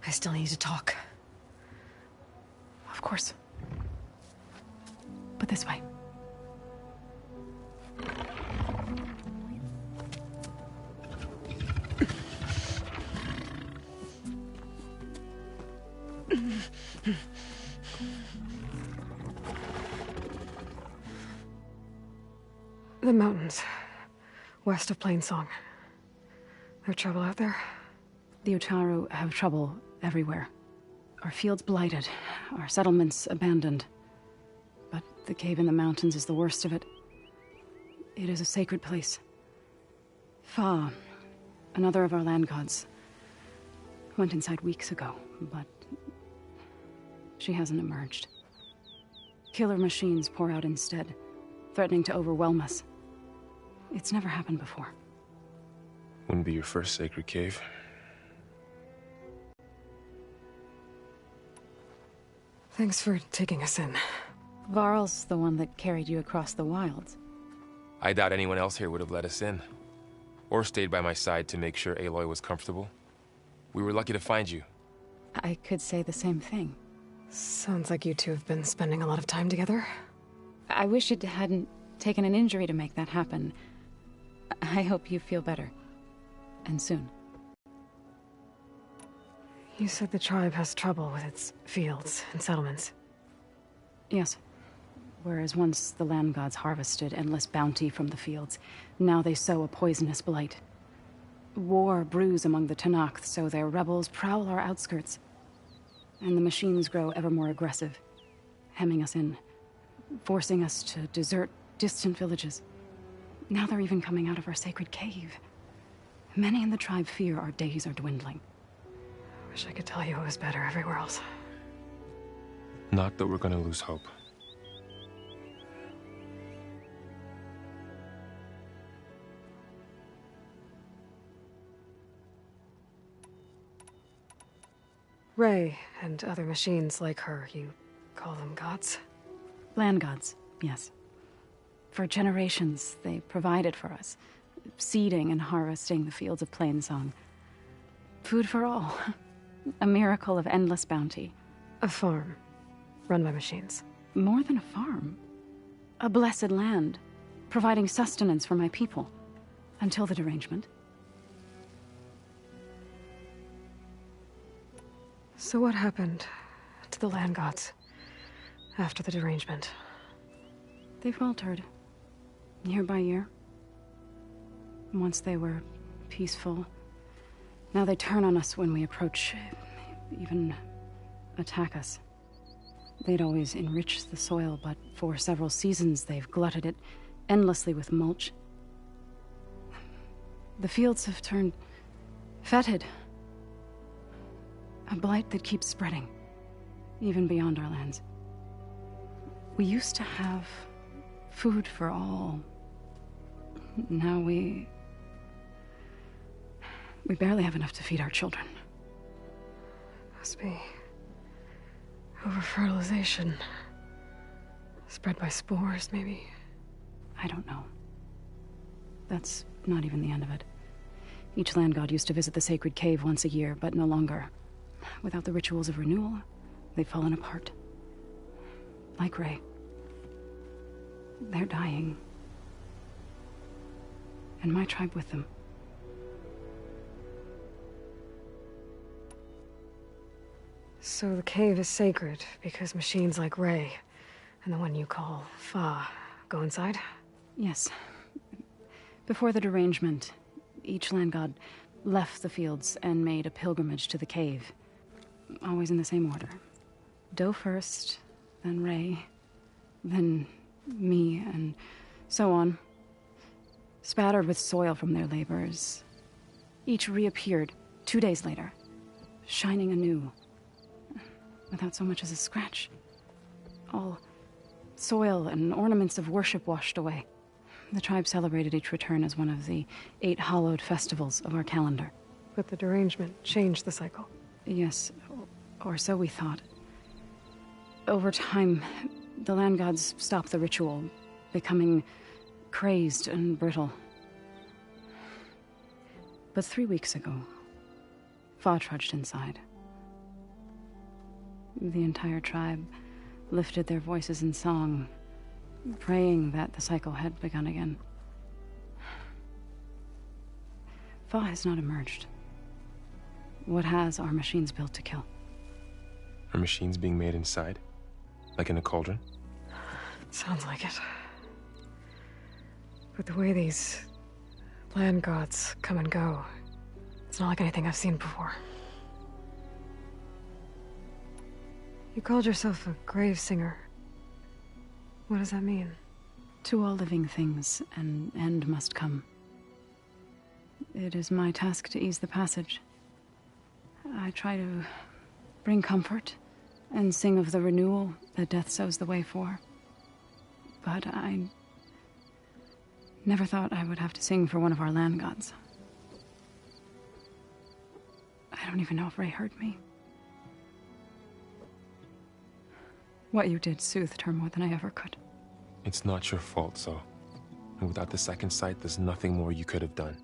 I still need to talk. Of course. But this way. The mountains, west of Plainsong. There trouble out there? The Utaru have trouble everywhere. Our fields blighted, our settlements abandoned. But the cave in the mountains is the worst of it. It is a sacred place. Fa, another of our land gods, went inside weeks ago, but she hasn't emerged. Killer machines pour out instead, threatening to overwhelm us. It's never happened before. Wouldn't be your first sacred cave. Thanks for taking us in. Varl's the one that carried you across the wilds. I doubt anyone else here would have let us in. Or stayed by my side to make sure Aloy was comfortable. We were lucky to find you. I could say the same thing. Sounds like you two have been spending a lot of time together. I wish it hadn't taken an injury to make that happen. I hope you feel better. And soon. You said the tribe has trouble with its fields and settlements. Yes. Whereas once the land gods harvested endless bounty from the fields, now they sow a poisonous blight. War brews among the Tenakth, so their rebels prowl our outskirts. And the machines grow ever more aggressive, hemming us in, forcing us to desert distant villages. Now they're even coming out of our sacred cave. Many in the tribe fear our days are dwindling. Wish I could tell you it was better everywhere else. Not that we're gonna lose hope. Ray and other machines like her, you call them gods? Land gods, yes. For generations, they provided for us, seeding and harvesting the fields of Plainsong. Food for all. A miracle of endless bounty. A farm, run by machines. More than a farm. A blessed land, providing sustenance for my people. Until the derangement. So what happened to the land gods after the derangement? They faltered, year by year. Once they were peaceful. Now they turn on us when we approach, even attack us. They'd always enriched the soil, but for several seasons they've glutted it endlessly with mulch. The fields have turned fetid. A blight that keeps spreading, even beyond our lands. We used to have food for all. Now we barely have enough to feed our children. Must be over-fertilization. Spread by spores, maybe? I don't know. That's not even the end of it. Each land god used to visit the sacred cave once a year, but no longer. Without the rituals of renewal, they've fallen apart. Like Ray. They're dying. And my tribe with them. So the cave is sacred because machines like Ray and the one you call Fa go inside? Yes. Before the derangement, each land god left the fields and made a pilgrimage to the cave. Always in the same order. Doe first, then Ray, then me, and so on. Spattered with soil from their labors, each reappeared 2 days later, shining anew, without so much as a scratch. All soil and ornaments of worship washed away. The tribe celebrated each return as one of the 8 hallowed festivals of our calendar. But the derangement changed the cycle. Yes, or so we thought. Over time, the land gods stopped the ritual, becoming crazed and brittle. But 3 weeks ago, Fa trudged inside. The entire tribe lifted their voices in song, praying that the cycle had begun again. Fa has not emerged. What has are machines built to kill. Are machines being made inside? Like in a cauldron? Sounds like it. But the way these land gods come and go, it's not like anything I've seen before. You called yourself a grave singer. What does that mean? To all living things, an end must come. It is my task to ease the passage. I try to bring comfort and sing of the renewal that death sows the way for. But I never thought I would have to sing for one of our land gods. I don't even know if Ray heard me. What you did soothed her more than I ever could. It's not your fault, Zoe. And without the second sight, there's nothing more you could have done.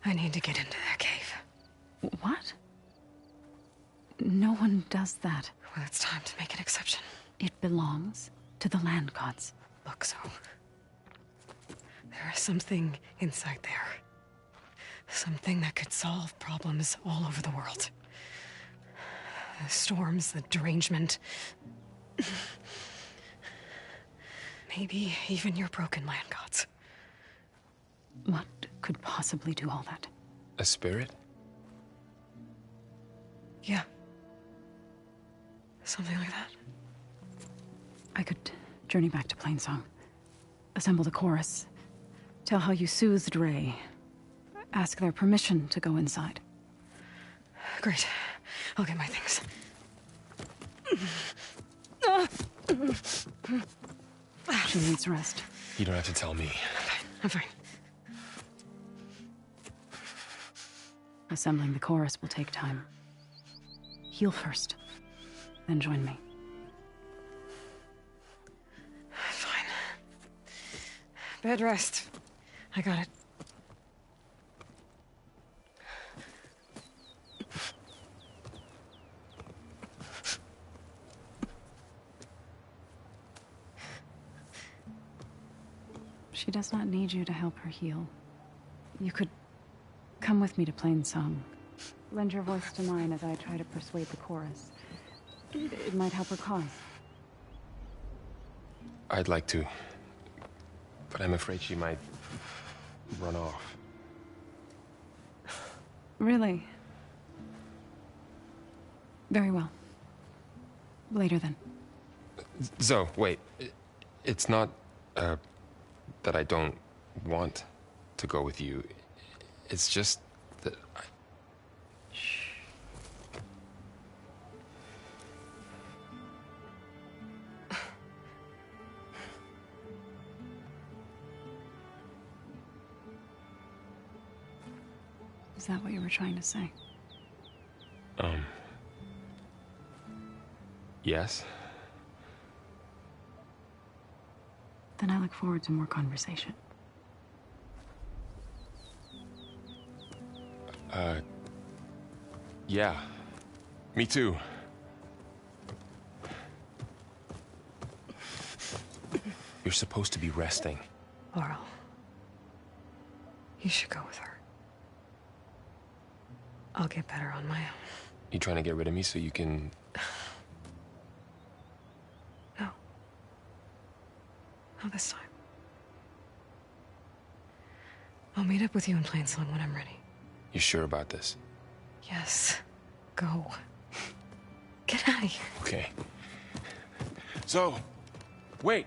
I need to get into their cave. What? No one does that. Well, it's time to make an exception. It belongs to the land gods. Look, Zoe. There is something inside there. Something that could solve problems all over the world. The storms, the derangement. Maybe even your broken land gods. What could possibly do all that? A spirit? Yeah. Something like that. I could journey back to Plainsong, assemble the chorus, tell how you soothed Ray, ask their permission to go inside. Great. I'll get my things. She needs rest. You don't have to tell me. I'm fine. Assembling the chorus will take time. Heal first, then join me. Fine. Bed rest. I got it. She does not need you to help her heal. You could come with me to Plainsong. Lend your voice to mine as I try to persuade the chorus. It might help her cause. I'd like to. But I'm afraid she might run off. Really? Very well. Later then. Zoe, wait. It's not, that I don't want to go with you. It's just that I... Shh. Is that what you were trying to say? Yes? Then I look forward to more conversation. Yeah. Me too. You're supposed to be resting. Laurel. You should go with her. I'll get better on my own. You trying to get rid of me so you can... No. Not this time. I'll meet up with you in Plainsong when I'm ready. You sure about this? Yes. Go. Get out of here. Okay. So, wait.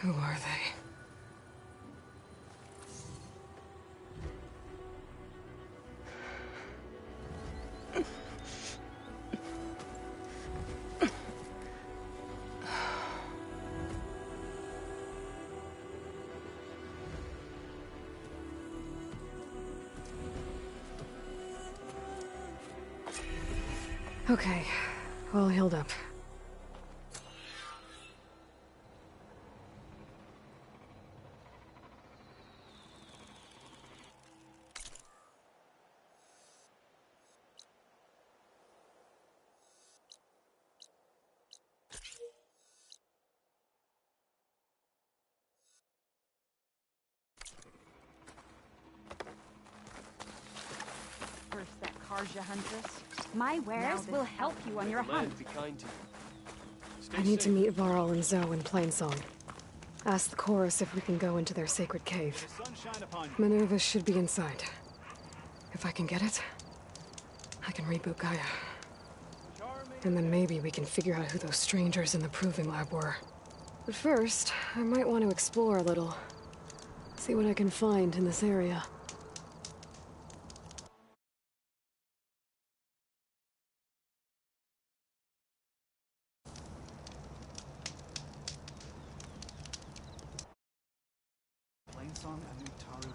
Who are they? Okay, all healed up. First that Karja Huntress. My wares will help you on your hunt. Be kind to you. I need to meet Varl and Zoe in Plainsong. Ask the chorus if we can go into their sacred cave. Minerva should be inside. If I can get it, I can reboot Gaia. And then maybe we can figure out who those strangers in the proving lab were. But first, I might want to explore a little. See what I can find in this area. Plainsong and Taru